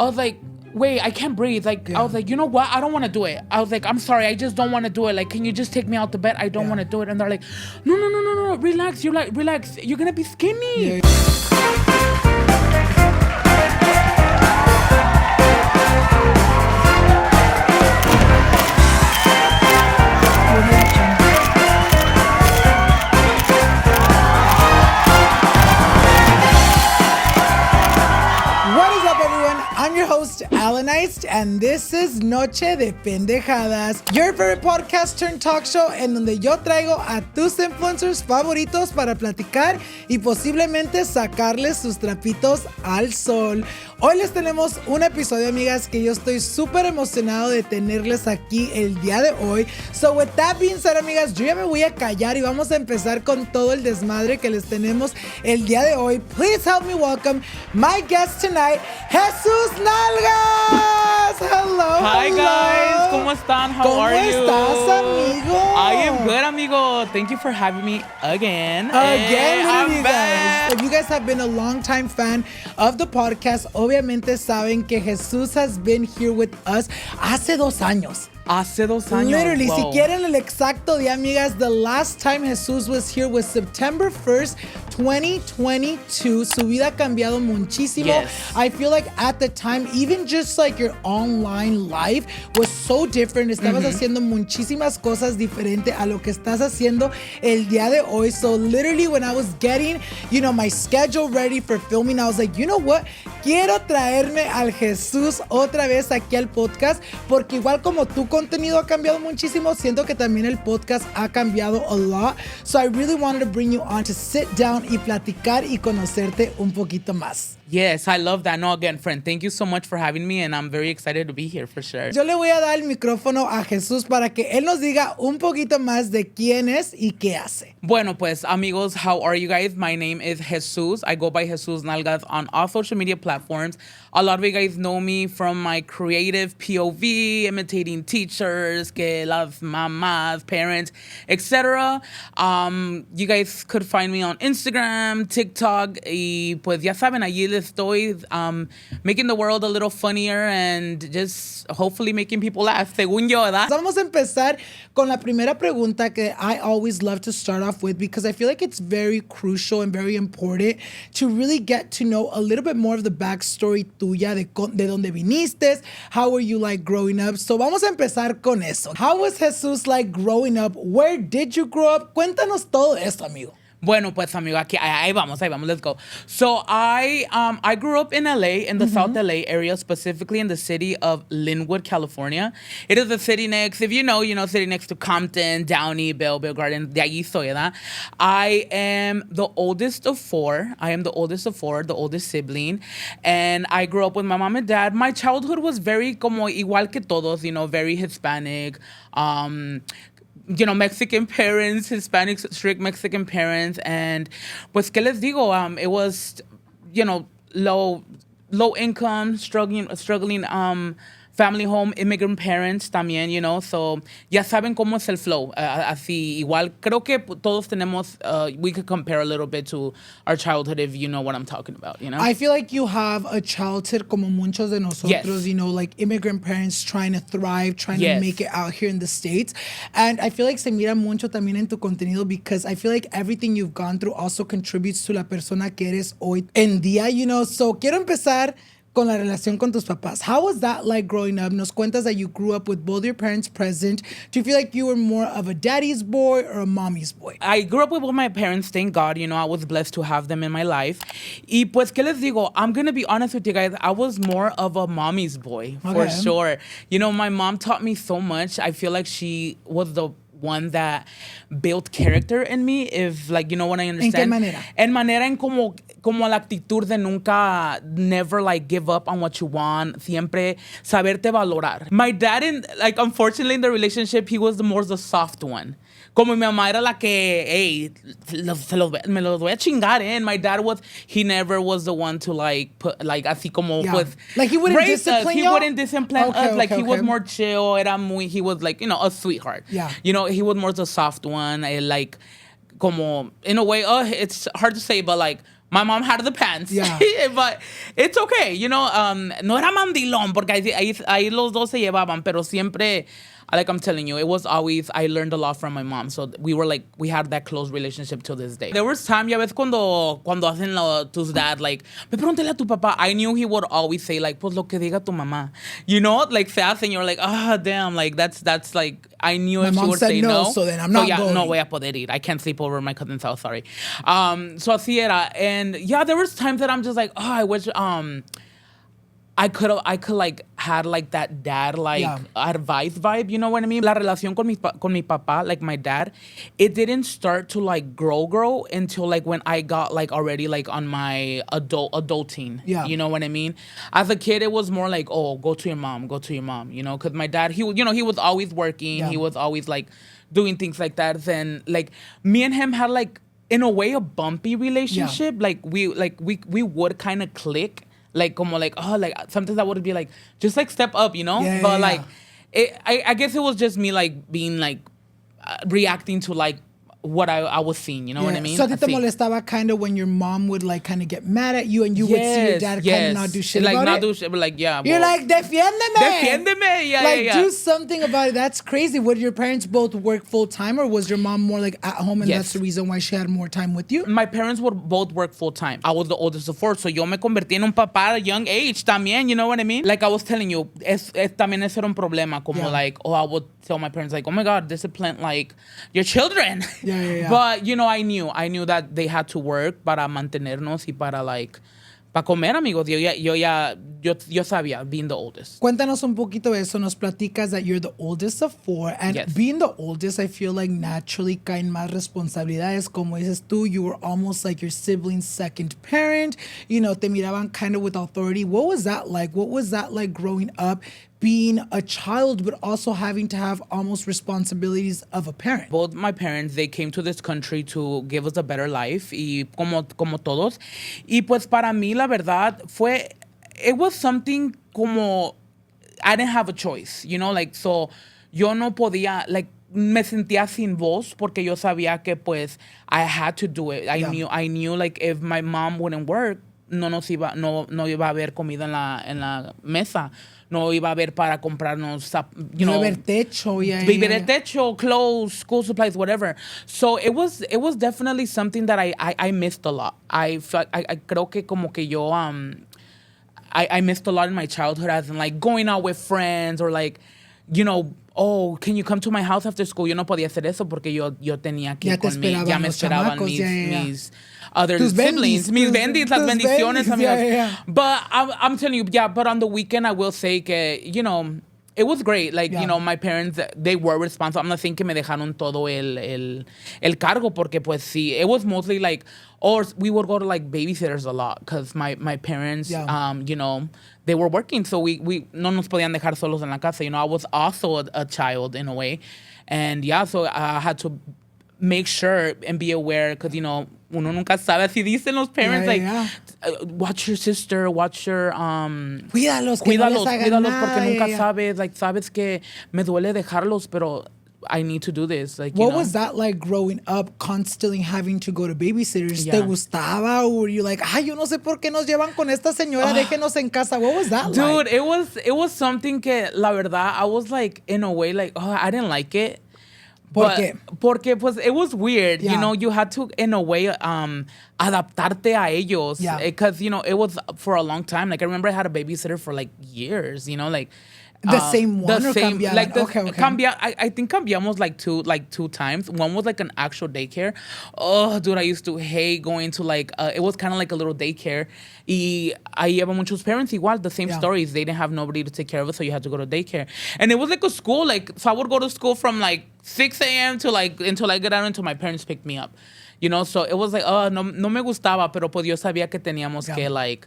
I was like, wait, I can't breathe. Like, I was like, you know what? I don't want to do it. I was like, I'm sorry. I just don't want to do it. Like, can you just take me out the bed? I don't want to do it. And they're like, no. Relax. You're like, relax. You're going to be skinny. I'm your host, Alannized, and this is Noche de Pendejadas, your favorite podcast turned talk show en donde yo traigo a tus influencers favoritos para platicar y posiblemente sacarles sus trapitos al sol. Hoy les tenemos un episodio, amigas, que yo estoy súper emocionado de tenerles aquí el día de hoy. So with that being said, amigas, yo ya me voy a callar y vamos a empezar con todo el desmadre que les tenemos el día de hoy. Please help me welcome my guest tonight, Jesús Nalgas. Hello. Hi, guys. ¿Cómo están? How are you? ¿Cómo estás, amigo? I am good, amigo. Thank you for having me again. I'm back. If you guys have been a long-time fan of the podcast, obviamente saben que Jesús has been here with us hace 2 años. Hace 2 años. Literally, wow. Si quieren el exacto día, amigas, the last time Jesús was here was September 1st, 2022. Su vida ha cambiado muchísimo. Yes. I feel like at the time, even just like your online life was so different. Estabas haciendo muchísimas cosas diferentes a lo que estás haciendo el día de hoy. So literally, when I was getting, my schedule ready for filming, I was like, you know what? Quiero traerme al Jesús otra vez aquí al podcast, porque igual como tu contenido ha cambiado muchísimo, siento que también el podcast ha cambiado a lot. So I really wanted to bring you on to sit down y platicar y conocerte un poquito más. Yes, I love that. No, again, friend, thank you so much for having me, and I'm very excited to be here for sure. Yo le voy a dar el micrófono a Jesús para que él nos diga un poquito más de quién es y qué hace. Bueno, pues, amigos, how are you guys? My name is Jesus. I go by Jesus Nalgas on all social media platforms. A lot of you guys know me from my creative POV, imitating teachers, que las mamás, parents, etc. You guys could find me on Instagram, TikTok, y pues ya saben, allí les estoy making the world a little funnier and just hopefully making people laugh, según yo, ¿verdad? Vamos a empezar con la primera pregunta que I always love to start off with, because I feel like it's very crucial and very important to really get to know a little bit more of the backstory tuya, de dónde viniste, how were you like growing up. So vamos a empezar con eso. How was Jesús like growing up? Where did you grow up? Cuéntanos todo esto, amigo. Bueno, pues, amigo, aquí, ahí vamos, let's go. So, I grew up in LA, in the South LA area, specifically in the city of Lynwood, California. It is a city next, if you know, city next to Compton, Downey, Belleville Garden, de allí soy, ¿verdad? I am the oldest of 4. The oldest sibling. And I grew up with my mom and dad. My childhood was very, como igual que todos, very Hispanic, Mexican parents, Hispanic, strict Mexican parents. And pues, ¿qué les digo? It was, low income, struggling family home, immigrant parents también, so ya saben cómo es el flow. Así, igual, creo que todos tenemos, we could compare a little bit to our childhood if you know what I'm talking about, I feel like you have a childhood como muchos de nosotros, yes. Like immigrant parents trying to thrive, trying yes. to make it out here in the States. And I feel like se mira mucho también en tu contenido, because I feel like everything you've gone through also contributes to la persona que eres hoy en día, So quiero empezar con la relación con tus papás. How was that like growing up? Nos cuentas that you grew up with both your parents present. Do you feel like you were more of a daddy's boy or a mommy's boy? I grew up with both my parents, thank God. I was blessed to have them in my life. Y pues, ¿qué les digo? I'm going to be honest with you guys. I was more of a mommy's boy, for sure. My mom taught me so much. I feel like she was the one that built character in me, if like, what I understand. ¿En qué manera? En manera en como la actitud de nunca, never like give up on what you want, siempre saberte valorar. My dad, unfortunately in the relationship, he was the soft one. Como mi mamá era la que, hey, me los voy a chingar, eh? And my dad he never was the one to like put, like, así como, pues, like he wouldn't discipline us. He wouldn't discipline us. Like, he was more chill. He was like, a sweetheart. Yeah. He was more the soft one. Like, como, in a way, it's hard to say, but like, My mom had the pants. Yeah. But it's okay, you know. No era mandilón, porque ahí los dos se llevaban, pero siempre, like I'm telling you, it was always, I learned a lot from my mom. So we had that close relationship till this day. There was time, ya ves, cuando hacen tus dad, like, me pregúntale a tu papá. I knew he would always say, like, pues lo que diga tu mamá. You know, like, se hacen, you're like, damn, like, that's like, I knew my if she mom would said say no. So then I'm not going. No voy a poder ir. I can't sleep over at my cousin's house, sorry. So así era. And yeah, there was times that I'm just like, I wish, I could like had like that dad like advice vibe, you know what I mean? La relación con mi papá, like my dad, it didn't start to like grow until like when I got like already like on my adulting. Yeah. You know what I mean? As a kid, it was more like, oh, go to your mom, you know, because my dad, he was always working. Yeah. He was always like doing things like that. Then like me and him had like in a way a bumpy relationship. Yeah. We would kind of click. Like, como like, sometimes I would be like, just like step up, you know? Yeah, but yeah, like, I guess it was just me like being like reacting to like what I was seeing, you know what I mean? So a ti te molestaba kind of when your mom would like kind of get mad at you and you would see your dad kind of not do shit like, about not it? do shit, but like, yeah. You're like, defiéndeme! Defiéndeme, yeah, like, yeah. do something about it. That's crazy. Would your parents both work full-time or was your mom more like at home and that's the reason why she had more time with you? My parents would both work full-time. I was the oldest of four, so yo me convertí en un papá at a young age también, you know what I mean? Like I was telling you, también ese era un problema, como like, I would tell my parents like, oh my God, discipline like your children. Yeah. But, you know, I knew that they had to work para mantenernos y para like, para comer, amigos. Yo sabía, being the oldest. Cuéntanos un poquito eso. Nos platicas that you're the oldest of four. And being the oldest, I feel like naturally caen más responsabilidades. Como dices tú, you were almost like your sibling's second parent. You know, te miraban kind of with authority. What was that like? What was that like growing up? Being a child, but also having to have almost responsibilities of a parent. Both my parents, they came to this country to give us a better life, y como todos. Y pues para mí, la verdad, it was something como, I didn't have a choice, you know, like, so, yo no podía, like, me sentía sin voz porque yo sabía que pues I had to do it. I knew like if my mom wouldn't work, no iba a haber comida en la mesa. No iba a haber para comprarnos, you know, haber techo, vivir techo, clothes, school supplies, whatever. So it was definitely something that I missed a lot. I creo que como que yo I missed a lot in my childhood, as in like going out with friends or like, you know, oh, can you come to my house after school? Yo no podía hacer eso porque yo tenía que ir con ya me esperaban mis other siblings, mis bendis, las bendiciones, amigas. But I'm telling you, but on the weekend I will say que, you know, it was great. Like, you know, my parents, they were responsible. I'm not saying que me dejaron todo el cargo porque pues sí, it was mostly like, or we would go to like babysitters a lot because my parents, you know, they were working. So we no nos podían dejar solos en la casa. You know, I was also a child in a way. And so I had to make sure and be aware because, you know, uno nunca sabe. Así dicen los parents, watch your sister, watch your... Cuídalos porque nunca sabes. Like, sabes que me duele dejarlos, pero I need to do this. Like, what was that like growing up, constantly having to go to babysitters? Yeah. ¿Te gustaba? Or were you like, yo no sé por qué nos llevan con esta señora, déjenos en casa? What was that like? Dude, it was something que, la verdad, I was like, in a way, like, I didn't like it. Porque pues it was weird, you know, you had to in a way adaptarte a ellos because you know it was for a long time. Like I remember I had a babysitter for like years, you know, like the same one or cambiaban? Like okay. I think cambiamos like two times. One was like an actual daycare. Oh, dude, I used to hate going to like it was kind of like a little daycare. Y ahí había muchos parents igual, the same stories. They didn't have nobody to take care of it, so you had to go to daycare. And it was like a school, like so I would go to school from like 6 a.m. to like until I get out until my parents picked me up. You know, so it was like no me gustaba, pero pues yo sabía que teníamos que like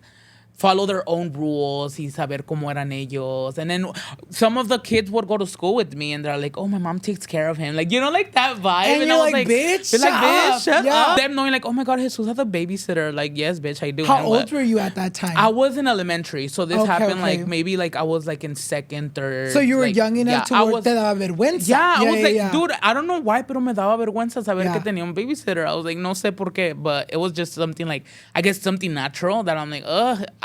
follow their own rules y saber cómo eran ellos. And then some of the kids would go to school with me and they're like, oh, my mom takes care of him. Like, you know, like that vibe. And I you're was like, bitch, you're like, bitch, shut yeah. up. Them knowing like, oh my God, Jesus has a babysitter. Like, yes, bitch, I do. How old were you at that time? I was in elementary. So this happened okay. like maybe like I was like in second, third. So you were like, young enough to work te daba vergüenza. Yeah, I was like, dude, I don't know why, pero me daba vergüenza saber que tenía un babysitter. I was like, no sé por qué, but it was just something like, I guess something natural that I'm like,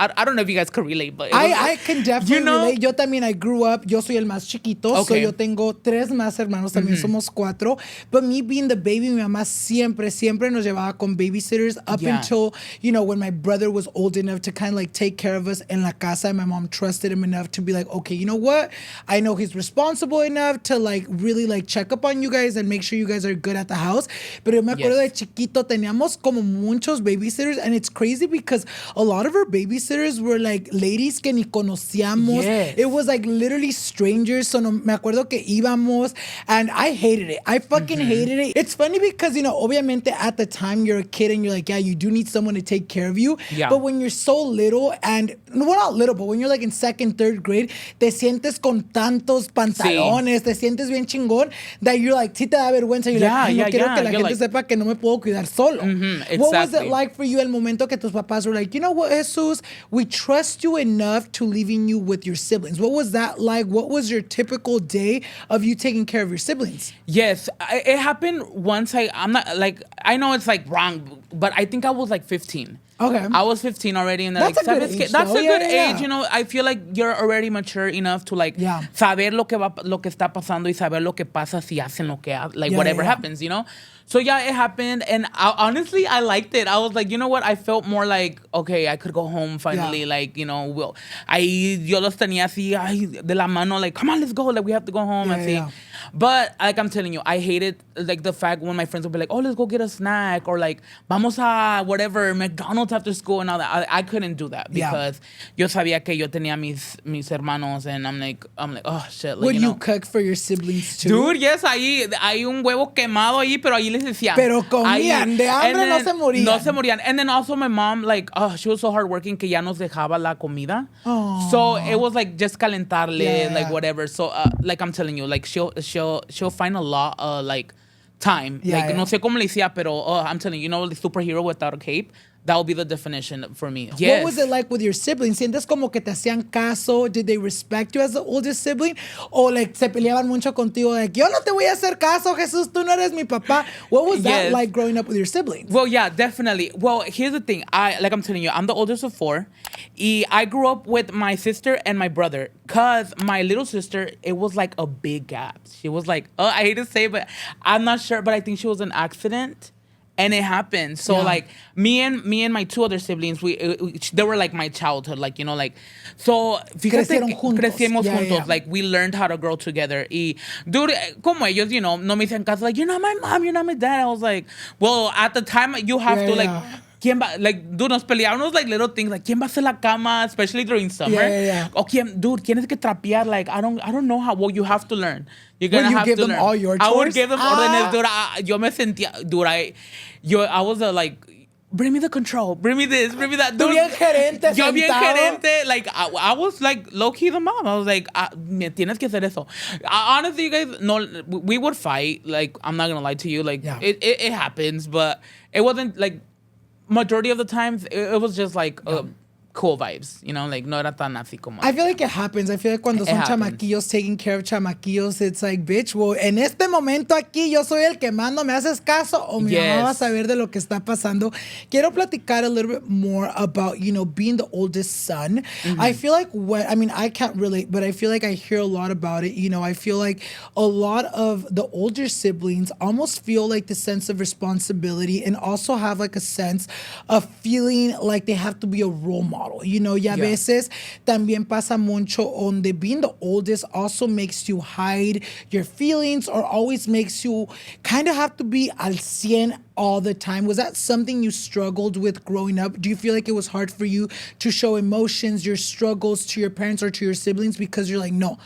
I don't know if you guys could relate, but I can definitely relate. Yo también, I grew up, yo soy el más chiquito, so yo tengo 3 más hermanos, también somos 4. But me being the baby, mi mamá siempre nos llevaba con babysitters up until, you know, when my brother was old enough to kind of like take care of us en la casa, and my mom trusted him enough to be like, okay, you know what? I know he's responsible enough to like really like check up on you guys and make sure you guys are good at the house. Pero yo me acuerdo de chiquito, teníamos como muchos babysitters, and it's crazy because a lot of our babysitters were like ladies que ni conocíamos. It was like literally strangers. So no, me acuerdo que íbamos, and I hated it. I fucking hated it. It's funny because, you know, obviamente at the time you're a kid and you're like, yeah, you do need someone to take care of you. But when you're so little, and well, not little, but when you're like in second, third grade, te sientes con tantos pantalones, te sientes bien chingón, that you're like, sí te da vergüenza. You're like, ay, no quiero que la gente sepa que no me puedo cuidar solo. Exactly. What was it like for you el momento que tus papás were like, you know what, Jesus, we trust you enough to leaving you with your siblings? What was that like? What was your typical day of you taking care of your siblings? Yes, it happened once. I'm not like, I know it's like wrong, but I think I was like 15. Okay. I was 15 already, and that's like a good age. That's a good age, you know. I feel like you're already mature enough to like saber lo que está pasando y saber lo que pasa si hacen lo que like whatever happens, you know. So yeah, it happened, and honestly, I liked it. I was like, you know what? I felt more like, okay, I could go home finally. Like, you know, yo los tenía así, de la mano, like, come on, let's go. Like, we have to go home. But like I'm telling you, I hated like the fact when my friends would be like, oh, let's go get a snack, or like, vamos a whatever, McDonald's after school and all that. I couldn't do that because yo sabía que yo tenía mis hermanos, and I'm like, oh shit. Like, would you cook for your siblings too? Dude, yes, hay un huevo quemado ahí, pero ahí les decían. Pero comían, de hambre no se morían. No se morían. And then also my mom, like, she was so hardworking que ya nos dejaba la comida. So it was like just calentarle, like whatever. So like I'm telling you, like she'll find a lot like time. Like no sé cómo le decía, pero I'm telling you, you know, the superhero without a cape. That would be the definition for me. Yes. What was it like with your siblings? ¿Sientes como que te hacían caso? Did they respect you as the oldest sibling? Or like se peleaban mucho contigo, like, yo no te voy a hacer caso, Jesús, tú no eres mi papá. What was that like growing up with your siblings? Well, yeah, definitely. Well, here's the thing. Like I'm telling you, I'm the oldest of 4. I grew up with my sister and my brother. Because my little sister, it was like a big gap. She was like, I hate to say, but I'm not sure, but I think she was an accident. And it happened. So like me and my 2 other siblings, they were like my childhood, like, you know, like, so fíjate crecimos juntos. Like we learned how to grow together. Y dude, como ellos, you know, no me hacían caso, like, you're not my mom, you're not my dad. I was like, well, at the time you have to like, ¿quién va? Like, dude, nos peleábamos like little things, like, ¿quién va a hacer la cama? Especially during summer. O dude, ¿quién es que trapear? Like, I don't know how. Well, you have to learn. You're gonna have to learn. Would you give them all your chores? I would give them órdenes, dude. Yo me sentía, dude, I was like, bring me the control, bring me this, bring me that. Dude, bien gerente, yo bien gerente. Like, I was like low-key the mom. I was like, me tienes que hacer eso. Honestly, you guys, no, we would fight. Like, I'm not gonna lie to you. Like, it happens, but it wasn't like, majority of the times, it was just like cool vibes, you know, like no era tan así como. I feel like it happens. I feel like cuando son chamaquillos taking care of chamaquillos, it's like, bitch, well, en este momento aquí yo soy el que mando, ¿me haces caso? O mi mamá va a saber de lo que está pasando. Quiero platicar a little bit more about, you know, being the oldest son. I feel like I can't relate, but I feel like I hear a lot about it. You know, I feel like a lot of the older siblings almost feel like the sense of responsibility and also have like a sense of feeling like they have to be a role model. You know, y a veces también pasa mucho donde being the oldest also makes you hide your feelings or always makes you kind of have to be al 100 all the time. Was that something you struggled with growing up? Do you feel like it was hard for you to show emotions, your struggles to your parents or to your siblings because you're like, no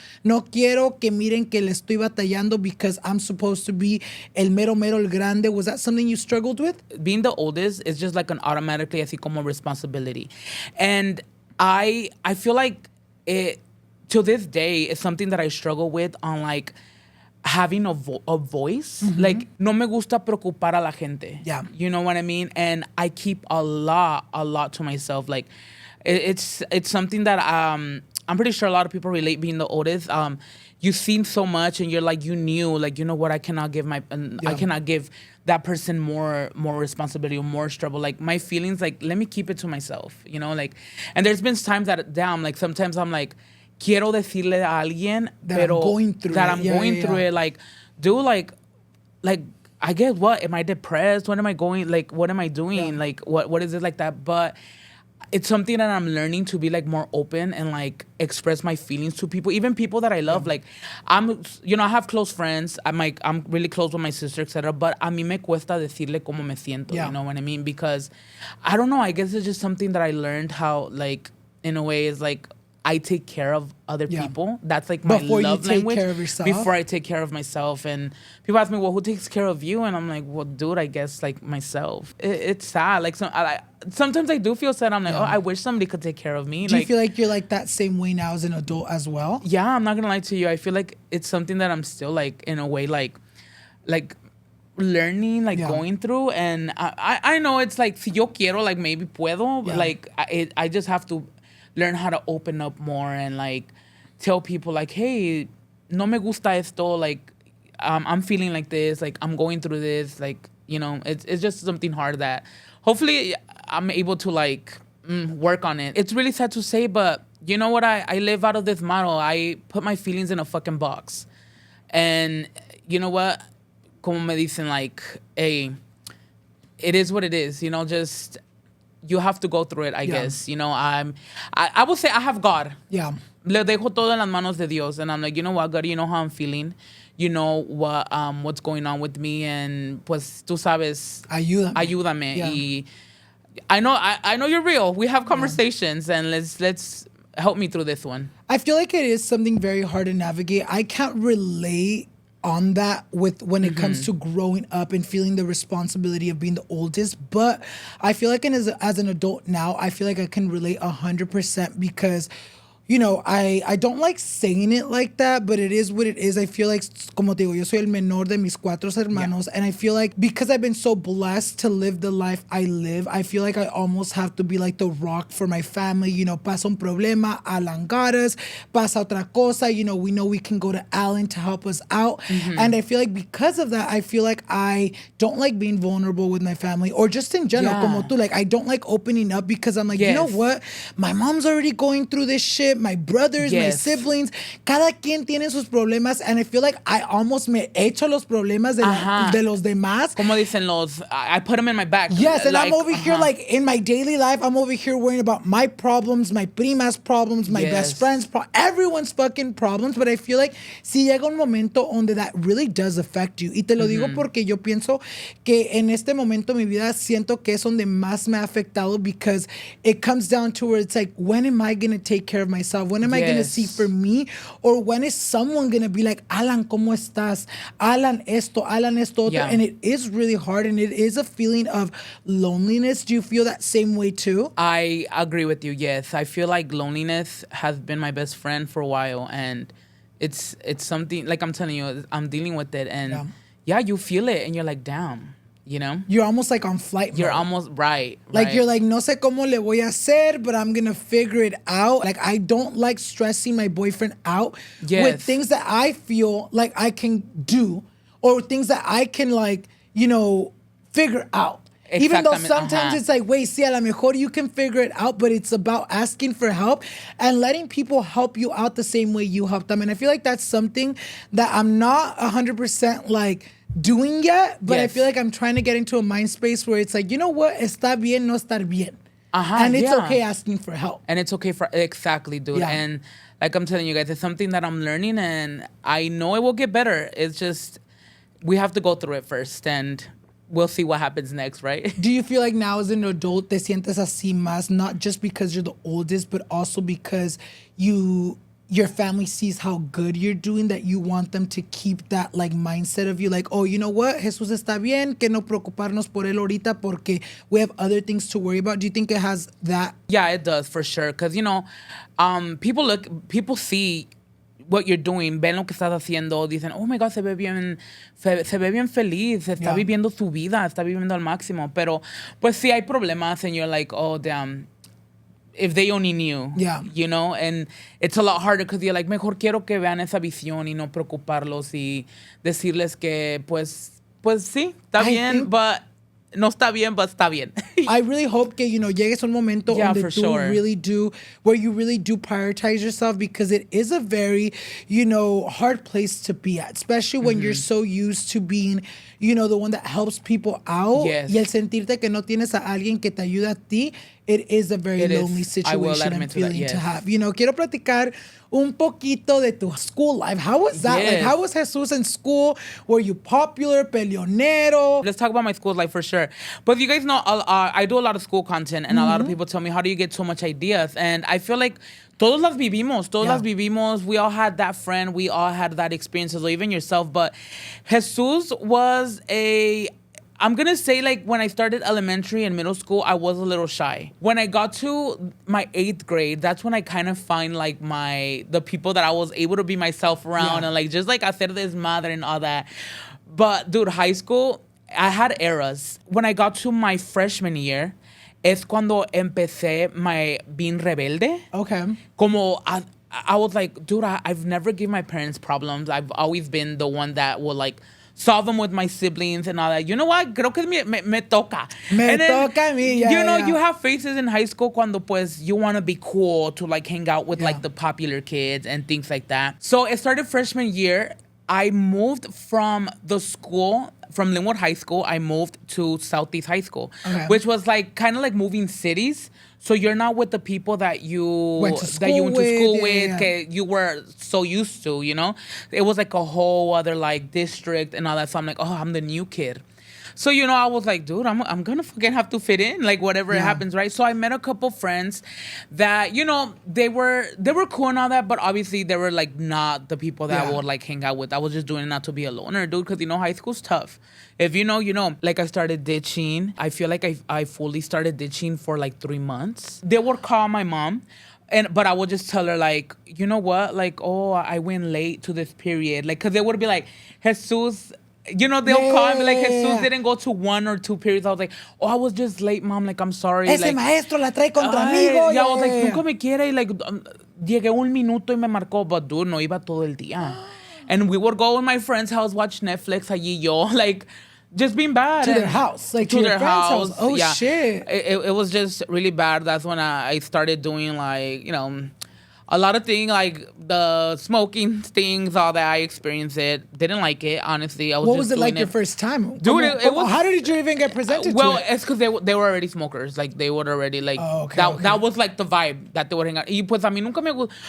quiero que miren que le estoy batallando because I'm supposed to be el mero el grande? Was that something you struggled with? Being the oldest is just like an automatically así como responsibility. And I feel like it to this day is something that I struggle with on like having a voice. Like no me gusta preocupar a la gente. Yeah. You know what I mean? And I keep a lot to myself. Like it's something that I'm pretty sure a lot of people relate being the oldest. You've seen so much and you're like you knew like you know what I cannot give I cannot give that person more responsibility or more struggle. Like my feelings, like let me keep it to myself, you know, like. And there's been times that damn, like sometimes I'm like quiero decirle a alguien that I'm going through it, like dude, like I get what am I depressed, what am I going, like what am I doing, like what is it like that. But it's something that I'm learning to be like more open and like express my feelings to people, even people that I love. Like I'm, you know, I have close friends. I'm really close with my sister, etc. But a mí me cuesta decirle cómo me siento. You know what I mean? Because I don't know. I guess it's just something that I learned how, like, in a way, is like I take care of other people. That's like my love language. Care of yourself. Before I take care of myself. And people ask me, well, who takes care of you? And I'm like, well, dude, I guess like myself. It's sad. Like sometimes I do feel sad. I'm like, oh, I wish somebody could take care of me. Do you feel like you're like that same way now as an adult as well? Yeah, I'm not gonna lie to you. I feel like it's something that I'm still like in a way like learning, like going through. And I know it's like si yo quiero, like maybe puedo. Like I just have to learn how to open up more and like tell people like, hey, no me gusta esto, like I'm feeling like this, like I'm going through this, like, you know, it's just something hard that hopefully I'm able to like work on it. It's really sad to say, but you know what, I live out of this model. I put my feelings in a fucking box. And you know what, como me dicen, like, hey, it is what it is, you know, just you have to go through it, I guess. You know, I would say I have God. Yeah. Le dejo todo en las manos de Dios. And I'm like, you know what, God, you know how I'm feeling. You know what what's going on with me. And pues tú sabes. Ayúdame. Yeah. Y I know you're real. We have conversations and let's help me through this one. I feel like it is something very hard to navigate. I can't relate on that with when it comes to growing up and feeling the responsibility of being the oldest, but I feel like as an adult now, I feel like I can relate 100% because, you know, I don't like saying it like that, but it is what it is. I feel like, como te digo, yo soy el menor de mis cuatro hermanos, and I feel like because I've been so blessed to live the life I live, I feel like I almost have to be like the rock for my family. You know, pasa un problema, Alan got us, pasa otra cosa, you know we can go to Alan to help us out. And I feel like because of that, I feel like I don't like being vulnerable with my family or just in general, como tú, like I don't like opening up because I'm like, you know what? My mom's already going through this shit. My brothers, my siblings, cada quien tiene sus problemas, and I feel like I almost me echo los problemas de los demás. Como dicen I put them in my back. Yes, and like, I'm over here like in my daily life, I'm over here worrying about my problems, my prima's problems, my best friend's everyone's fucking problems, but I feel like si llega un momento donde that really does affect you. Y te lo digo porque yo pienso que en este momento de mi vida siento que es donde más me ha afectado because it comes down to where it's like, when am I going to take care of myself? When am I going to see for me? Or when is someone going to be like, Alan, ¿cómo estás? Alan esto otro. And it is really hard and it is a feeling of loneliness. Do you feel that same way too? I agree with you, yes. I feel like loneliness has been my best friend for a while, and it's something, like I'm telling you, I'm dealing with it, and you feel it and you're like, damn. You know? You're almost like on flight mode. You're almost right. Like you're like, no sé cómo le voy a hacer, but I'm going to figure it out. Like I don't like stressing my boyfriend out with things that I feel like I can do or things that I can like, you know, figure out. Even though sometimes it's like, wait, see, a lo mejor you can figure it out, but it's about asking for help and letting people help you out the same way you help them. And I feel like that's something that I'm not 100% like doing yet, but I feel like I'm trying to get into a mind space where it's like, you know what, está bien no estar bien. And it's okay asking for help. And it's okay for, exactly, dude. Yeah. And like I'm telling you guys, it's something that I'm learning and I know it will get better. It's just, we have to go through it first and we'll see what happens next, right? Do you feel like now as an adult te sientes así más, not just because you're the oldest, but also because you your family sees how good you're doing, that you want them to keep that like mindset of you, like, oh, you know what, Jesús está bien, que no preocuparnos por él ahorita porque we have other things to worry about? Do you think it has that? Yeah, it does for sure. Because, people see what you're doing, ven lo que estás haciendo, dicen, oh my God, se ve bien feliz, está viviendo su vida, está viviendo al máximo. Pero, pues sí hay problemas and you're like, oh, damn. If they only knew, and it's a lot harder because you're like, mejor quiero que vean esa visión y no preocuparlos y decirles que, pues sí, está bien, but no está bien, but está bien. I really hope que, llegues a un momento donde tú really do, where you really do prioritize yourself, because it is a very, hard place to be at, especially when you're so used to being, the one that helps people out. Yes. Y el sentirte que no tienes a alguien que te ayuda a ti, it is a very lonely situation and feeling to have. Quiero platicar un poquito de tu school life. How was that? Yes. Like, how was Jesus in school? Were you popular, peleonero? Let's talk about my school life for sure. But you guys know, I do a lot of school content, and a lot of people tell me, how do you get so much ideas? And I feel like todos las vivimos. We all had that friend. We all had that experience, or even yourself. But Jesus was I'm going to say, like, when I started elementary and middle school, I was a little shy. When I got to my 8th grade, that's when I kind of find, like, the people that I was able to be myself around and, like, just, like, hacer desmadre and all that. But, dude, high school, I had eras. When I got to my freshman year, es cuando empecé being rebelde. Okay. Como I was like, dude, I've never given my parents problems. I've always been the one that will, like, solve them with my siblings and all that. You know what? Creo que me toca. Me toca a mí, you have phases in high school cuando pues you want to be cool to like hang out with like the popular kids and things like that. So it started freshman year. I moved from the school, from Lynwood High School, I moved to Southeast High School, which was like kind of like moving cities. So you're not with the people that you went to school with, that you were so used to, It was like a whole other like district and all that. So I'm like, oh, I'm the new kid. So, I was like, dude, I'm going to fucking have to fit in, like, whatever happens, right? So I met a couple friends that, they were cool and all that, but obviously they were, like, not the people that I would, like, hang out with. I was just doing it not to be a loner, dude, because, high school's tough. If you know, like, I started ditching. I feel like I fully started ditching for, like, 3 months. They would call my mom. But I would just tell her, like, you know what? Like, oh, I went late to this period. Like, because they would be like, Jesus... they'll call and be like, Jesus didn't go to 1 or 2 periods. I was like, oh, I was just late, mom. Like, I'm sorry. Ese like, maestro la trae contra amigo. Yeah, I was like, nunca me quiere. Like, llegué un minuto y me marcó. But, dude, no iba todo el día. And we would go in my friend's house, watch Netflix, allí yo. Like, just being bad. To their house. Like, to their house. Oh, yeah. Shit. It was just really bad. That's when I started doing, like, a lot of things, like the smoking things, all that. I experienced it. Didn't like it, honestly. What was it like your first time? Dude, it was... How did you even get presented to it? Well, it's because they were already smokers. Like, they would already, like... That was, like, the vibe that they would hang out. Y, pues, a mí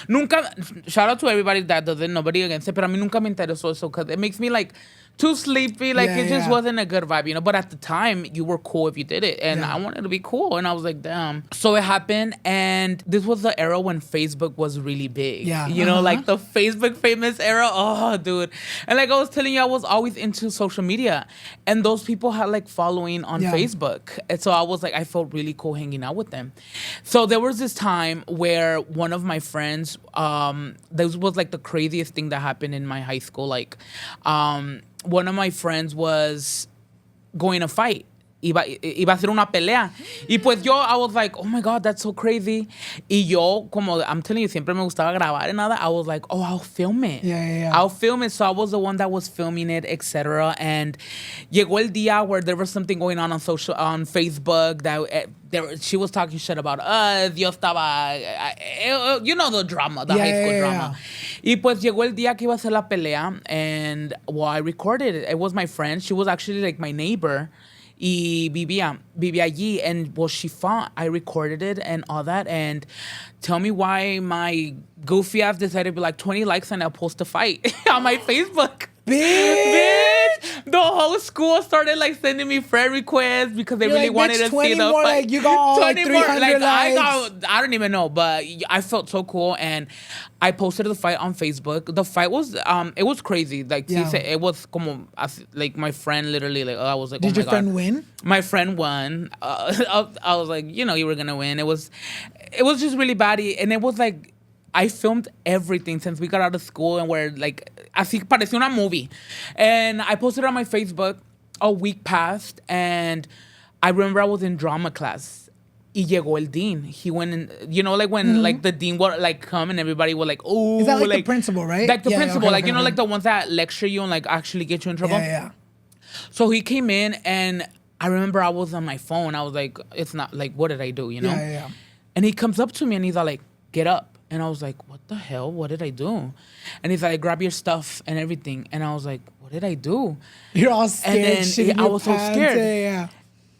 nunca... Shout out to everybody that doesn't, nobody against it, pero a mí nunca me interesó eso, because it makes me, like... too sleepy, like it just wasn't a good vibe, But at the time, you were cool if you did it, and I wanted to be cool, and I was like, damn. So it happened, and this was the era when Facebook was really big. Like the Facebook famous era. Oh, dude. And like I was telling you, I was always into social media, and those people had like following on Facebook, and so I was like, I felt really cool hanging out with them. So there was this time where one of my friends, this was like the craziest thing that happened in my high school, like, one of my friends was going to fight. Iba a hacer una pelea. Y pues yo, I was like, oh my God, that's so crazy. Y yo, como I'm telling you, siempre me gustaba grabar and nada. I was like, oh, I'll film it. I'll film it. So I was the one that was filming it, etc. And llegó el día where there was something going on Facebook that she was talking shit about us. Yo estaba, the drama, the high school drama. Y pues llegó el día que iba a hacer la pelea, and well, I recorded it. It was my friend. She was actually like my neighbor. Y vivía allí, and well, she fought. I recorded it and all that, and tell me why my goofy ass decided to be like 20 likes and I'll post a fight on my Facebook. Bitch! the whole school started like sending me friend requests because they really wanted to see the more, fight. like, you got all, like, 300 likes. I don't even know, but I felt so cool, and I posted the fight on Facebook. The fight was it was crazy. Like he said, it was como like my friend literally like I was like, did your friend win? My friend won. I was like, you were gonna win. It was just really bad, and it was like I filmed everything since we got out of school, and we're like, así parecía una movie, and I posted it on my Facebook. A week passed, and I remember I was in drama class. Y llegó el dean. He went in, like when like the dean would like come and everybody would like, oh, is that like the principal, right? Like the principal, okay, like like the ones that lecture you and like actually get you in trouble. Yeah. So he came in, and I remember I was on my phone. I was like, it's not like, what did I do? Yeah. And he comes up to me and he's like, get up. And I was like, what the hell? What did I do? And he's like, grab your stuff and everything. And I was like, what did I do? You're all scared. And then I was so scared. Yeah.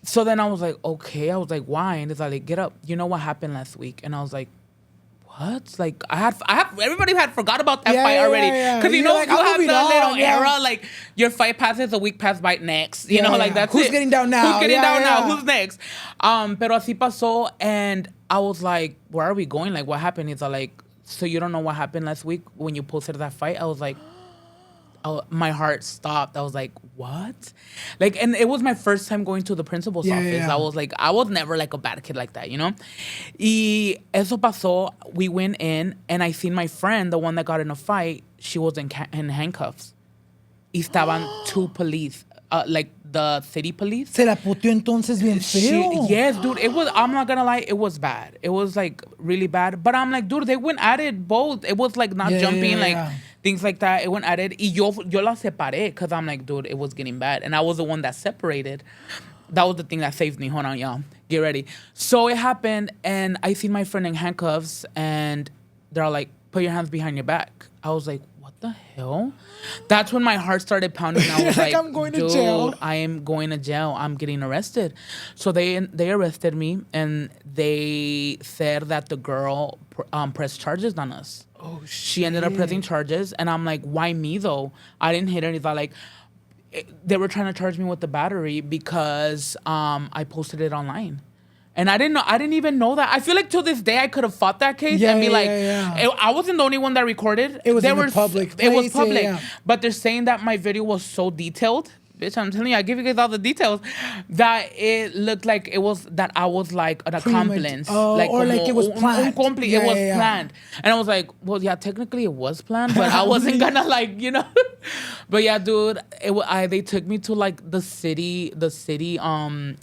So then I was like, okay. I was like, why? And he's like, get up. You know what happened last week? And I was like, what? Like I have everybody had forgot about that fight already. Because you like, you have the little era, like your fight passes, a week pass by next. You know, like that's who's it. getting down now? Who's getting down now? Who's next? Pero así pasó, and I was like, where are we going? Like what happened? He's like, so you don't know what happened last week when you posted that fight? I was like, my heart stopped. I was like, what? Like, and it was my first time going to the principal's office. Yeah. I was like, I was never like a bad kid like that, Y eso pasó. We went in, and I seen my friend, the one that got in a fight. She was in handcuffs. Y estaban two police, like the city police. Se la puteó entonces bien feo. Yes, dude. It was. I'm not gonna lie. It was bad. It was like really bad. But I'm like, dude, they went at it both. It was like not jumping, like things like that. It went at it. Y yo la separé because I'm like, dude, it was getting bad, and I was the one that separated. That was the thing that saved me. Hold on, y'all. Get ready. So it happened, and I see my friend in handcuffs, and they're like, put your hands behind your back. I was like, what the hell? That's when my heart started pounding. I was like, I'm going to dude, jail. I am going to jail. I'm getting arrested. So they arrested me, and they said that the girl pressed charges on us. Oh, shit. She ended up pressing charges, and I'm like, why me though? I didn't hit her. And like, they were trying to charge me with the battery because I posted it online. And I didn't even know that. I feel like to this day I could have fought that case and be like, I wasn't the only one that recorded. It was public. It was public. Yeah. But they're saying that my video was so detailed. Bitch, I'm telling you, I give you guys all the details. That it looked like it was that I was like an accomplice. Like it was planned. It was planned. And I was like, well, yeah, technically it was planned, but I wasn't gonna like, But yeah, dude, they took me to like the city,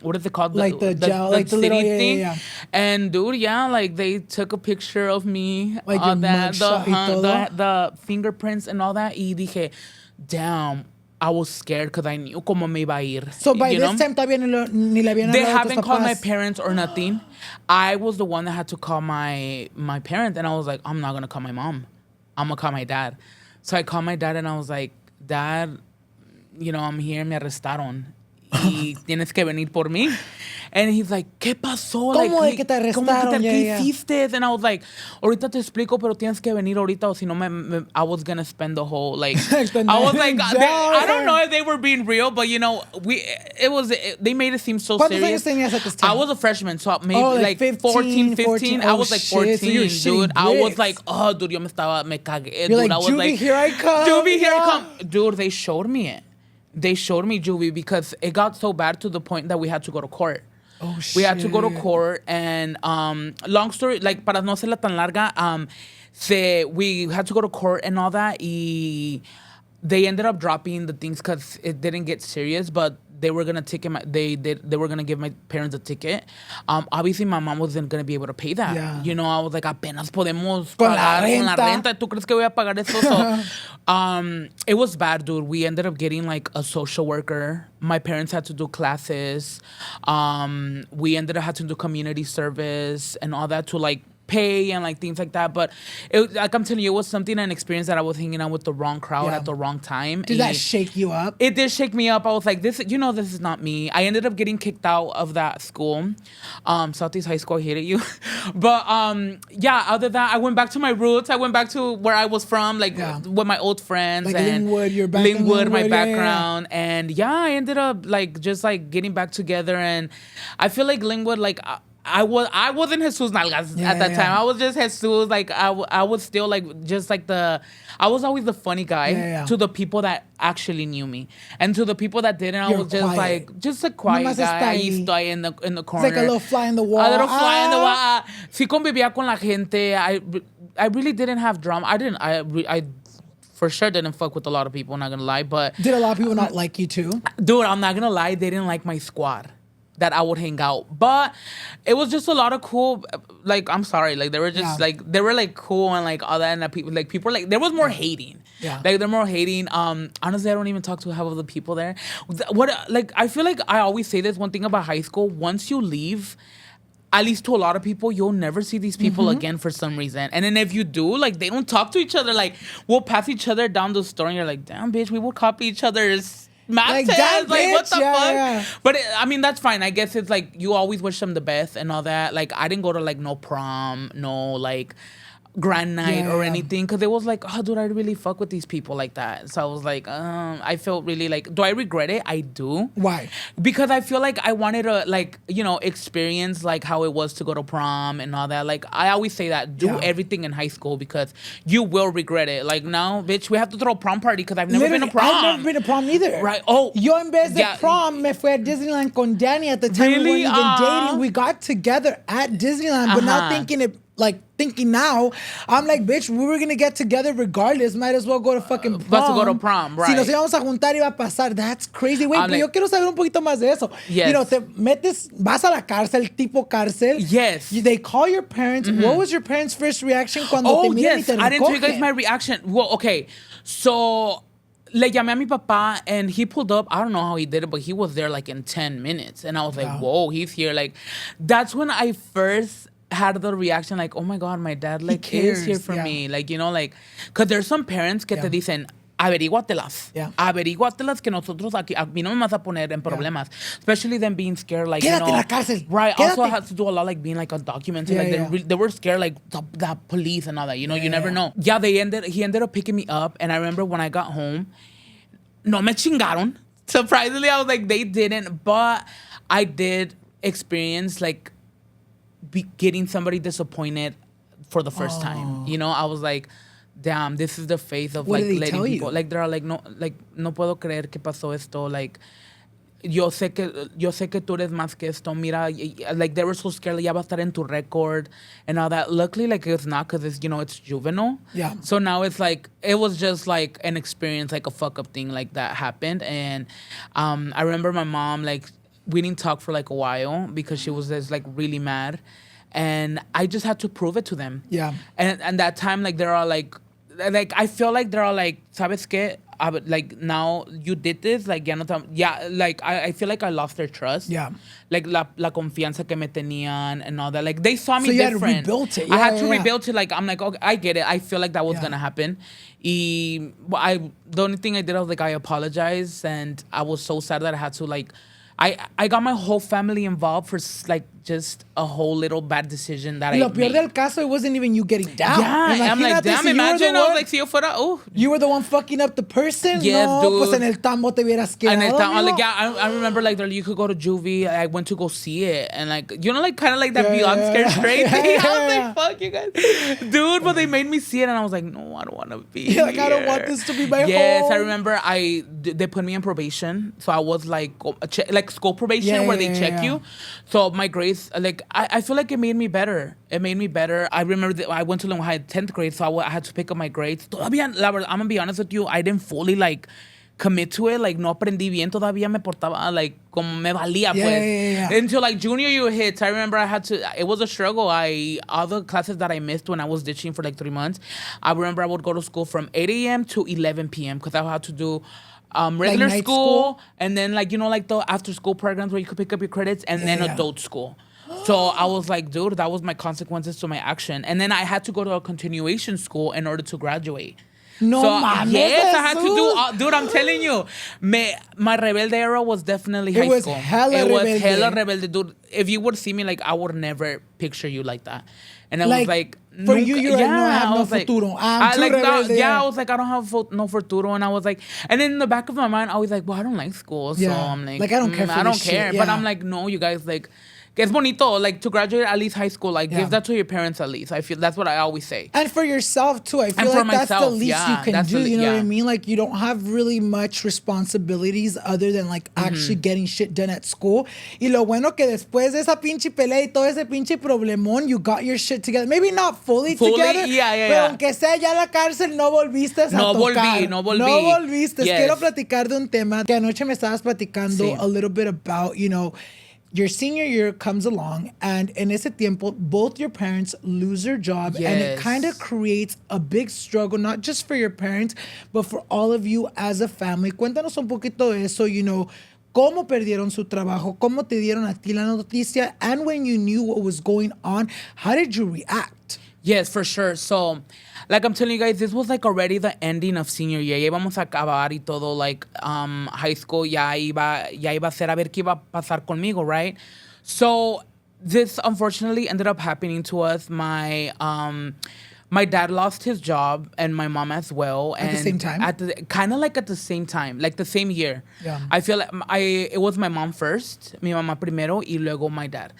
what is it called? Like the jail, like the little thing. And dude, like they took a picture of me, like your the fingerprints and all that. Y dije, damn. I was scared because I knew cómo me iba a ir. So by this time, todavía ni le habían hablado. They haven't called my parents or nothing. I was the one that had to call my parents, and I was like, I'm not gonna call my mom. I'm gonna call my dad. So I called my dad, and I was like, Dad, I'm here, me arrestaron. Y tienes que venir por mí. And he's like, ¿qué pasó? ¿Cómo de que te arrestaron? ¿Qué hiciste? And I was like, ahorita te explico, pero tienes que venir ahorita o si no I was gonna spend the whole, like, I was like, I don't know if they were being real, but they made it seem so serious. ¿Cuántos años tenías at this time? I was a freshman, so maybe like 14, 15. I was like 14, dude. I was like, oh, dude, me cagué. You're dude, like, I was Juvie, like, here I come. Juvie, here I come. Dude, they showed me it. They showed me Juvie because it got so bad to the point that we had to go to court. Oh, shit. We had to go to court, and long story, like, para no hacerla tan larga, we had to go to court and all that, y they ended up dropping the things because it didn't get serious, but they were gonna they were gonna give my parents a ticket. Obviously, my mom wasn't gonna be able to pay that. Yeah. I was like, apenas podemos con pagar la con la renta. ¿Tú crees que voy a pagar eso? So, it was bad, dude. We ended up getting like a social worker. My parents had to do classes. We ended up having to do community service and all that to like pay and like things like that. But like I'm telling you, it was an experience that I was hanging out with the wrong crowd at the wrong time. Did that shake you up? It did shake me up. I was like, this is not me. I ended up getting kicked out of that school. Southeast High School, I hated you. But other than that, I went back to my roots. I went back to where I was from, like with my old friends. Like and Lynwood, you're back in Lynwood, my background. And I ended up like just like getting back together. And I feel like Lynwood, like I wasn't Jesus Nalgas at that time. I was just Jesus. Like I was still like just like I was always the funny guy to the people that actually knew me, and to the people that didn't, I was just a quiet guy. Ahí estoy in the corner. It's like a little fly in the wall. A little fly in the wall. Sí convivía con la gente. I really didn't have drama. I for sure didn't fuck with a lot of people. Not gonna lie, but did a lot of people not like you too? Dude, I'm not gonna lie. They didn't like my squad that I would hang out, but it was just a lot of cool. Like, I'm sorry, like they were just like they were like cool and like all that, and people were like there was more hating. Yeah, like they're more hating. Honestly, I don't even talk to half of the people there. I feel like I always say this one thing about high school: once you leave, at least to a lot of people, you'll never see these people again for some reason. And then if you do, like they don't talk to each other. Like we'll pass each other down the store, and you're like, damn, bitch, we will copy each other's math test. Like, what the fuck? Yeah. But I mean, that's fine. I guess it's like you always wish them the best and all that. Like, I didn't go to like no prom, no like grand night or anything, because it was like, oh, dude, I really fuck with these people like that. So I was like, I felt really like, do I regret it? I do. Why? Because I feel like I wanted to like, experience like how it was to go to prom and all that. Like, I always say that, do everything in high school because you will regret it. Like, now, bitch, we have to throw a prom party because I've never been to prom. I've never been to prom either. Right. Oh. Yo en vez de prom, me fui a Disneyland con Danny. At the time we weren't even dating. We got together at Disneyland, but now thinking now, I'm like, bitch, we were gonna get together regardless. Might as well go to fucking prom. Let's go to prom, right? Si nos íbamos a juntar, iba a pasar. That's crazy. Wait, pero yo quiero saber un poquito más de eso. Yes. Te metes, vas a la cárcel, tipo cárcel. Yes. They call your parents. What was your parents' first reaction cuando te miran y te recogen? I didn't tell you guys my reaction. Well, okay. So, le llamé a mi papá and he pulled up. I don't know how he did it, but he was there like in 10 minutes. And I was like, whoa, he's here. Like, that's when I first had the reaction like, oh my God, my dad like is here for me. Like, because there's some parents que te dicen, averíguatelas. Averíguatelas que nosotros aquí, a mí no me vas a poner en problemas. Especially them being scared, like, Quédate en la cárcel. Right. Quédate. Also had to do a lot like being like undocumented. Like they were scared, like the police and all that. You never know. Yeah, he ended up picking me up. And I remember when I got home, no me chingaron. Surprisingly, I was like, they didn't. But I did experience like getting somebody disappointed for the first time. I was like, damn, this is the face of like letting people. Like they're like, no puedo creer que pasó esto. Like, yo sé que tú eres más que esto. Mira, like they were so scared. Like, ya va a estar en tu record and all that. Luckily, like it's not, because it's it's juvenile. Yeah. So now it's like it was just like an experience, like a fuck up thing like that happened. And I remember my mom, like, we didn't talk for like a while because she was just like really mad, and I just had to prove it to them. Yeah. And that time, like they're all like I feel like they're all like, ¿sabes qué? Like, now you did this, like ya no like I feel like I lost their trust. Yeah. Like la confianza que me tenían and all that. Like they saw me different. So you had to rebuild it. I had to rebuild it. Like I'm like, okay, I get it. I feel like that was gonna happen. The only thing I did, I was like, I apologized, and I was so sad that I had to like. I got my whole family involved for like just a whole little bad decision that I made. Lo peor del caso, it wasn't even you getting down. Yeah, I'm like, damn, imagine I was like, si yo fuera, you were the one fucking up the person? Yes, dude. Pues en el tambo te hubieras quedado. En el tambo, like, I remember, like, you could go to juvie. I went to go see it. And, like, like, kind of like that Beyond Scared Straight thing. I was like, fuck you guys. Dude, but they made me see it, and I was like, no, I don't want to be here. Like, I don't want this to be my home. Yes, I remember they put me in probation. So I was, like school probation where they check you. So my grades, like, I feel like it made me better. It made me better. I remember I went to Lynwood High 10th grade, so I had to pick up my grades. Todavía, I'm going to be honest with you, I didn't fully, like, commit to it. Like, no aprendí bien. Todavía me portaba, like, como me valía, pues. Until, like, junior year hits, I remember I had to, it was a struggle. All the classes that I missed when I was ditching for, like, 3 months, I remember I would go to school from 8 a.m. to 11 p.m. because I had to do regular like school, and then, like, like the after school programs where you could pick up your credits, and then adult school. So I was like, dude, that was my consequences to my action. And then I had to go to a continuation school in order to graduate. No mames, yes, I had to do, Jesus. dude, I'm telling you, my rebelde era was definitely high was school. hella It was rebelde. hella rebelde, dude. If you would see me, like, I would never picture you like that. And I was like, for you, you're like, no, I have I no was like, futuro. I'm too like, rebelde. I was like, I don't have no futuro. And I was like, and then in the back of my mind, I was like, well, I don't like school. So Yeah. I'm like, Like, I don't care for I don't this care. shit, But yeah. I'm like, no, you guys, like, que es bonito, like, to graduate at least high school. Like, Yeah. give that to your parents at least. I feel that's what I always say. And for yourself too. I feel And for like that's the myself, least yeah, you can that's do. the- You know what I yeah. mean? Like you don't have really much responsibilities other than like actually getting shit done at school. Y lo bueno que después de esa pinche pelea y todo ese pinche problemón, you got your shit together. Maybe not fully together. Yeah. Pero aunque sea ya la cárcel, no volviste a No tocar. volví, no volví. No volviste. Yes. Quiero platicar de un tema que anoche me estabas platicando Sí. a little bit about, you know, your senior year comes along and en ese tiempo both your parents lose their job and it Yes. kind of creates a big struggle not just for your parents but for all of you as a family. Cuéntanos un poquito de eso, you know, cómo perdieron su trabajo, cómo te dieron a ti la noticia, and when you knew what was going on, how did you react? Yes, for sure. So, like I'm telling you guys, this was like already the ending of senior year. Ya íbamos a acabar y todo, like, high school ya iba a ser a ver qué iba a pasar conmigo, right? So, this unfortunately ended up happening to us. My dad lost his job and my mom as well. At the same time? Kind of like at the same time, like the same year. Yeah. I feel like it was my mom first, mi mamá primero, y luego my dad.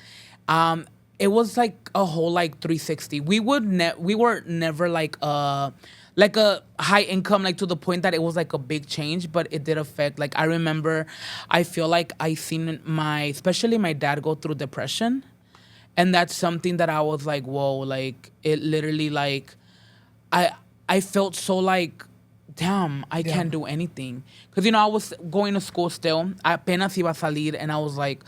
It was like a whole like 360. We were never like a high income, like to the point that it was like a big change, but it did affect. Like I remember, I feel like I seen especially my dad go through depression, and that's something that I was like, whoa, like it literally like, I felt so like, damn, I can't do anything. Because, you know, I was going to school still. Apenas iba a salir, and I was like,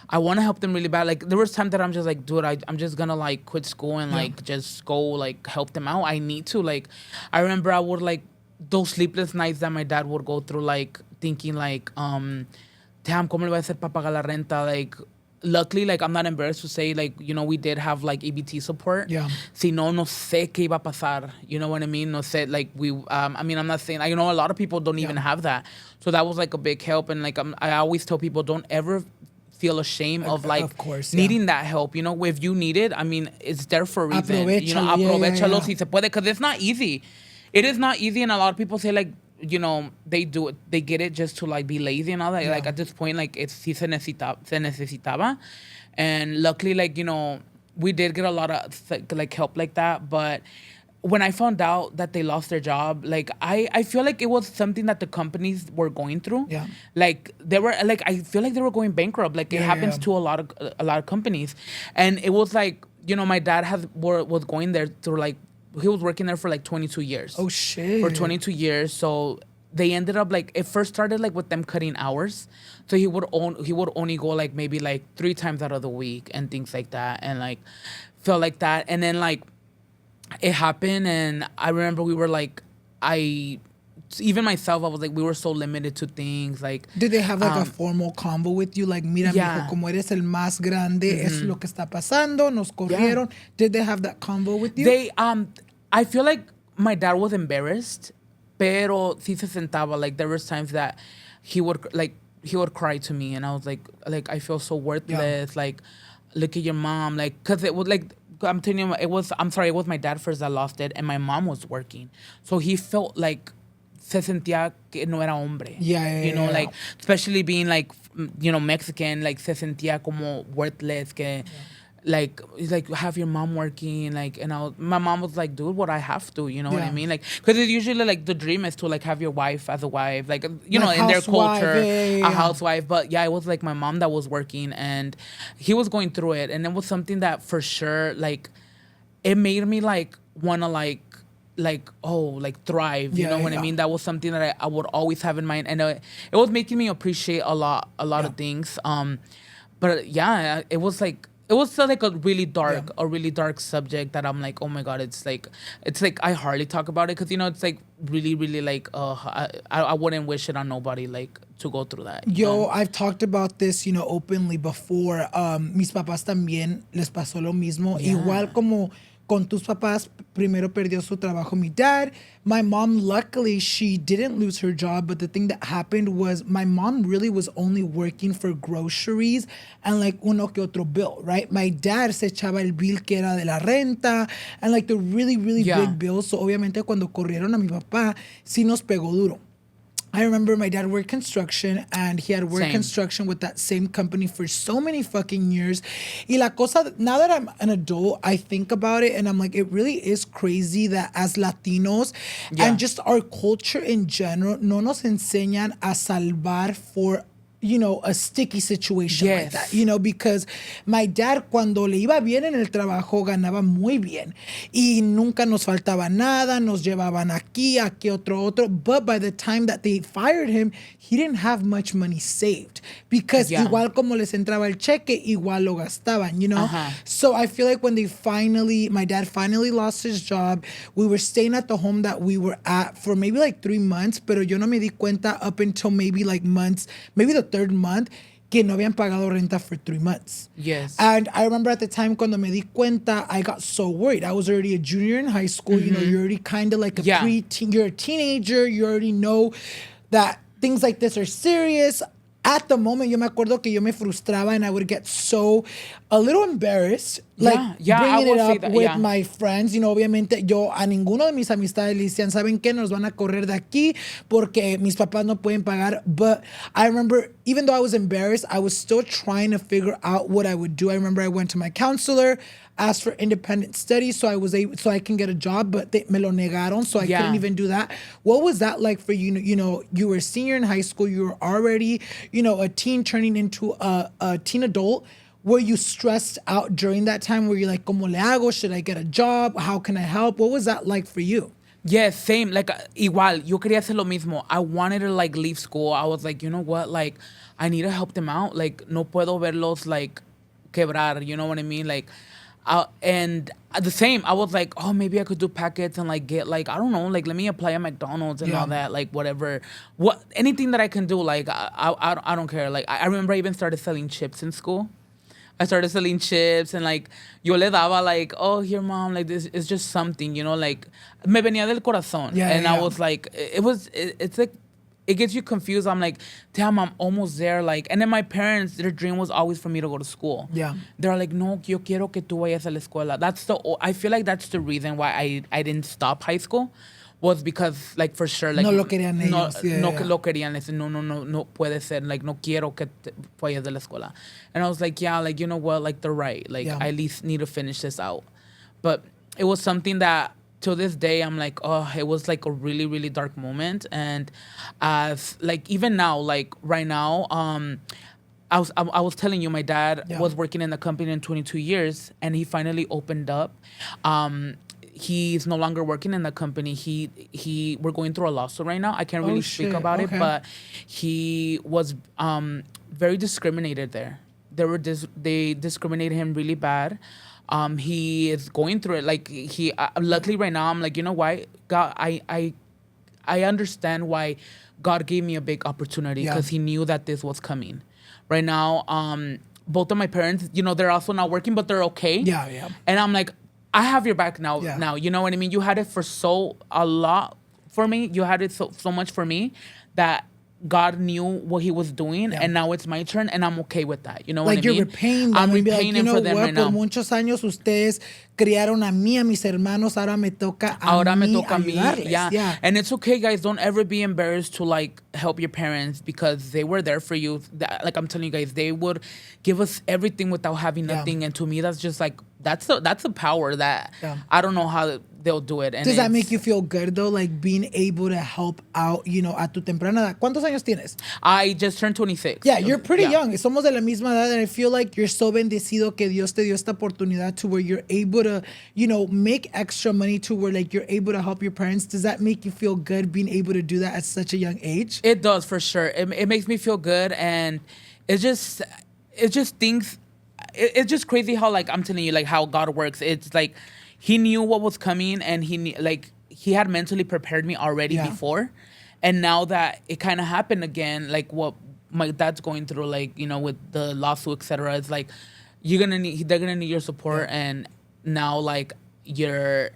I want to help them really bad. Like, there was times that I'm just like, dude, I'm just going to, like, quit school and, like, just go, like, help them out. I need to. Like, I remember I would, like, those sleepless nights that my dad would go through, like, thinking, like, damn, ¿cómo le voy a hacer para pagar la renta? Like, luckily, like, I'm not embarrassed to say, like, you know, we did have, like, EBT support. Yeah. Si no sé qué iba a pasar. You know what I mean? No sé, like, I mean, I'm not saying, you know, a lot of people don't even have that. So that was, like, a big help. And, like, I always tell people, don't ever feel ashamed of, like, of course, needing that help. You know, if you need it, I mean, it's there for a reason. You know, Aprovechalo, aprovechalo si se puede, because it's not easy. It is not easy, and a lot of people say, like, you know, they do it, they get it just to, like, be lazy and all that. Like, at this point, like, it's sí se necesitaba. And luckily, like, you know, we did get a lot of, like, help like that. But when I found out that they lost their job, like, I feel like it was something that the companies were going through. Yeah. Like, they were, like, I feel like they were going bankrupt. Like, it happens to a lot of companies. And it was like, you know, my dad was going there through, like, he was working there for, like, 22 years. Oh, shit. For 22 years. So they ended up, like, it first started, like, with them cutting hours. So he would only go, like, maybe, like, 3 times out of the week and things like that. And, like, felt like that. And then, like, it happened, and I remember we were, like, even myself, I was like, we were so limited to things. Like, did they have like a formal convo with you? Like, mira, mijo, como eres el más grande, es lo que está pasando, nos corrieron. Yeah. Did they have that convo with you? They, I feel like my dad was embarrassed, pero sí se sentaba. Like, there was times that he would cry to me, and I was like, I feel so worthless. Yeah. Like, look at your mom. Like, because it was like, I'm telling you, it was my dad first that lost it, and my mom was working. So he felt like se sentía que no era hombre. Yeah, you know, yeah. like, especially being, like, you know, Mexican, like, se sentía como worthless, que, like, it's like, have your mom working, like, and my mom was like, dude, what I have to, you know what I mean? Like, because it's usually, like, the dream is to, like, have your wife as a wife, like, you know, in their culture, a housewife. But yeah, it was, like, my mom that was working, and he was going through it. And it was something that for sure, like, it made me, like, want to, like, thrive, you know what I mean? That was something that I would always have in mind. And it was making me appreciate a lot of things. But yeah, it was like, it was like a really dark subject that I'm like, oh my god, it's like I hardly talk about it because it's like really, really like I wouldn't wish it on nobody like to go through that. I've talked about this, openly before. Mis papás también les pasó lo mismo. Yeah. Igual como con tus papás, primero perdió su trabajo mi dad. My mom, luckily, she didn't lose her job, but the thing that happened was my mom really was only working for groceries and like uno que otro bill, right? My dad se echaba el bill que era de la renta and like the really, really big bills. So obviamente cuando corrieron a mi papá, sí nos pegó duro. I remember my dad worked construction and he had worked construction with that same company for so many fucking years. Y la cosa, now that I'm an adult, I think about it and I'm like, it really is crazy that as Latinos and just our culture in general, no nos enseñan a salvar for a sticky situation like that, because my dad cuando le iba bien en el trabajo ganaba muy bien y nunca nos faltaba nada, nos llevaban aquí otro, but by the time that they fired him, he didn't have much money saved because igual como les entraba el cheque, igual lo gastaban, So I feel like when my dad finally lost his job, we were staying at the home that we were at for maybe like 3 months, pero yo no me di cuenta up until maybe like months, maybe the third month, que no habían pagado renta for 3 months. Yes. And I remember at the time cuando me di cuenta, I got so worried. I was already a junior in high school. You're already kind of like a preteen. You're a teenager. You already know that things like this are serious. At the moment, yo me acuerdo que yo me frustraba and I would get a little embarrassed, like bringing it up with my friends. Obviamente yo a ninguno de mis amistades le decían, ¿saben qué? Nos van a correr de aquí porque mis papás no pueden pagar. But I remember, even though I was embarrassed, I was still trying to figure out what I would do. I remember I went to my counselor, asked for independent studies so I can get a job, but me lo negaron, so I couldn't even do that. What was that like for you? You were a senior in high school, you were already, a teen turning into a teen adult. Were you stressed out during that time? Were you like, ¿cómo le hago? Should I get a job? How can I help? What was that like for you? Yeah, same. Like, igual, yo quería hacer lo mismo. I wanted to, like, leave school. I was like, you know what? Like, I need to help them out. Like, no puedo verlos, like, quebrar. You know what I mean? Like, and the same, I was like, oh, maybe I could do packets and like get like, I don't know, like let me apply at McDonald's and all that, like whatever, anything that I can do, like I don't care. Like I remember I even started selling chips in school. I started selling chips and like yo le daba like, oh, here mom, like this is just something, like me venía del corazón. I was like, it's like, it gets you confused. I'm like, damn, I'm almost there. Like, and then my parents, their dream was always for me to go to school. Yeah. They're like, no, yo quiero que tú vayas a la escuela. I feel like that's the reason why I didn't stop high school, was because, like, for sure, like, no lo querían ellos. No lo querían. No puede ser. Like, no quiero que vayas de la escuela. And I was like, yeah, like, you know what? Like, they're right. Like, I at least need to finish this out. But it was something that, to this day, I'm like, oh, it was like a really, really dark moment. And as like even now, like right now, I was telling you, my dad was working in the company in 22 years, and he finally opened up. He's no longer working in the company. We're going through a lawsuit right now. I can't really speak about it, but he was very discriminated there. They discriminated him really bad. He is going through it. Like luckily right now, I'm like, you know why? God, I understand why God gave me a big opportunity, because he knew that this was coming. Right now, both of my parents, they're also not working, but they're okay. Yeah. And I'm like, I have your back now. Yeah. Now, you know what I mean? You had it for a lot for me. You had it so much for me that God knew what he was doing, and now it's my turn, and I'm okay with that. You know what I mean? Like you're repaying them. I'm repaying them for them right now. Por muchos años ustedes criaron a mí, a mis hermanos. Ahora me toca a mí. Yeah. And it's okay, guys. Don't ever be embarrassed to like help your parents, because they were there for you. Like I'm telling you guys, they would give us everything without having nothing. And to me, that's just like that's a power that I don't know how they'll do it. And does that make you feel good though, like being able to help out, a tu temprana edad? ¿Cuántos años tienes? I just turned 26. Yeah, you're pretty young. Somos de la misma edad, and I feel like you're so bendecido que Dios te dio esta oportunidad to where you're able to, make extra money to where like you're able to help your parents. Does that make you feel good being able to do that at such a young age? It does, for sure. It makes me feel good, and it just things. it's just crazy how, like, I'm telling you, like, how God works. It's like he knew what was coming, and he had mentally prepared me already before. And now that it kind of happened again, like what my dad's going through, like, you know, with the lawsuit, etc. It's like they're gonna need your support, and now, like, you're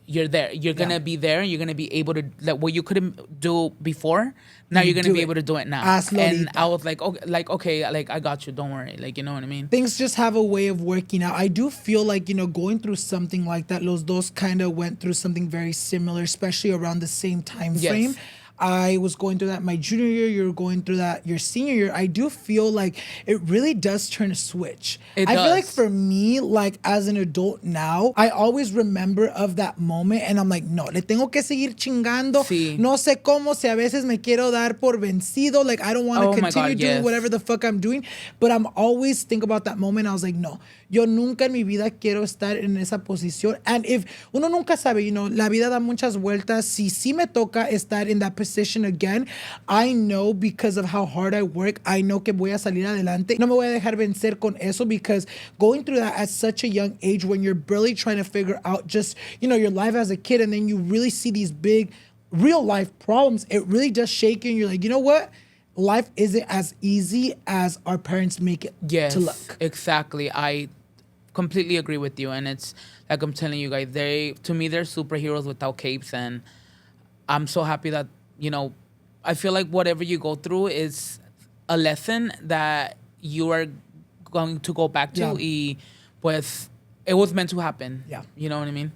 there. You're gonna be there. You're gonna be able to, like, what you couldn't do before. Now you're gonna be able to do it now. And I was like, okay, like, I got you. Don't worry. Like, you know what I mean? Things just have a way of working out. I do feel like, you know, going through something like that, Los Dos kind of went through something very similar, especially around the same time frame. I was going through that my junior year. You're going through that your senior year. I do feel like it really does turn a switch. I feel like for me, like, as an adult now, I always remember of that moment, and I'm like, no, le tengo que seguir chingando. Sí. No sé cómo, si a veces me quiero dar por vencido. Like, I don't want to continue doing whatever the fuck I'm doing. But I'm always think about that moment. I was like, no, yo nunca en mi vida quiero estar en esa posición. And if uno nunca sabe, you know, la vida da muchas vueltas. Si sí me toca estar in that position again, I know because of how hard I work, I know que voy a salir adelante. No me voy a dejar vencer con eso, because going through that at such a young age, when you're barely trying to figure out just, you know, your life as a kid, and then you really see these big real life problems, it really does shake you, and you're like, you know what? Life isn't as easy as our parents make it to look. Exactly. I completely agree with you, and it's like I'm telling you guys, they're superheroes without capes, and I'm so happy that, you know, I feel like whatever you go through is a lesson that you are going to go back to. Y pues it was meant to happen. Yeah. You know what I mean?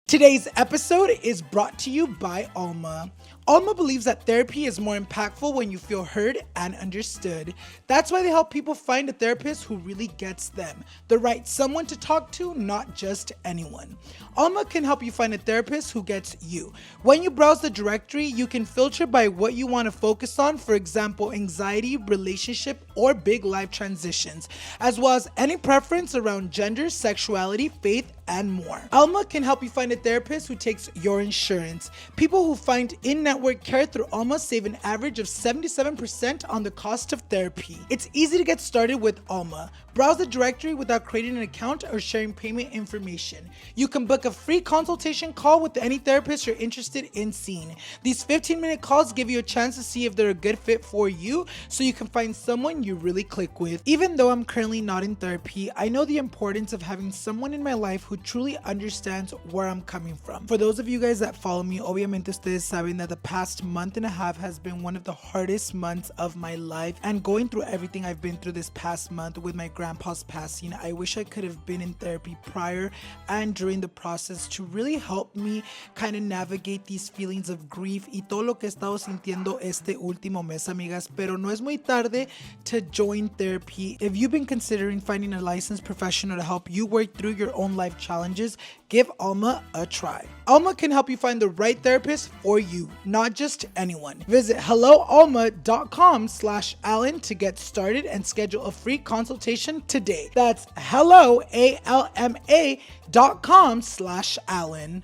Today's episode is brought to you by Alma. Alma believes that therapy is more impactful when you feel heard and understood. That's why they help people find a therapist who really gets them, the right someone to talk to, not just anyone. Alma can help you find a therapist who gets you. When you browse the directory, you can filter by what you want to focus on, for example, anxiety, relationship, or big life transitions, as well as any preference around gender, sexuality, faith, and more. Alma can help you find a therapist who takes your insurance. People who find in-network care through Alma save an average of 77% on the cost of therapy. It's easy to get started with Alma. Browse the directory without creating an account or sharing payment information. You can book a free consultation call with any therapist you're interested in seeing. These 15-minute calls give you a chance to see if they're a good fit for you, so you can find someone you really click with. Even though I'm currently not in therapy, I know the importance of having someone in my life who truly understands where I'm coming from. For those of you guys that follow me, obviamente ustedes saben that the past month and a half has been one of the hardest months of my life, and going through everything I've been through this past month with my grandpa's passing, I wish I could have been in therapy prior and during the process to really help me kind of navigate these feelings of grief y todo lo que he estado sintiendo este último mes, amigas. Pero no es muy tarde to join therapy. If you've been considering finding a licensed professional to help you work through your own life challenges, give Alma a try. Alma can help you find the right therapist for you, not just anyone. Visit helloalma.com/Alan to get started and schedule a free consultation today. That's helloalma.com/Alan.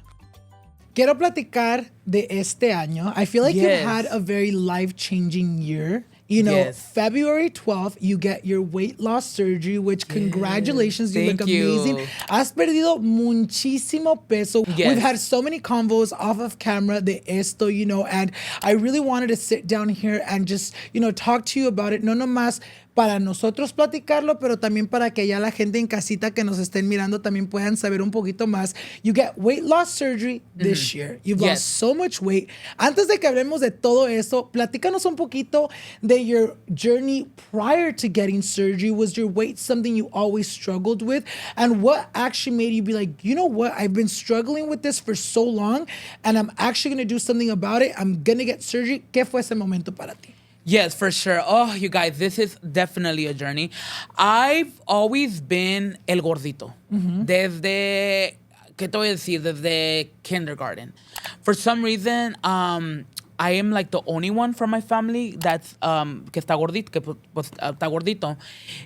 Quiero platicar de este año. I feel like you've had a very life-changing year. You know, February 12th, you get your weight loss surgery, which congratulations, you look amazing. Has perdido muchísimo peso. We've had so many convos off of camera de esto, you know, and I really wanted to sit down here and just, you know, talk to you about it. No nomás para nosotros platicarlo, pero también para que ya la gente en casita que nos estén mirando también puedan saber un poquito más. You get weight loss surgery this year. You've lost so much weight. Antes de que hablemos de todo eso, platícanos un poquito de your journey prior to getting surgery. Was your weight something you always struggled with? And what actually made you be like, you know what? I've been struggling with this for so long, and I'm actually going to do something about it. I'm going to get surgery. ¿Qué fue ese momento para ti? Yes, for sure. Oh, you guys, this is definitely a journey. I've always been el gordito. Desde, ¿qué te voy a decir? Desde kindergarten. For some reason, I am like the only one from my family that's, que está gordito, que pues, está gordito.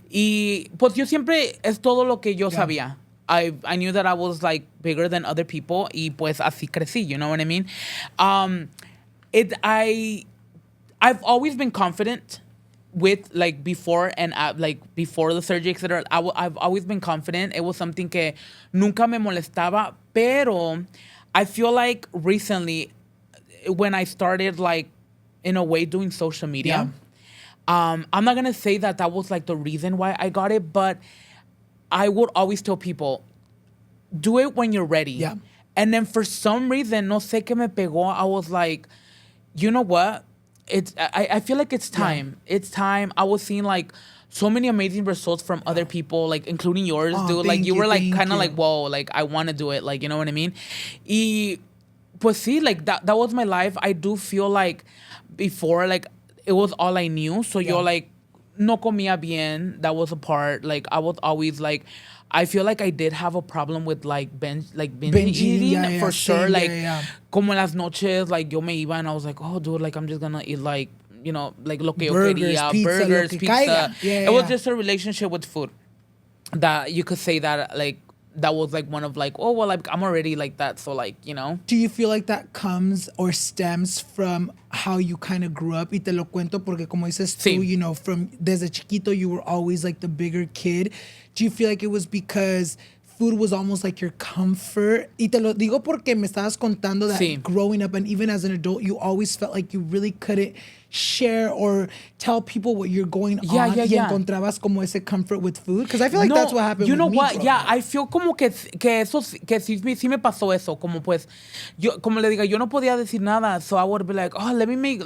Y pues yo siempre es todo lo que yo sabía. I knew that I was like bigger than other people, y pues así crecí, you know what I mean? I've always been confident with like before and like before the surgery, etc. I've always been confident. It was something que nunca me molestaba, pero I feel like recently when I started like in a way doing social media, I'm not gonna say that was like the reason why I got it, but I would always tell people, do it when you're ready. Yeah. And then for some reason, no sé qué me pegó, I was like, you know what? I feel like it's time. Yeah. It's time. I was seeing like so many amazing results from other people, like including yours, dude. Like you were like kind of like, whoa, like I want to do it. Like, you know what I mean? Y pues sí, like that was my life. I do feel like before, like it was all I knew. So yo like no comía bien. That was a part. Like I was always like, I feel like I did have a problem with like binge eating for sure. Like como en las noches, like yo me iba and I was like, oh dude, like I'm just gonna eat like, you know, like lo que yo quería, burgers, pizza. It was just a relationship with food that you could say that like that was like one of like, oh well, like I'm already like that, so like, you know. Do you feel like that comes or stems from how you kind of grew up? Y te lo cuento porque como dices tú, you know, from desde chiquito you were always like the bigger kid. Do you feel like it was because food was almost like your comfort? Y te lo digo porque me estabas contando that growing up and even as an adult, you always felt like you really couldn't share or tell people what you're going on. Y encontrabas como ese comfort with food. Because I feel like that's what happened with me. You know what? Yeah, I feel como que eso, que sí me pasó eso. Como pues, yo, como le diga, yo no podía decir nada. So I would be like, oh, let me make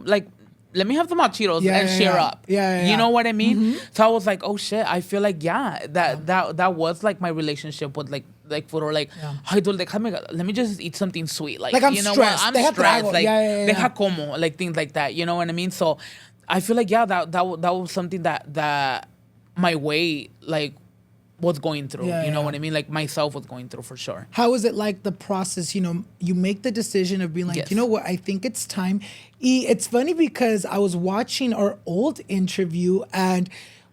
like, let me have some hot Cheetos and share up. You know what I mean? Mm-hmm. So I was like, oh shit, I feel like, that was like my relationship with like food, or like, ay, dude, let me just eat something sweet. Like I'm you know stressed. what? I'm stressed. Like, deja como, like things like that. You know what I mean? So I feel like, that was something that my way, like, was going through. You know what I mean? Like myself was going through for sure. How was it like the process? You know, you make the decision of being like, you know what, I think it's time. It's funny because I was watching our old interview and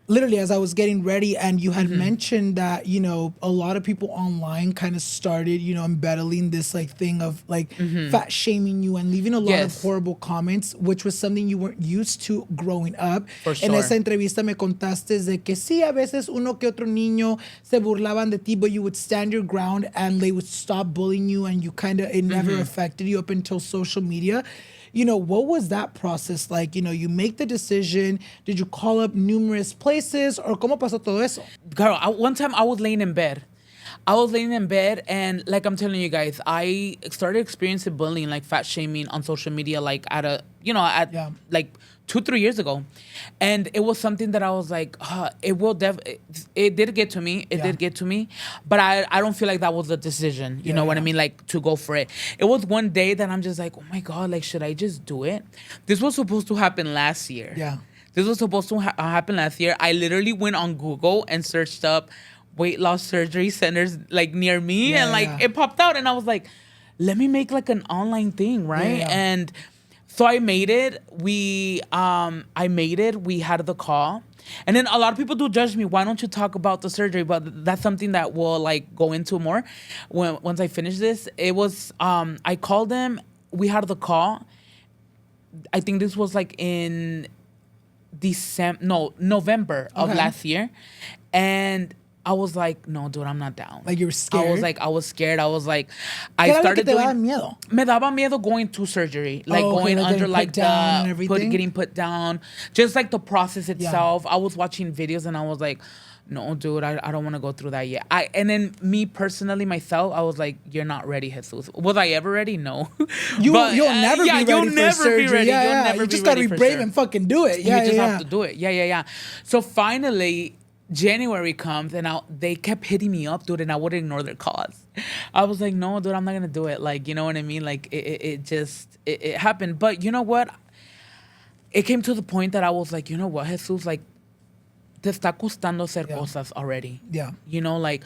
literally as I was getting ready and you had mentioned that, you know, a lot of people online kind of started, you know, embeddling this like thing of like fat shaming you and leaving a lot of horrible comments, which was something you weren't used to growing up. For sure. En esa entrevista me contaste de que sí, a veces uno que otro niño se burlaban de ti, but you would stand your ground and they would stop bullying you and you kind of, it never affected you up until social media. You know, what was that process like? You know, you make the decision. Did you call up numerous places? Or ¿cómo pasó todo eso? Girl, one time I was laying in bed. And like I'm telling you guys, I started experiencing bullying, like fat shaming on social media, like like 2-3 years ago. And it was something that I was like, it did get to me. It did get to me. But I don't feel like that was a decision. You know what I mean? Like to go for it. It was one day that I'm just like, oh my God, like, should I just do it? This was supposed to happen last year. Yeah. This was supposed to happen last year. I literally went on Google and searched up weight loss surgery centers like near me. And like it popped out and I was like, let me make like an online thing, right? And so I made it. We had the call. And then a lot of people do judge me. Why don't you talk about the surgery? But that's something that we'll like go into more once I finish this. It was, I called them. We had the call. I think this was like in November of last year. And I was like, no, dude, I'm not down. Like you were scared? I was scared. I was like, I started doing... miedo? Me daba miedo going to surgery. Like going under like getting put down. Just like the process itself. I was watching videos and I was like, no, dude, I don't want to go through that yet. And then me personally, myself, I was like, you're not ready, Jesus. Was I ever ready? No. You'll never be ready for surgery. You just got to be brave and fucking do it. You just have to do it. Yeah. So finally... January comes and they kept hitting me up, dude, and I would ignore their calls. I was like, no, dude, I'm not gonna do it. Like, you know what I mean? Like, it happened. But you know what? It came to the point that I was like, you know what, Jesus, like, te está costando hacer cosas already. Yeah. You know, like,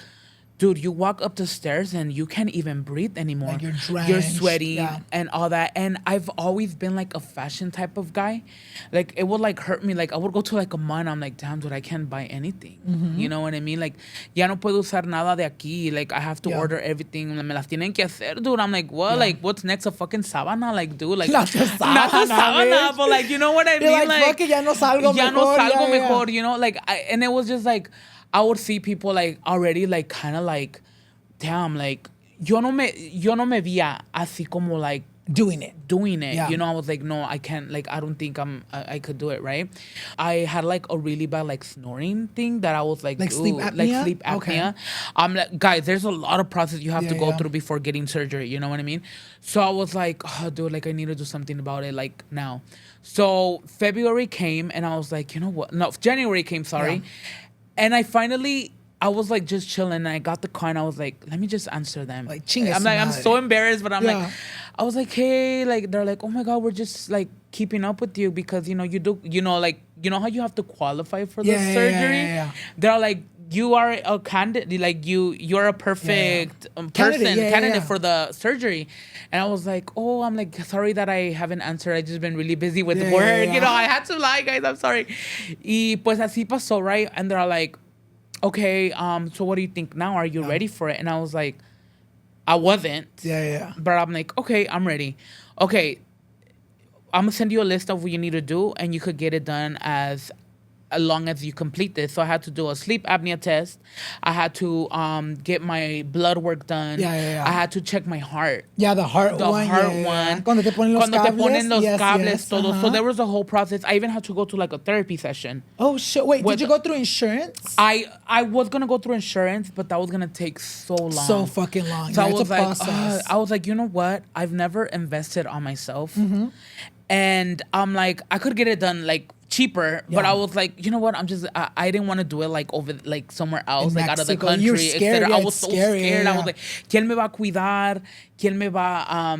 dude, you walk up the stairs and you can't even breathe anymore. Like you're drenched. You're sweating and all that. And I've always been like a fashion type of guy. Like it would like hurt me. Like I would go to like a mall and I'm like, damn, dude, I can't buy anything. You know what I mean? Like, ya no puedo usar nada de aquí. Like I have to order everything. Me las tienen que hacer, dude. I'm like, what? Like what's next? A fucking sábana? Like, dude, like not the sábana, but like, you know what I You're mean? Like, fuck it, ya no salgo ya mejor. no salgo mejor. You know, like, and it was just like, I would see people like already like kind of like, damn, like yo no me veía así como like doing it. Yeah. You know, I was like, no, I can't, like I don't think I could do it, right? I had like a really bad like snoring thing that I was like sleep apnea? like sleep apnea. Okay. I'm like, guys, there's a lot of process you have to go through before getting surgery, you know what I mean? So I was like, oh dude, like I need to do something about it like now. So February came and I was like, you know what? No, January came, sorry. And I was like just chilling and I got the car and I was like, let me just answer them. Like, I'm so embarrassed, but I'm like, I was like, hey, like they're like, oh my God, we're just like keeping up with you because, you know, you do, you know, like, you know how you have to qualify for the surgery? They're like, you are a candidate, like you're a perfect candidate for the surgery. And I was like, oh, I'm like, sorry that I haven't answered. I just been really busy with work. You know, I had to lie, guys. I'm sorry. Y pues así pasó, right? And they're like, okay, so what do you think now? Are you ready for it? And I was like, I wasn't. But I'm like, okay, I'm ready. Okay, I'm gonna send you a list of what you need to do, and you could get it done as long as you complete this. So I had to do a sleep apnea test. I had to get my blood work done. I had to check my heart. The heart one. Cuando te ponen los cables. Todo. So there was a whole process. I even had to go to like a therapy session. Oh shit! Wait, did you go through insurance? I was gonna go through insurance, but that was gonna take so long. So fucking long. So I was like, you know what? I've never invested on myself. And I'm like, I could get it done like cheaper, but I was like, you know what? I didn't want to do it like over like somewhere else, like out of the country. You were scared. I was so scared. I was like, ¿quién me va a cuidar? ¿Quién me va,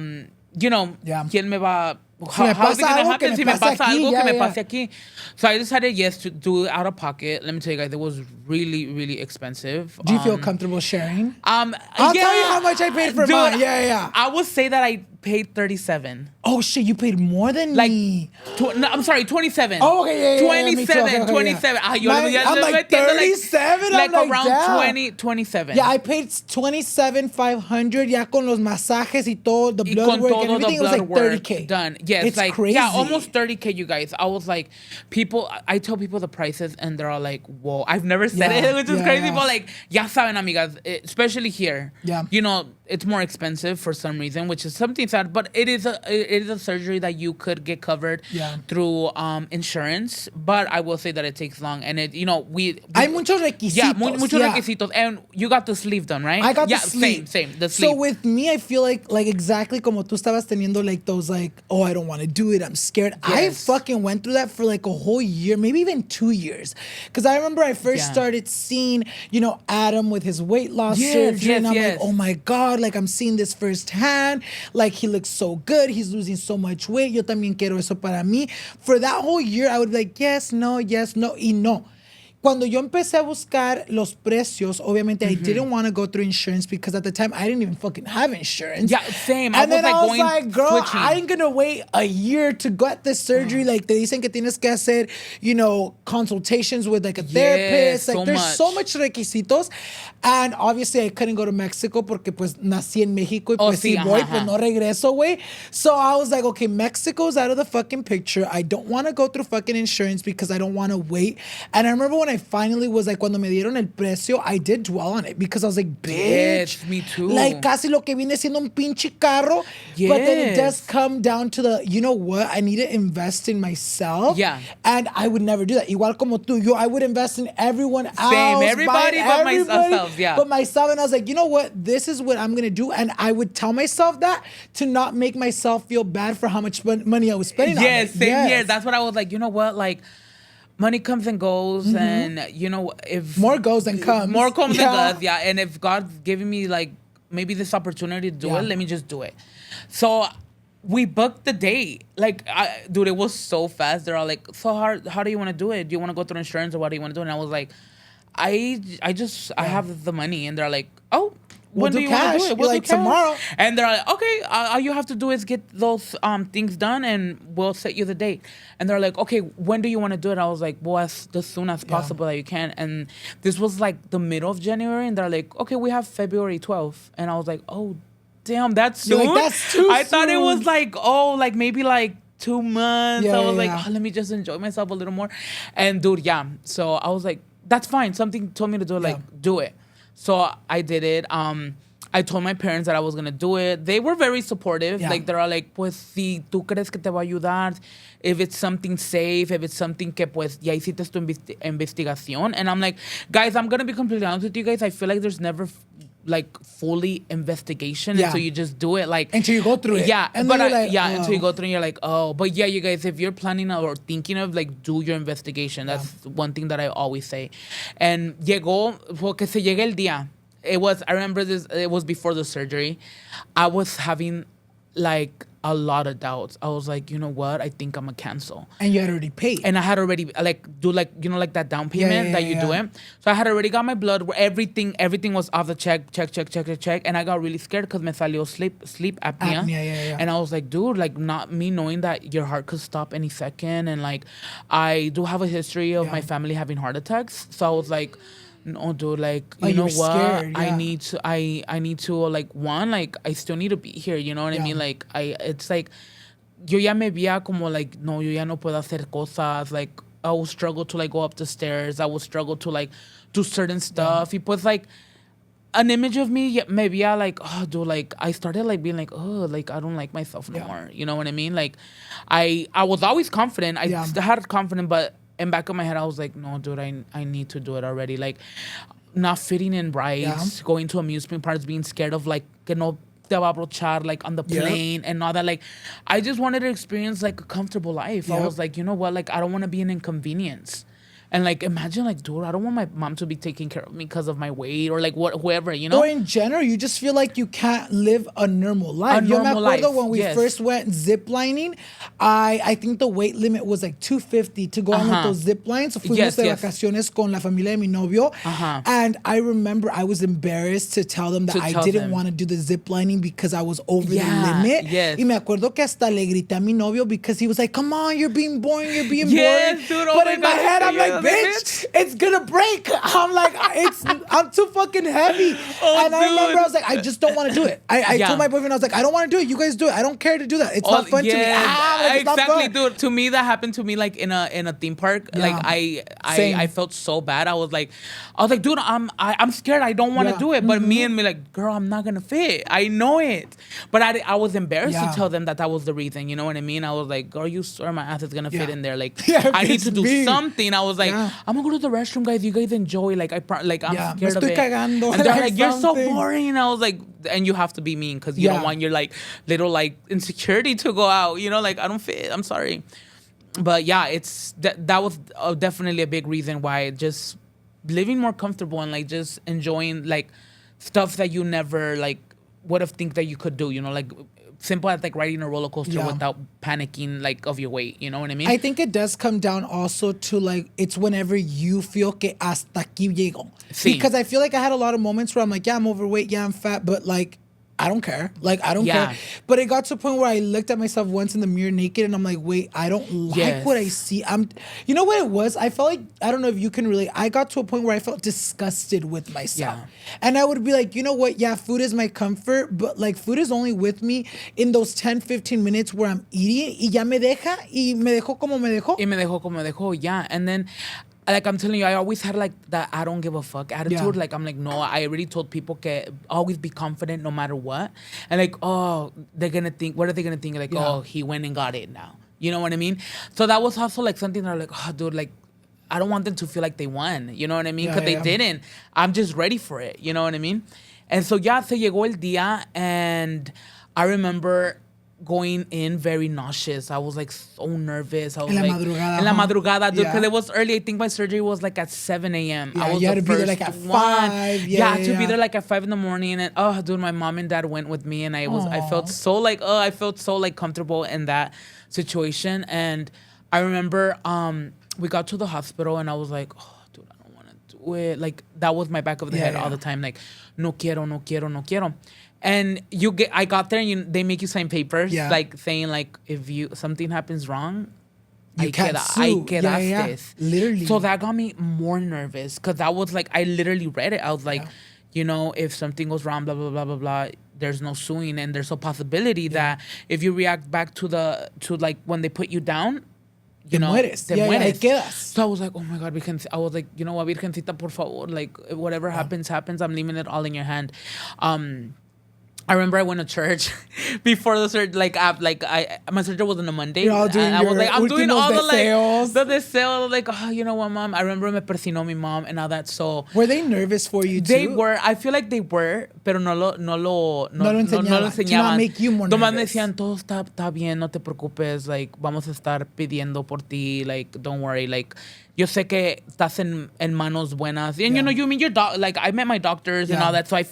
you know, quién me va? How is it gonna happen? Si me pasa algo, que me pase aquí. So I decided yes to do it out of pocket. Let me tell you guys, it was really, really expensive. Do you feel comfortable sharing? I'll tell you how much I paid for mine. I would say that I paid $37. Oh shit, you paid more than me. No, I'm sorry, 27. Oh, okay, 27. 27. I'm like 37. Like I'm around damn. 20, 27. Yeah, I paid $27,500. Ya con los masajes y todo, the blood work and everything, it was like $30K. Done. Yes, it's like crazy. Yeah, almost $30K, you guys. I was like, I tell people the prices and they're all like, whoa. I've never said it, which is crazy, but like, ya saben, amigas, especially here. You know, it's more expensive for some reason, which is something sad, but it is a surgery that you could get covered through insurance. But I will say that it takes long, and it, you know, hay muchos requisitos. Yeah, muchos requisitos, and you got the sleeve done, right? I got the sleeve. Same. The sleeve. So with me, I feel like exactly como tú estabas teniendo like those like, oh, I don't want to do it, I'm scared. I fucking went through that for like a whole year, maybe even 2 years, because I remember I first started seeing, you know, Adam with his weight loss surgery, and I'm like, oh my God, like I'm seeing this firsthand. Like he looks so good, he's losing so much weight. Yo también quiero eso para mí. For that whole year, I would be like, yes, no, y no. Cuando yo empecé a buscar los precios, obviamente I didn't want to go through insurance because at the time I didn't even fucking have insurance. Yeah, same. And then I was like, girl, I ain't gonna wait a year to get this surgery. Like, te dicen que tienes que hacer, you know, consultations with like a therapist. Like, there's so much requisitos. And obviously I couldn't go to Mexico porque pues nací en México y pues si voy, pues no regreso, güey. So I was like, okay, Mexico's out of the fucking picture. I don't want to go through fucking insurance because I don't want to wait. And I remember when I finally was like, cuando me dieron el precio, I did dwell on it because I was like, bitch. Me too. Like, casi lo que viene siendo un pinche carro. But then it does come down to the, you know what? I need to invest in myself. Yeah. And I would never do that. Igual como tú, I would invest in everyone else. Same. Everybody but myself. Yeah. But myself. And I was like, you know what? This is what I'm going to do. And I would tell myself that to not make myself feel bad for how much money I was spending on it. Yes, same here. That's what I was like, you know what? Like, money comes and goes, and you know, if more goes than comes. More comes than goes, yeah. And if God's giving me like maybe this opportunity to do it, let me just do it. So we booked the date. Like, dude, it was so fast. They're all like, so how do you want to do it? Do you want to go through insurance or what do you want to do? And I was like, I have the money. And they're like, oh, when do you want to do it? We'll do tomorrow. And they're like, okay, all you have to do is get those things done and we'll set you the date. And they're like, okay, when do you want to do it? I was like, well, as soon as possible that you can. And this was like the middle of January. And they're like, okay, we have February 12th. And I was like, oh, damn, that's soon? You're like, that's too I thought it soon. was like, oh, like maybe like 2 months. Yeah, I was yeah, like, oh, let me just enjoy myself a little more. And dude, yeah. So I was like, that's fine. Something told me to do it, like, do it. So I did it. I told my parents that I was going to do it. They were very supportive. Yeah. Like, they're like, pues, si tú crees que te va a ayudar, if it's something safe, if it's something que, pues, ya hiciste tu investigación. And I'm like, guys, I'm going to be completely honest with you guys. I feel like there's never, like, fully investigation until you just do it. Like, until you go through it. Yeah. And but then you're like, until you go through and you're like, oh. But yeah, you guys, if you're planning or thinking of, like, do your investigation. That's one thing that I always say. And llegó, porque se llega el día. I remember this, it was before the surgery. I was having like a lot of doubts. I was like, you know what? I think I'm gonna cancel. And you had already paid. And I had already do like that down payment that you do it. So I had already got my blood where everything was off the check. And I got really scared because me salió sleep apnea. And I was like, dude, like not me knowing that your heart could stop any second. And like, I do have a history of my family having heart attacks. So I was like, no, dude, like, you know what? Scared, I need to, like, one, like, I still need to be here, you know what I mean? Like, it's like, yo ya me veía como, like, no, yo ya no puedo hacer cosas. Like, I will struggle to, like, go up the stairs. I will struggle to, like, do certain stuff. Y pues, like, an image of me, maybe I, like, oh, dude, like, I started, like, being like, oh, like, I don't like myself no more. You know what I mean? Like, I was always confident. I still had confidence, but in back of my head, I was like, no, dude, I need to do it already. Like, not fitting in right, going to amusement parks, being scared of, like, que no te va a brochar, like, on the plane and all that. Like, I just wanted to experience, like, a comfortable life. I was like, you know what? Like, I don't want to be an inconvenience. And, like, imagine, like, dude, I don't want my mom to be taking care of me because of my weight or, like, whoever, you know? Or in general, you just feel like you can't live a normal life. Yo me acuerdo when we first went ziplining, I think the weight limit was, like, 250 to go on with those zip lines. So fuimos de vacaciones con la familia de mi novio. And I remember I was embarrassed to tell them that I didn't want to do the ziplining because I was over the limit. Y me acuerdo que hasta le grité a mi novio because he was like, come on, you're being boring, you're being boring. Dude, but in my head, I'm like, bitch, it's gonna break. I'm like, I'm too fucking heavy. And I remember I was like, I just don't want to do it. I told my boyfriend, I was like, I don't want to do it. You guys do it. I don't care to do that. It's not fun to me. Like, exactly, dude. To me, that happened to me like in a theme park. Like I felt so bad. I was like, dude, I'm scared. I don't want to do it. But me and me like, girl, I'm not gonna fit. I know it. But I was embarrassed to tell them that was the reason. You know what I mean? I was like, girl, you swear my ass is gonna fit in there. Like, I need to do something. I was like, I'm gonna go to the restroom, guys. You guys enjoy. Like, I'm scared of it. Cagando. And they're like, you're so boring. I was like, and you have to be mean because you don't want your like little like insecurity to go out. You know, like I don't fit. I'm sorry. But yeah, it's that was definitely a big reason why just living more comfortable and like just enjoying like stuff that you never like would have think that you could do. You know, like simple as like riding a roller coaster without panicking like of your weight. You know what I mean? I think it does come down also to like it's whenever you feel que hasta aquí llego. Sí. Because I feel like I had a lot of moments where I'm like, yeah, I'm overweight, yeah, I'm fat, but like I don't care. Like, I don't care. But it got to a point where I looked at myself once in the mirror naked and I'm like, wait, I don't like what I see. You know what it was? I felt like, I don't know if you can relate. I got to a point where I felt disgusted with myself. And I would be like, you know what? Yeah, food is my comfort, but like food is only with me in those 10, 15 minutes where I'm eating y ya me deja y me dejó como me dejó. Y me dejó como me dejó, yeah. And then like I'm telling you, I always had like that I don't give a fuck attitude. Like I'm like, no, I already told people que always be confident no matter what. And like, oh, they're gonna think, what are they gonna think? Like, oh, he went and got it now. You know what I mean? So that was also like something that I'm like, oh, dude, like I don't want them to feel like they won. You know what I mean? Because they didn't. I'm just ready for it. You know what I mean? And so yeah, se llegó el día, and I remember going in very nauseous. I was like so nervous. I was like madrugada, en la madrugada, dude, because it was early. I think my surgery was like at 7 a.m. Yeah, I was you had the to be there first like at one. 5. To be there like at 5 in the morning. And oh, dude, my mom and dad went with me, and I felt so like comfortable in that situation. And I remember we got to the hospital, and I was like, oh, dude, I don't want to do like that was my back of the head all the time. Like, no quiero, no quiero, no quiero. And I got there and they make you sign papers, like saying like if something happens wrong, you can't sue. Literally. So that got me more nervous because that was like I literally read it. I was like, if something goes wrong, blah blah blah blah blah. There's no suing, and there's a possibility that if you react back to like when they put you down, te mueres. Ahí quedas. So I was like, oh my God, I was like, you know what, Virgencita, por favor, like whatever happens. I'm leaving it all in your hand. I remember I went to church before the surgery. My surgery was on a Monday. And I was like, I'm doing all the deseos. Like, oh, you know what, Mom? I remember me persinó mi mom and all that. So were they nervous for you too? They were. I feel like they were, pero no lo enseñaban. To not make you more nervous. Nomás me decían, todo está bien, no te preocupes. Like, vamos a estar pidiendo por ti. Like, don't worry. Like, yo sé que estás en manos buenas. And you mean your doc. Like, I met my doctors and all that. So I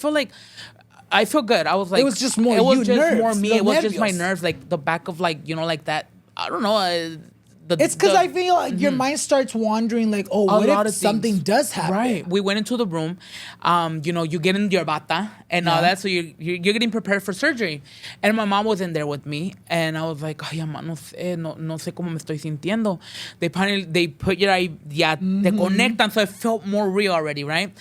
feel good. I was like, it was just more. It was just nerves, more me. It was just my nerves, like the back of like like that. I don't know. It's because I feel like your mind starts wandering. Like, oh, what if something does happen? Right. We went into the room. You get in your bata and all that, so you're getting prepared for surgery. And my mom was in there with me, and I was like, ay, mamá, no sé cómo me estoy sintiendo. They put your te conectan, so it felt more real already, right?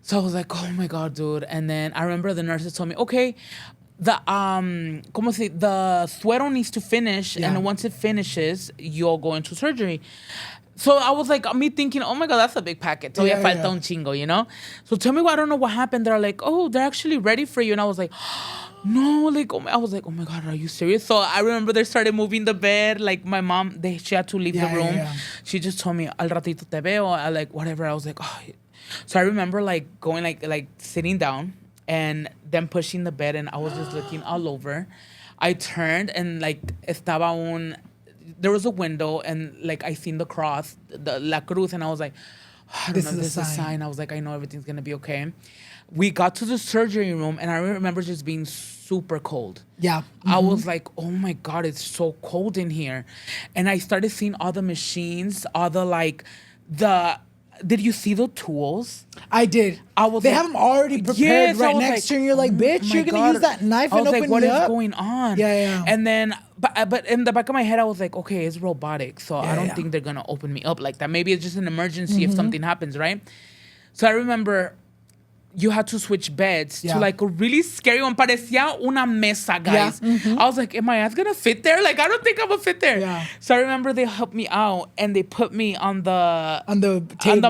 So I was like, oh my God, dude. And then I remember the nurses told me, okay, the suero needs to finish. And once it finishes, you'll go into surgery. So I was like, me thinking, oh my God, that's a big packet. So falta un chingo, So tell me, I don't know what happened. They're like, oh, they're actually ready for you. And I was like, no, like, I was like, oh my God, are you serious? So I remember they started moving the bed. Like my mom, she had to leave the room. She just told me, al ratito te veo. I like, whatever. I was like, oh. So I remember like going like sitting down and then pushing the bed, and I was just looking all over. I turned and like there was a window, and like I seen the cross, the La Cruz, and I was like, oh, I don't know if this is a sign. I was like, I know everything's gonna be okay. We got to the surgery room, and I remember just being super cold. Yeah. I was like, oh my God, it's so cold in here. And I started seeing all the machines, all the did you see the tools? I did. They have them already prepared right next to you. And you're like, bitch, you're going to use that knife and open it up? What is going on? Yeah. And then, but in the back of my head, I was like, okay, it's robotic. So I don't think they're going to open me up like that. Maybe it's just an emergency if something happens, right? So I remember you had to switch beds to like a really scary one. Parecía una mesa, guys. I was like, am my ass gonna fit there? Like, I don't think I'm gonna fit there. Yeah. So I remember they helped me out and they put me on the table.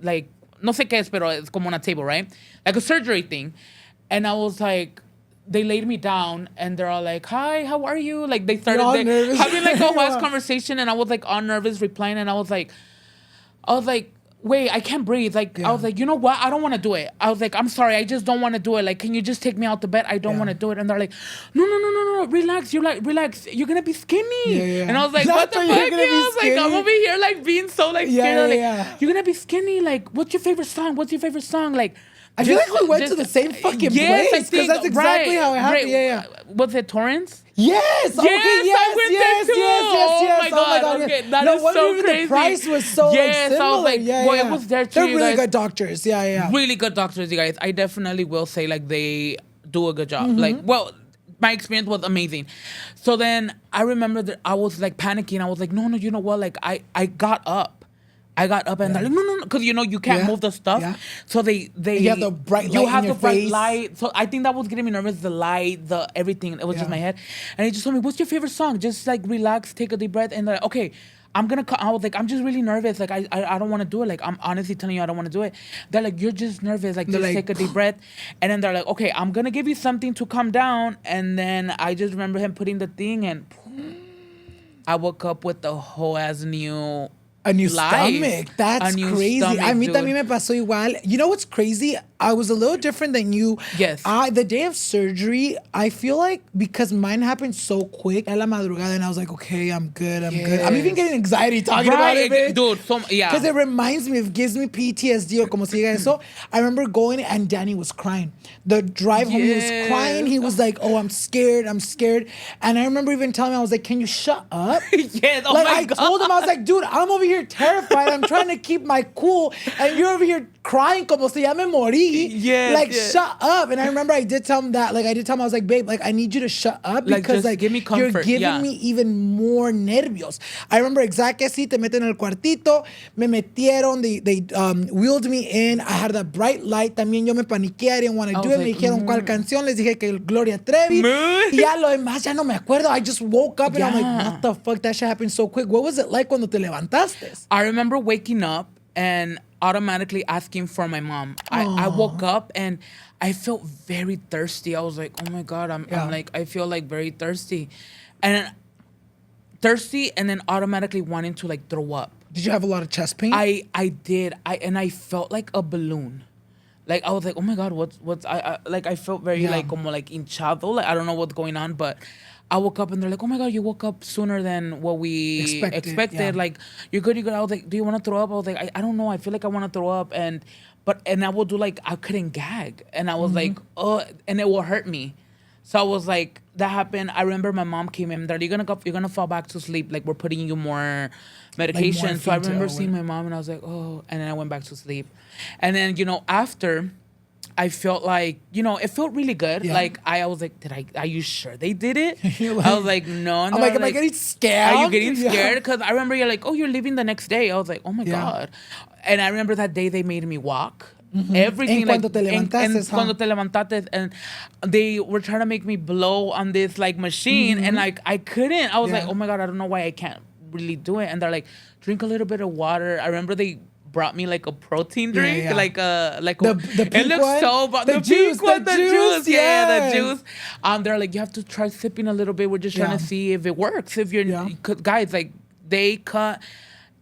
Like no sé qué es, pero es como una table, right? Like a surgery thing. And I was like, they laid me down and they're all like, hi, how are you? Like they started having like a whole conversation, and I was like all nervous replying, and I was like, wait, I can't breathe. Like, I was like, you know what? I don't want to do it. I was like, I'm sorry. I just don't want to do it. Like, can you just take me out the bed? I don't want to do it. And they're like, no. Relax. You're like, relax. You're going to be skinny. And I was like, what the fuck? I was like, I'm over here like being so like scared. You're going to be skinny. Like, what's your favorite song? Like, I feel like we went to the same fucking place, because that's exactly how it happened. Was it Torrance? Yes. Okay. Yes. Oh my God. Okay, that is so crazy. The price was so similar. I was like, it was there too. They're really good doctors. Yeah. Really good doctors, you guys. I definitely will say like they do a good job. Like, well, my experience was amazing. So then I remember that I was like panicking. I was like, no, you know what? Like I got up. And they're like, no, because you can't move the stuff. Yeah. So they you have the bright light. You have the bright light. So I think that was getting me nervous. The light, the everything. It was just my head. And he just told me, "What's your favorite song? Just like relax, take a deep breath." And they're like, okay, I was like, I'm just really nervous. Like I don't want to do it. Like I'm honestly telling you, I don't want to do it. They're like, you're just nervous. Like just take a deep breath. And then they're like, okay, I'm gonna give you something to calm down. And then I just remember him putting the thing, and I woke up with the whole ass new. A new stomach. That's crazy. A mí también me pasó igual. You know what's crazy? I was a little different than you. Yes. The day of surgery, I feel like because mine happened so quick, a la madrugada, and I was like, okay, I'm good. I'm even getting anxiety talking about it, bitch. Dude, because it reminds me, it gives me PTSD, or como se diga eso. I remember going, and Danny was crying. The drive home, he was crying. He was like, oh, I'm scared. And I remember even telling him, I was like, can you shut up? Yes. Oh like, my God. I told him, I was like, dude, I'm over here here terrified. I'm trying to keep my cool. And you're over here crying como si ya me morí. Yes, like, yes. shut up. And I remember I did tell him that. Like, I did tell him, I was like, babe, like, I need you to shut up. Like, Because, just like, give me comfort. you're giving me even more nervios. I remember exactly así, te meten en el cuartito. Me metieron. They wheeled me in. I had that bright light. También yo me paniqué. I didn't want to do it. like, Me dijeron cuál canción. Les dije que Gloria Trevi. Y ya lo demás ya no me acuerdo. I just woke up and I'm like, what the fuck? That shit happened so quick. What was it like cuando te levantaste? I remember waking up and automatically asking for my mom. I woke up and I felt very thirsty. I was like, oh my God, I'm like, I feel like very thirsty. And then automatically wanting to like throw up. Did you have a lot of chest pain? I did. I felt like a balloon. Like I was like, oh my God, what's I felt very like como like hinchado. Like I don't know what's going on, but I woke up and they're like, oh my God, you woke up sooner than what we expected. Yeah. Like you're good. I was like, do you want to throw up? I was like, I don't know. I feel like I want to throw up, and I will do like I couldn't gag, and I was like, oh, and it will hurt me. So I was like, that happened. I remember my mom came in. They're like, you're gonna fall back to sleep. Like we're putting you more medication. Like so I remember seeing my mom and I was like, oh, and then I went back to sleep. And then after, I felt like it felt really good. Yeah. Like I was like, are you sure they did it? Like, I was like, no. And I'm like, am I getting scared? Are you getting scared? Because I remember you're like, oh, you're leaving the next day. I was like, oh my God. And I remember that day they made me walk. Everything Cuando te levantaste, cuando te levantaste, and they were trying to make me blow on this like machine, and like I couldn't. I was like, oh my God, I don't know why I can't really do it. And they're like, drink a little bit of water. I remember they brought me like a protein drink, like the it looks one? so The juice, pink one, the juice, yeah, the juice. They're like, you have to try sipping a little bit. We're just trying to see if it works. If you're guys, like they cut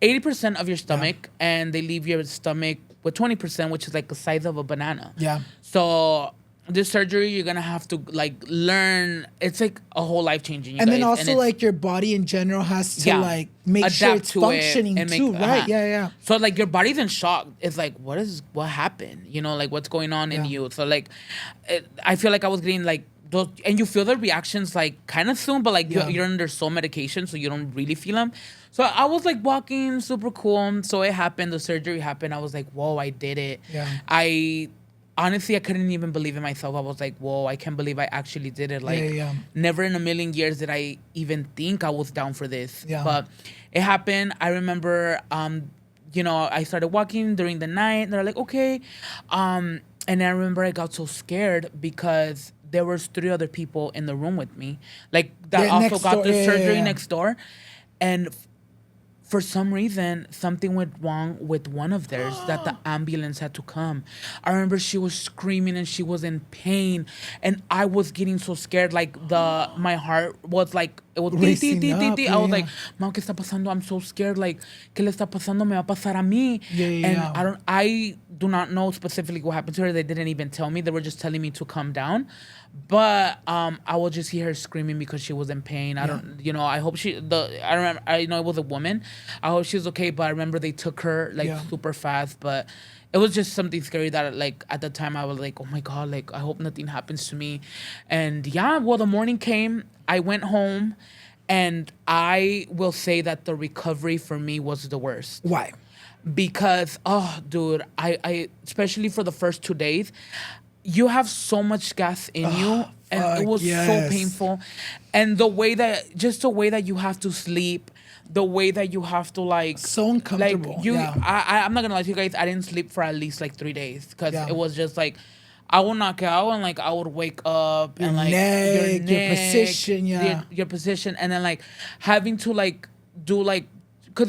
80% of your stomach and they leave your stomach with 20%, which is like the size of a banana. Yeah. So this surgery, you're gonna have to like learn. It's like a whole life changing. And then also like your body in general has to like make sure it's functioning too, right? Yeah. So like your body's in shock. It's like what happened? Like what's going on in you? So like, I feel like I was getting like those, and you feel the reactions like kind of soon, but like you're under so medication, so you don't really feel them. So I was like walking super cool. So it happened. The surgery happened. I was like, whoa, I did it. Yeah. Honestly, I couldn't even believe in myself. I was like, whoa, I can't believe I actually did it. Like, never in a million years did I even think I was down for this. Yeah. But it happened. I remember, I started walking during the night. They're like, okay. And I remember I got so scared because there was 3 other people in the room with me. Like, that also got the surgery next door. And for some reason, something went wrong with one of theirs that the ambulance had to come. I remember she was screaming and she was in pain. And I was getting so scared. Like, my heart was like, it was I was like, Mom, ¿qué está pasando? I'm so scared. Like, ¿qué le está pasando? Me va a pasar a mí. And I do not know specifically what happened to her. They didn't even tell me. They were just telling me to calm down. But I will just hear her screaming because she was in pain. I hope I know it was a woman. I hope she's okay. But I remember they took her like super fast. But it was just something scary that like at the time I was like, oh my God, like I hope nothing happens to me. And the morning came. I went home, and I will say that the recovery for me was the worst. Why? Because, dude, I especially for the first 2 days, you have so much gas in you, and it was so painful. And the way that you have to sleep, the way that you have to like so uncomfortable. Like I'm not gonna lie to you guys, I didn't sleep for at least like 3 days because it was just like I would knock out and like I would wake up and like your position, your position, and then like having to like do like because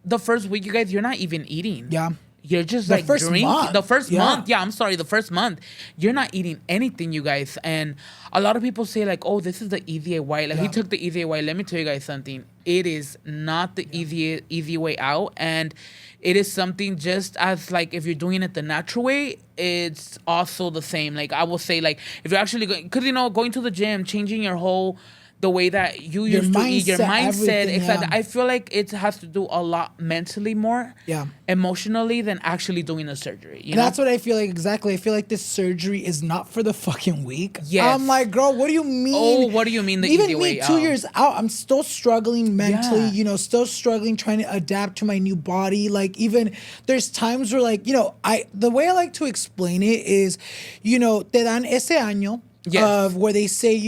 the first week you guys you're not even eating. Yeah. You're just the like drinking. The first month. Yeah, I'm sorry. The first month, you're not eating anything, you guys. And a lot of people say like, oh, this is the easy way. Like he took the easy way. Let me tell you guys something. It is not the easy way out. And it is something just as like if you're doing it the natural way, it's also the same. Like I will say like if you're actually going, because going to the gym, changing your whole the way that you Your used to eat, your mindset, mindset. everything, Exactly. yeah. I feel like it has to do a lot mentally more, emotionally than actually doing a surgery. You know? That's what I feel like exactly. I feel like this surgery is not for the fucking weak. Yes. I'm like, girl, what do you mean? Oh, what do you mean the Even easy me, way 2 out? years out, I'm still struggling mentally. Yeah. You know, still struggling trying to adapt to my new body. Like even there's times where like the way I like to explain it is, te dan ese año. Yes. Of where they say,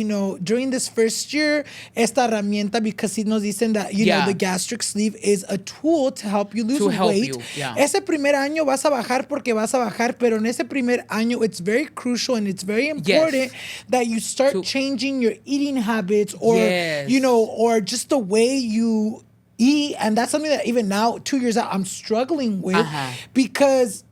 during this first year, esta herramienta, because si nos dicen that, the gastric sleeve is a tool to help you lose weight. Ese primer año vas a bajar porque vas a bajar, pero en ese primer año, it's very crucial and it's very important that you start changing your eating habits or, or just the way you eat. And that's something that even now, 2 years out, I'm struggling with because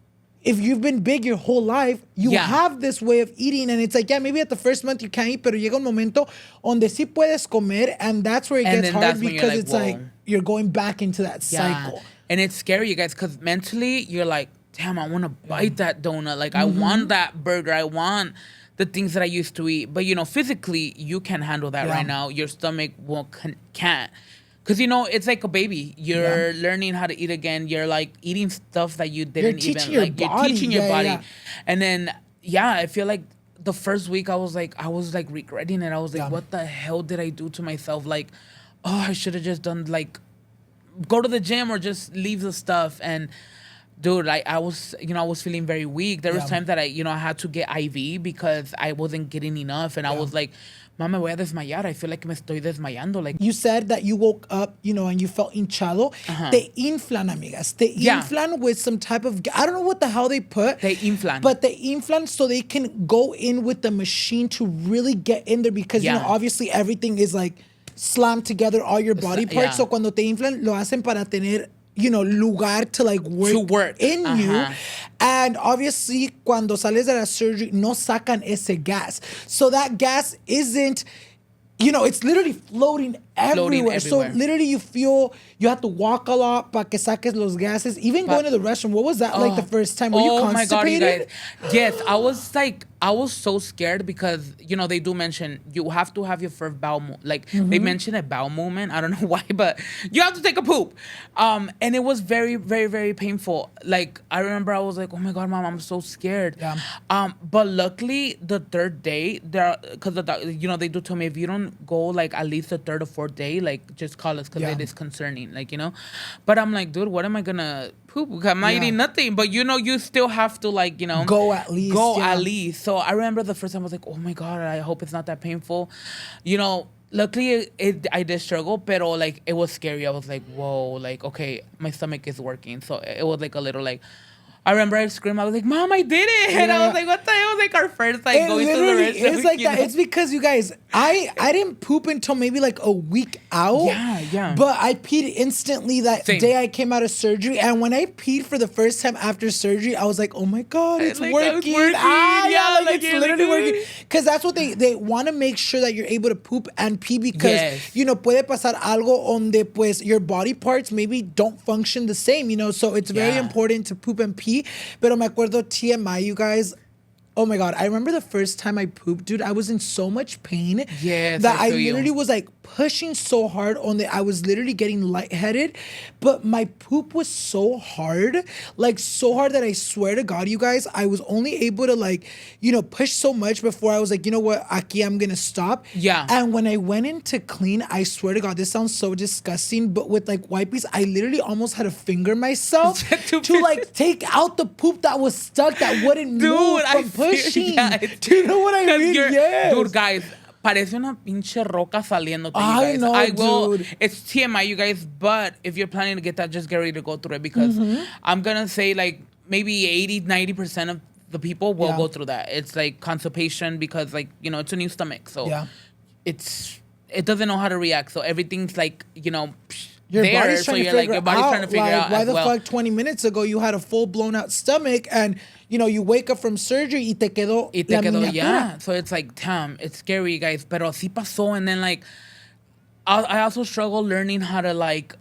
if you've been big your whole life, you have this way of eating. And it's like, maybe at the first month you can't eat, pero llega un momento donde sí puedes comer. And that's where it gets hard because it's like you're going back into that cycle. And it's scary, you guys, because mentally you're like, damn, I want to bite that donut. Like, I want that burger. I want the things that I used to eat. But, physically, you can handle that right now. Your stomach can't. Because, it's like a baby. You're learning how to eat again. You're, like, eating stuff that you didn't You're teaching your body. And then, I feel like the first week I was regretting it. I was like, what the hell did I do to myself? Like, I should have just done, like, go to the gym or just leave the stuff. And, dude, I was feeling very weak. There was times that I had to get IV because I wasn't getting enough. And I was like, Mama, me voy a desmayar. I feel like me estoy desmayando. Like, you said that you woke up, and you felt hinchado. Te inflan, amigas. Te inflan with some type of, I don't know what the hell they put. They inflan. But they inflan so they can go in with the machine to really get in there because, obviously everything is like slammed together, all your body parts. So cuando te inflan, lo hacen para tener lugar to like work in you. And obviously, cuando sales de la surgery, no sacan ese gas. So that gas isn't, it's literally floating everywhere. So literally you feel you have to walk a lot para que saques los gases. Even going to the restroom, what was that like the first time? Were you constipated? My God, you guys. Yes, I was so scared because, they do mention you have to have your first bowel they mention a bowel movement. I don't know why, but you have to take a poop. And it was very, very, very painful. Like, I remember I was like, oh my God, Mom, I'm so scared. But luckily, the third day, because they do tell me if you don't go like at least the third or fourth day, like just call us because it is concerning, like, But I'm like, dude, what am I gonna poop? I'm not eating nothing. But you still have to like, go at least. At least. So I remember the first time I was like, oh my God, I hope it's not that painful. Luckily I did struggle, but like it was scary. I was like, whoa, like, okay, my stomach is working. So it was like a little like, I remember I screamed. I was like, Mom, I did it. And I was like, what the hell? It was like our first like going to the restroom. It's like that. It's because you guys, I didn't poop until maybe like a week out. Yeah. But I peed instantly that day I came out of surgery. And when I peed for the first time after surgery, I was like, oh my God, it's like, working. It's literally working. Because that's what they want to make sure that you're able to poop and pee because, puede pasar algo donde pues your body parts maybe don't function the same, So it's very important to poop and pee. Pero me acuerdo TMI, you guys. Oh my God. I remember the first time I pooped, dude, I was in so much pain that I literally was like pushing so hard on the, I was literally getting lightheaded, but my poop was so hard, like so hard that I swear to God, you guys, I was only able to like, push so much before I was like, you know what, aquí I'm going to stop. Yeah. And when I went in to clean, I swear to God, this sounds so disgusting, but with like wipes, I literally almost had to finger myself to like take out the poop that was stuck that wouldn't move from pushing. Do you know what I mean? Yes. Dude, guys, parece una pinche roca saliéndote, you I guys. know, dude. It's TMI, you guys, but if you're planning to get that, just get ready to go through it because I'm going to say like maybe 80-90% of the people will go through that. It's like constipation because like, it's a new stomach. So it doesn't know how to react. So everything's like, your there, body's trying to figure out why the well. fuck 20 minutes ago you had a full blown out stomach and you wake up from surgery y te quedó la miniatura. So it's like, damn, it's scary, guys. Pero sí pasó. And then like I also struggle learning how to like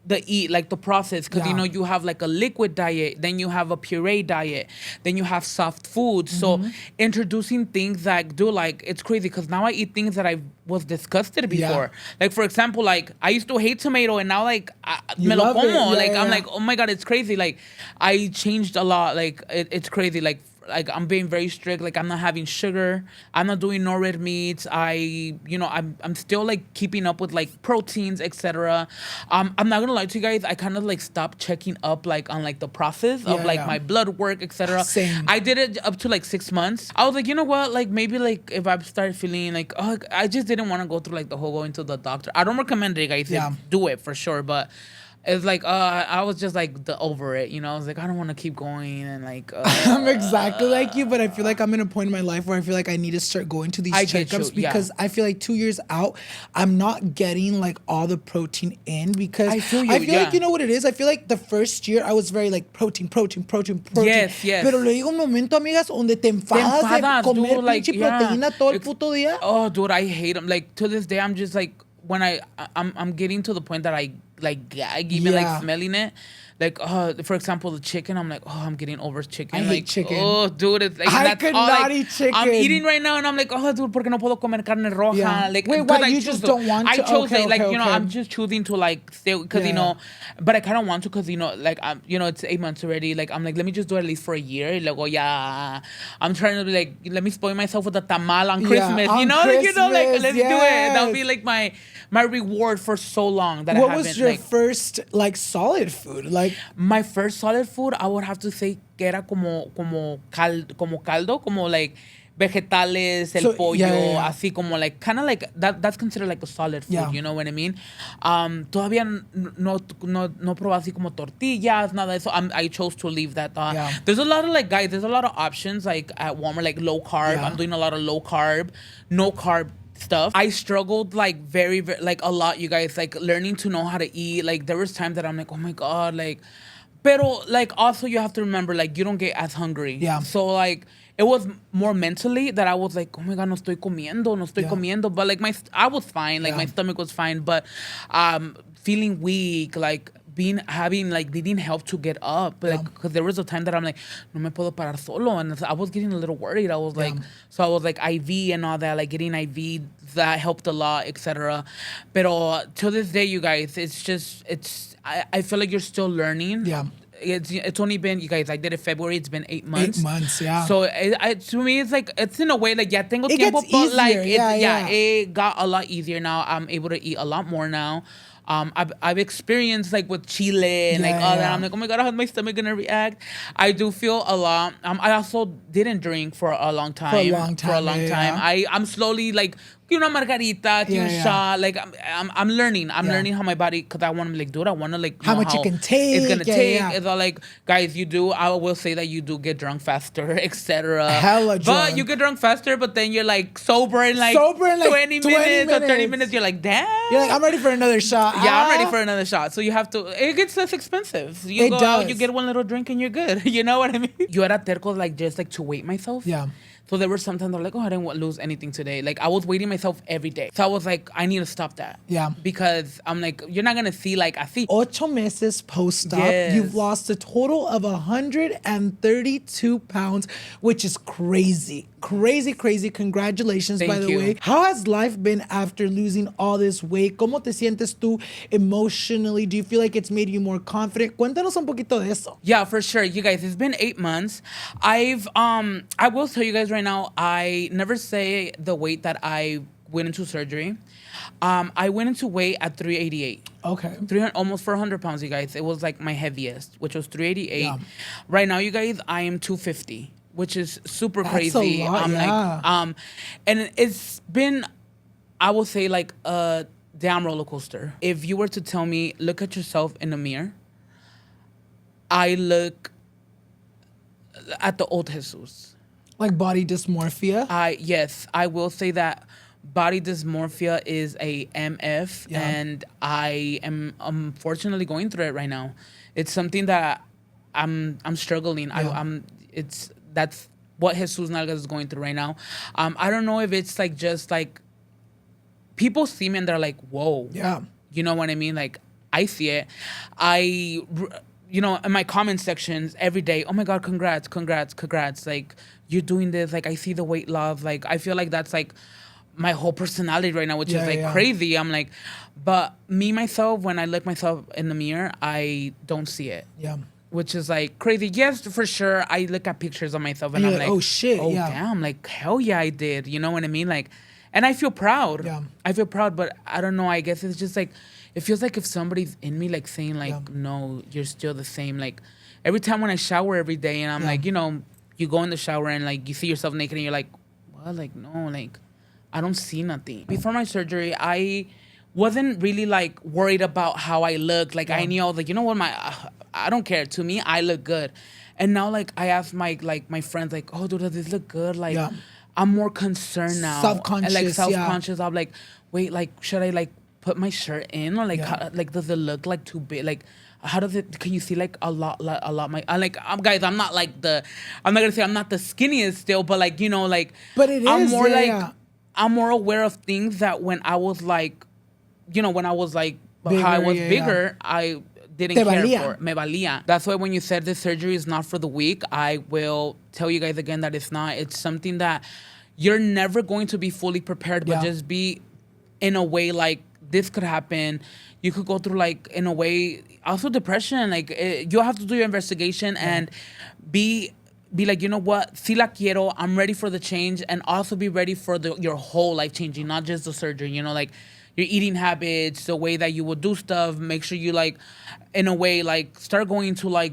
the process, because you know you have like a liquid diet, then you have a puree diet, then you have soft food. So introducing things that do, like, it's crazy because now I eat things that I was disgusted before. Like, for example, like I used to hate tomato, and now like me lo como. I'm like, oh my god, it's crazy. Like I changed a lot. Like it's crazy. Like I'm being very strict. Like I'm not having sugar. I'm not doing no red meats. I'm still like keeping up with like proteins, etc. I'm not gonna lie to you guys. I kind of like stopped checking up like on like the process of like my blood work, etc. Same. I did it up to like 6 months. I was like, you know what? Like maybe like if I start feeling like, oh, I just didn't want to go through like the whole going to the doctor. I don't recommend it, guys. Do it for sure, but. It's like I was just like over it, you know. I was like, I don't want to keep going, and like I'm exactly like you, but I feel like I'm in a point in my life where I feel like I need to start going to these checkups because I feel like 2 years out, I'm not getting like all the protein in because I feel like, you know what it is. I feel like the first year I was very like protein. Yes. Pero le digo un momento, amigas, donde te enfadas de comer dude, like, pinche proteína todo el puto día. Oh, dude, I hate them. Like to this day, I'm just like when I'm getting to the point that I like gag even like smelling it. Like, for example, the chicken, I'm like, I'm getting over chicken. I hate chicken. Oh, dude, it's like I could not eat chicken. I'm eating right now, and I'm like, dude, ¿por qué no puedo comer carne roja? Yeah. Like, wait, why you just don't want to? I chose it, like, you know, I'm just choosing to like stay because you know, but I kind of want to because you know, like, you know, it's 8 months already. Like, I'm like, let me just do it at least for a year. Like, I'm trying to be like, let me spoil myself with a tamal on Christmas. On you know, Christmas, like, you know, like, let's do it. That'll be like my reward for so long that I haven't. What was your first like solid food? Like my first solid food, I would have to say que era como caldo, como like vegetales, el pollo, así como like kind of like that's considered like a solid food, you know what I mean? Todavía no probé así como tortillas, nada de eso. I chose to leave that. There's a lot of like, guys, there's a lot of options like at Walmart, like low carb. I'm doing a lot of low carb, no carb stuff. I struggled like very, very like a lot, you guys, like learning to know how to eat. Like there was times that I'm like, oh my god, like, pero like also you have to remember like you don't get as hungry. So like it was more mentally that I was like, oh my god, no estoy comiendo. But like I was fine, like my stomach was fine, but feeling weak, like needing help to get up, like because there was a time that I'm like, no me puedo parar solo, and I was getting a little worried. I was like, so I was like IV and all that, like getting IV that helped a lot, etc. Pero to this day, you guys, I feel like you're still learning. It's only been, you guys, I did it February. It's been 8 months. 8 months, So to me, it's like, it's in a way like, tengo it tiempo, gets but easier. like, it got a lot easier now. I'm able to eat a lot more now. I've experienced like with chile and like all that. I'm like, oh my god, how's my stomach gonna react? I do feel a lot. I also didn't drink for a long time. I'm slowly like, you know, margarita, shot. Like I'm learning. I'm learning how my body, because I want to like, dude, I want to like how much it can take. It's gonna take. It's all like, guys, I will say that you do get drunk faster, etc. Hella drunk. But you get drunk faster, but then you're like sober in like 20 minutes or 30 minutes. You're like, damn. You're like, I'm ready for another shot. I'm ready for another shot. So you have to. It gets less expensive. You go out, you get one little drink, and you're good. You know what I mean? You era terco, like just like to weight myself. So there were sometimes that were like, I didn't lose anything today. Like I was weighting myself every day. So I was like, I need to stop that. Because I'm like, you're not gonna see like I see. 8 meses post-op, you've lost a total of 132 pounds, which is crazy. Crazy. Congratulations, by the way. How has life been after losing all this weight? ¿Cómo te sientes tú emotionally? Do you feel like it's made you more confident? Cuéntanos un poquito de eso. Yeah, for sure. You guys, it's been 8 months. I will tell you guys right now, I never say the weight that I went into surgery. I went into weight at 388. Okay. 300, almost 400 pounds, you guys. It was like my heaviest, which was 388. Right now, you guys, I am 250. Which is super crazy. A lot, like, and it's been, I will say, like a damn roller coaster. If you were to tell me, look at yourself in the mirror, I look at the old Jesus. Like body dysmorphia? Yes, I will say that body dysmorphia is a MF, and I am unfortunately going through it right now. It's something that I'm struggling. That's what Jesus Nalgas is going through right now. I don't know if it's like just like people see me and they're like, whoa. Yeah. You know what I mean? Like I see it. In my comment sections every day, oh my God, congrats. Like, you're doing this. Like, I see the weight loss. Like, I feel like that's like my whole personality right now, which is like crazy. I'm like, but me, myself, when I look myself in the mirror, I don't see it. Yeah. Which is like crazy. Yes, for sure. I look at pictures of myself and I'm like, oh shit. Oh, damn. Like, hell yeah, I did. You know what I mean? Like, and I feel proud. Yeah. I feel proud, but I don't know. I guess it's just like, it feels like if somebody's in me, like saying like, no, you're still the same. Like every time when I shower every day and I'm like, you go in the shower and like you see yourself naked and you're like, what? Like, no, like I don't see nothing. Before my surgery, I wasn't really like worried about how I looked. Like I knew I was like, you know what, I don't care. To me, I look good. And now like I ask my friends like, oh, dude, does this look good? Like I'm more concerned now. Self-conscious. I'm like, wait, like should I like put my shirt in or like how, like does it look like too big? Like how does it? Can you see like a lot? Guys, I'm not like I'm not gonna say I'm not the skinniest still, but like like. But it I'm is more I'm more aware of things that when I was like, when I was like bigger, how I was bigger, I didn't Te care valía. for it. Me valía. That's why when you said this surgery is not for the weak, I will tell you guys again that it's not. It's something that you're never going to be fully prepared, but just be in a way like this could happen. You could go through like in a way also depression. Like you have to do your investigation and be like, you know what, si la quiero, I'm ready for the change, and also be ready for your whole life changing, not just the surgery. Like your eating habits, the way that you will do stuff. Make sure you like, in a way, like start going to like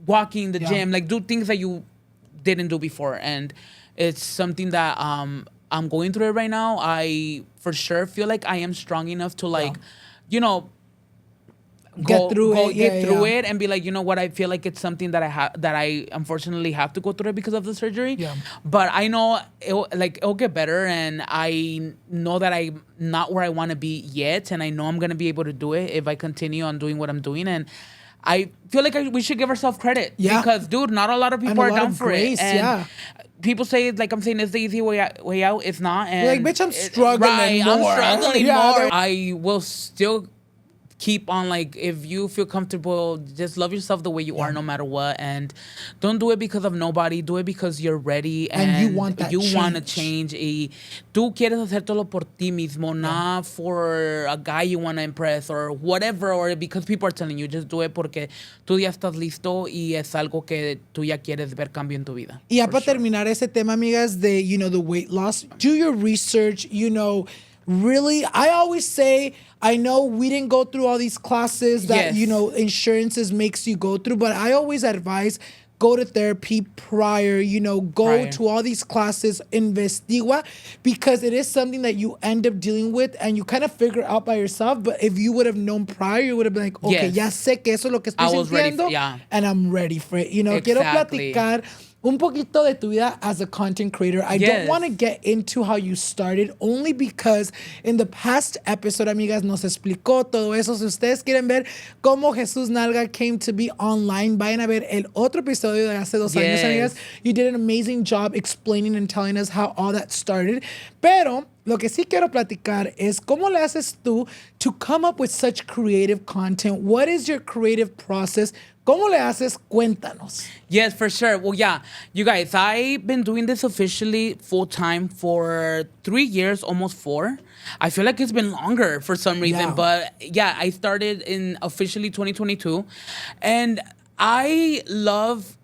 walking the gym, like do things that you didn't do before. And it's something that I'm going through it right now. I for sure feel like I am strong enough to like, get through it and be like, you know what, I feel like it's something that I unfortunately have to go through it because of the surgery. But I know it'll get better, and I know that I'm not where I want to be yet, and I know I'm gonna be able to do it if I continue on doing what I'm doing. And I feel like we should give ourselves credit because, dude, not a lot of people are down for it. And people say, like I'm saying, it's the easy way out. It's not. And like, bitch, I'm struggling more. I'm struggling more. I will still keep on, like, if you feel comfortable, just love yourself the way you are no matter what, and don't do it because of nobody. Do it because you're ready and you want that change. Want to change. Y tú quieres hacértelo por ti mismo, not for a guy you want to impress or whatever, or because people are telling you. Just do it porque tú ya estás listo y es algo que tú ya quieres ver cambio en tu vida. Y ya para terminar ese tema, amigas, de the weight loss, do your research. Really, I always say, I know we didn't go through all these classes that, insurances makes you go through, but I always advise, go to therapy prior, go to all these classes, investigua, because it is something that you end up dealing with and you kind of figure out by yourself. But if you would have known prior, you would have been like, okay, ya sé que eso es lo que estoy sintiendo, and I'm ready for it. Quiero platicar un poquito de tu vida as a content creator. I don't want to get into how you started, only because in the past episode, amigas, nos explicó todo eso. Si ustedes quieren ver cómo Jesús Nalga came to be online, vayan a ver el otro episodio de hace 2 años, amigas. You did an amazing job explaining and telling us how all that started. Pero lo que sí quiero platicar es cómo le haces tú to come up with such creative content. What is your creative process? ¿Cómo le haces? Cuéntanos. Yes, for sure. Well, yeah. You guys, I've been doing this officially full-time for 3 years, almost 4. I feel like it's been longer for some reason. But, yeah, I started in officially 2022. And I love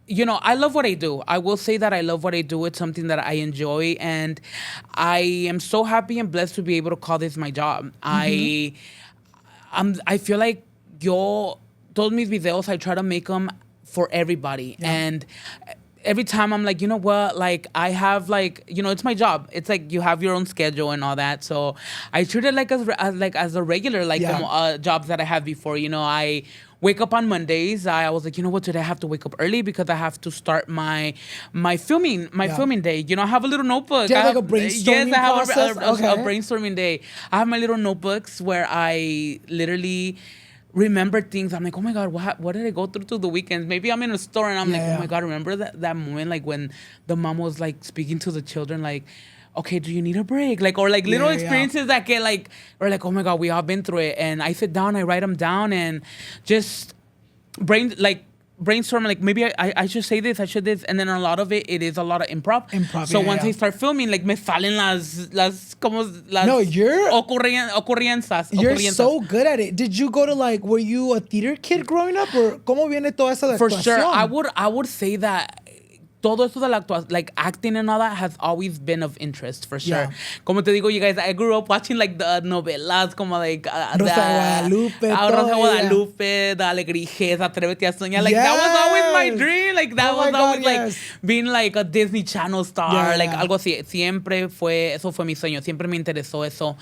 what I do. I will say that I love what I do. It's something that I enjoy. And I am so happy and blessed to be able to call this my job. I feel like todos mis videos, I try to make them for everybody. And every time I'm like, you know what? Like, I have like, it's my job. It's like you have your own schedule and all that. So I treat it like as a regular jobs that I had before. I wake up on Mondays. I was like, you know what? Today I have to wake up early because I have to start my filming day. I have a little notebook. Do you have like a brainstorming process? A brainstorming day. I have my little notebooks where I literally remember things. I'm like, oh my God, what did I go through the weekends? Maybe I'm in a store and I'm like, oh my God, remember that moment, like when the mom was like speaking to the children, like, okay, do you need a break? Like, or like little Yeah. experiences that get like, or like, oh my God, we all been through it. And I sit down, I write them down and just brainstorm, like maybe I should say this, I should this. And then a lot of it is a lot of improv. So once I start filming, like me salen las No, you're ocurrencias. You're so good at it. Did you go to like, were you a theater kid growing up, or cómo viene toda esa de For actuación? sure, I would say that todo eso de la actuación, like acting and all that, has always been of interest, for sure. Yeah. Como te digo, you guys, I grew up watching like the novelas, como like Rosa de Guadalupe, Rosa de todo, Guadalupe, The Alebrijes, Atrévete a Soñar. Like that was always my dream. Like that Oh my was always God, like yes. being like a Disney Channel star, Yeah, like yeah. algo así. Eso fue mi sueño. Siempre me interesó eso.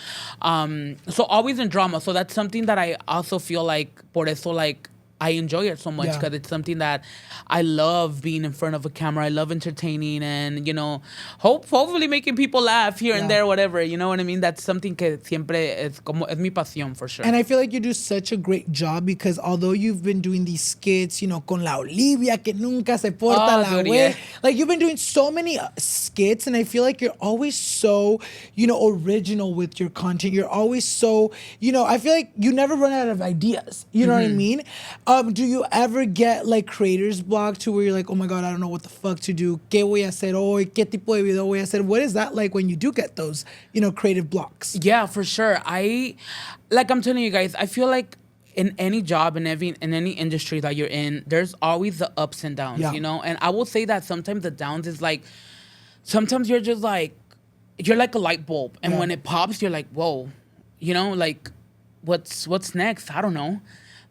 So always in drama. So that's something that I also feel like, por eso like, I enjoy it so much Yeah. because it's something that I love being in front of a camera. I love entertaining and, you know, hopefully making people laugh here and there, whatever. You know what I mean? That's something que siempre es mi pasión, for sure. And I feel like you do such a great job because although you've been doing these skits, you know, con la Olivia que nunca se porta la dude, güey. yeah. Like you've been doing so many skits, and I feel like you're always so, you know, original with your content. You're always so, you know, I feel like you never run out of ideas. You know what I mean? Do you ever get like creator's block to where you're like, oh my God, I don't know what the fuck to do. ¿Qué voy a hacer hoy? ¿Qué tipo de video voy a hacer? What is that like when you do get those, you know, creative blocks? Yeah, for sure. Like I'm telling you guys, I feel like in any job, in any industry that you're in, there's always the ups and downs, you know? And I will say that sometimes the downs is like, sometimes you're just like, you're like a light bulb. And when it pops, you're like, whoa, you know, like, what's next? I don't know.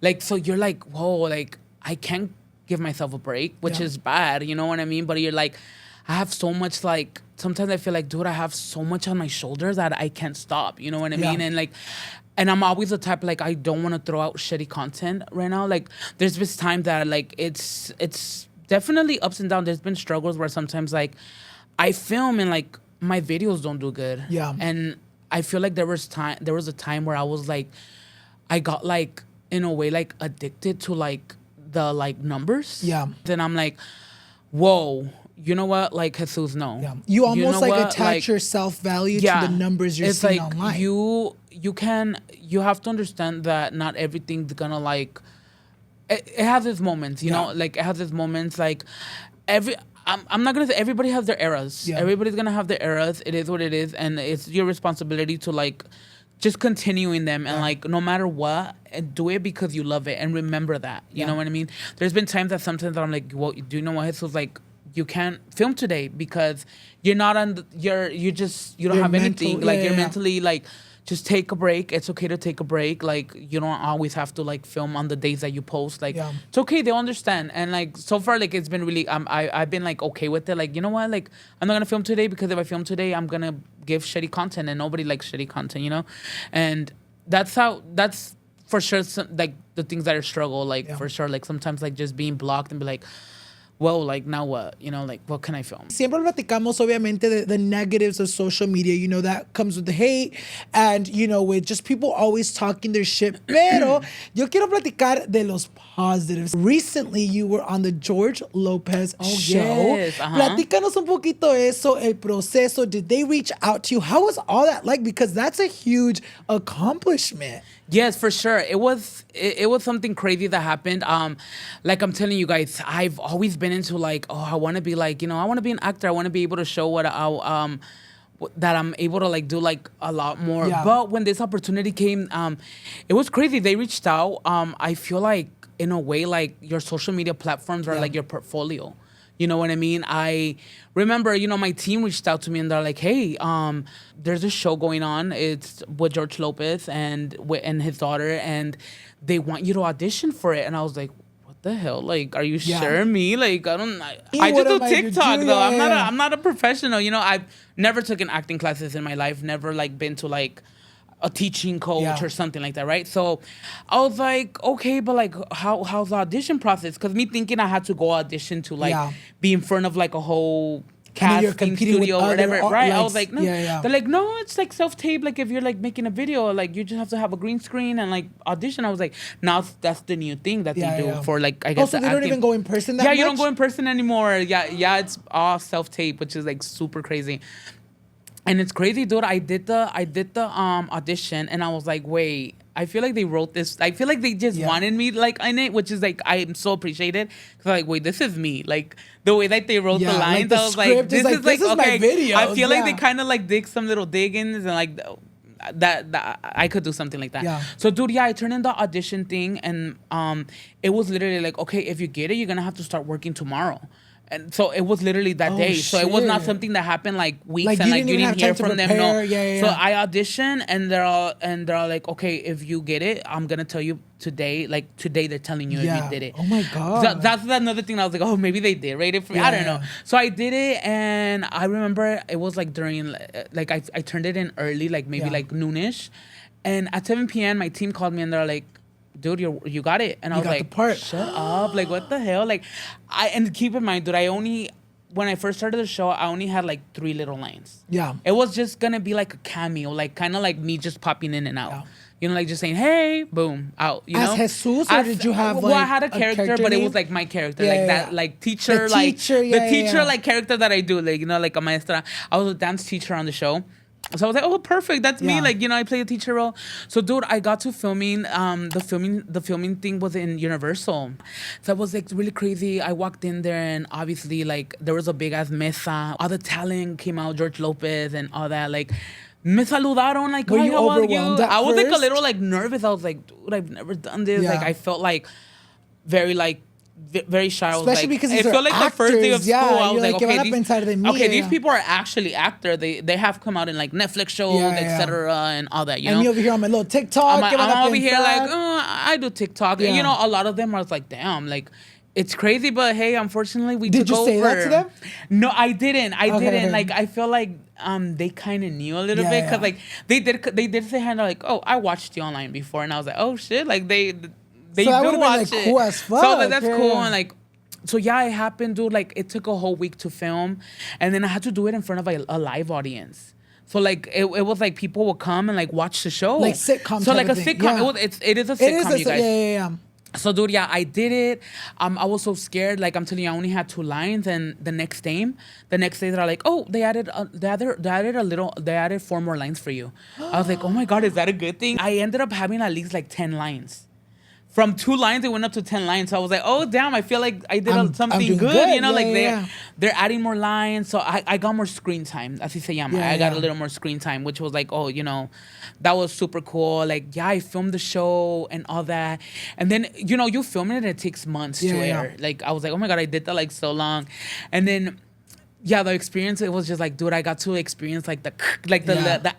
Like, so you're like, whoa, like, I can't give myself a break, which is bad, you know what I mean? But you're like, I have so much, like, sometimes I feel like, dude, I have so much on my shoulders that I can't stop, you know what I mean? And like, and I'm always the type, like, I don't want to throw out shitty content right now. Like, there's this time that, like, it's definitely ups and downs. There's been struggles where sometimes, like, I film and, like, my videos don't do good. Yeah. And I feel like there was a time where I was, like, I got, like, in a way, like, addicted to, like, the, like, numbers. Yeah. Then I'm like, whoa, you know what? Like, Jesus, no. Yeah. You almost know like what? attach Like, your self-value yeah, to the numbers you're it's seeing like online. You have to understand that not everything's gonna, like, it has its moments, you know? Like, it has its moments, like, I'm not gonna say everybody has their eras. Yeah. Everybody's gonna have their eras. It is what it is, and it's your responsibility to, like, just continuing them and like no matter what, do it because you love it and remember that. You know what I mean? There's been times that sometimes I'm like, well, do you know what? It was like, you can't film today because you're not on. You don't have anything. Like you're mentally like. Just take a break. It's okay to take a break. Like, you don't always have to, like, film on the days that you post. Like, it's okay. They'll understand. And, like, so far, like, it's been really, I've been, like, okay with it. Like, you know what? Like, I'm not going to film today because if I film today, I'm going to give shitty content and nobody likes shitty content, you know? And that's for sure, like, the things that I struggle, like, for sure. Like, sometimes, like, just being blocked and be like, well, like, now what? You know, like, what can I film? Siempre platicamos, obviamente, the negatives of social media. You know, that comes with the hate and, you know, with just people always talking their shit. Pero yo quiero platicar de los positives. Recently, you were on the George Lopez show. Yes, Platícanos un poquito eso, el proceso. Did they reach out to you? How was all that like? Because that's a huge accomplishment. Yes, for sure. It was something crazy that happened. Like I'm telling you guys, I've always been into like, oh, I want to be like, you know, I want to be an actor. I want to be able to show what that I'm able to like do like a lot more. Yeah. But when this opportunity came, it was crazy. They reached out. I feel like in a way, like your social media platforms are like your portfolio. You know what I mean? I remember, you know, my team reached out to me and they're like, hey, there's a show going on. It's with George Lopez and his daughter, and they want you to audition for it. And I was like, what the hell? Like, are you sure me? Like, I just do TikTok though. I'm not a professional. You know, I've never taken acting classes in my life. Never like been to like a teaching coach or something like that, right? So I was like, okay, but like, how's the audition process? Because me thinking I had to go audition to like be in front of like a whole casting studio or whatever, right? I was like, no. They're like, no, it's like self-tape. Like if you're like making a video, like you just have to have a green screen and like audition. I was like, now that's the new thing that they do for like, I guess. So they don't even go in person that much? much? You don't go in person anymore. Yeah, it's all self-tape, which is like super crazy. And it's crazy, dude. I did the audition, and I was like, wait. I feel like they wrote this. I feel like they just wanted me like in it, which is like I'm so appreciated because like, wait, this is me. Like the way that they wrote the lines, like I was like, this is like okay. my video. I feel like they kind of like dig some little diggings and like that I could do something like that. Yeah. So, dude, I turned in the audition thing, and it was literally like, okay, if you get it, you're gonna have to start working tomorrow. And so it was literally that day. So it was not something that happened like weeks and like you didn't hear from them. No. So I auditioned and they're all like, okay, if you get it, I'm gonna tell you today. Like today they're telling you if you did it. Oh my God. So that's another thing I was like, oh, maybe they did rate it for me. I don't know. So I did it, and I remember it was like during like I turned it in early, like maybe like noonish. And at 7 p.m. my team called me and they're like, dude, you got it. And I was like, shut up. Like, what the hell? Like, and keep in mind, dude, when I first started the show, I only had like 3 little lines. Yeah. It was just going to be like a cameo, like kind of like me just popping in and out. Yeah. You know, like just saying, hey, boom, out. You know? As Jesus, or did you have like I had a character, but it was like my character. Like that, like teacher, the teacher, like character that I do. Like, you know, like a maestra. I was a dance teacher on the show. So I was like, oh, perfect. That's me. Like, you know, I play a teacher role. So, dude, I got to filming. The filming thing was in Universal. So it was like really crazy. I walked in there and obviously like there was a big ass mesa. All the talent came out, George Lopez and all that. Like, me saludaron. Like, were you overwhelmed? I was like a little like nervous. I was like, dude, I've never done this. Like, I felt like very like. Very shy. I was especially like, because it felt like the first day of school. I was like, okay, these people are actually actors. They have come out in like Netflix shows, etc. and all that. You know, me over here on my little TikTok. I'm over here like, I do TikTok. Yeah. And, you know, a lot of them are like, damn, like. It's crazy, but hey, unfortunately, we did took over. Did you say that to them? No, I didn't. I didn't. Like, I feel like they kind of knew a little bit because like they did say kind of like, oh, I watched you online before, and I was like, oh shit, like they so do watch like, it. Cool as fuck. So that's cool, and like. So yeah, it happened, dude. Like it took a whole week to film, and then I had to do it in front of a live audience. So like it was like people would come and like watch the show, like sitcom. So like a sitcom. Yeah. It is a sitcom, you guys. Yeah. So, dude, yeah, I did it. I was so scared. Like, I'm telling you, I only had 2 lines. And the next day, they're like, oh, they added 4 more lines for you. I was like, oh my God, is that a good thing? I ended up having at least like 10 lines. From 2 lines, it went up to 10 lines. So I was like, oh, damn, I feel like I did something good. You know, like they're adding more lines. So I got more screen time. Así se llama. I got a little more screen time, which was like, oh, you know, that was super cool. Like, yeah, I filmed the show and all that. And then, you know, you film it and it takes months to air. Like, I was like, oh my God, I did that like so long. And then... yeah, the experience, it was just like, dude, I got to experience like the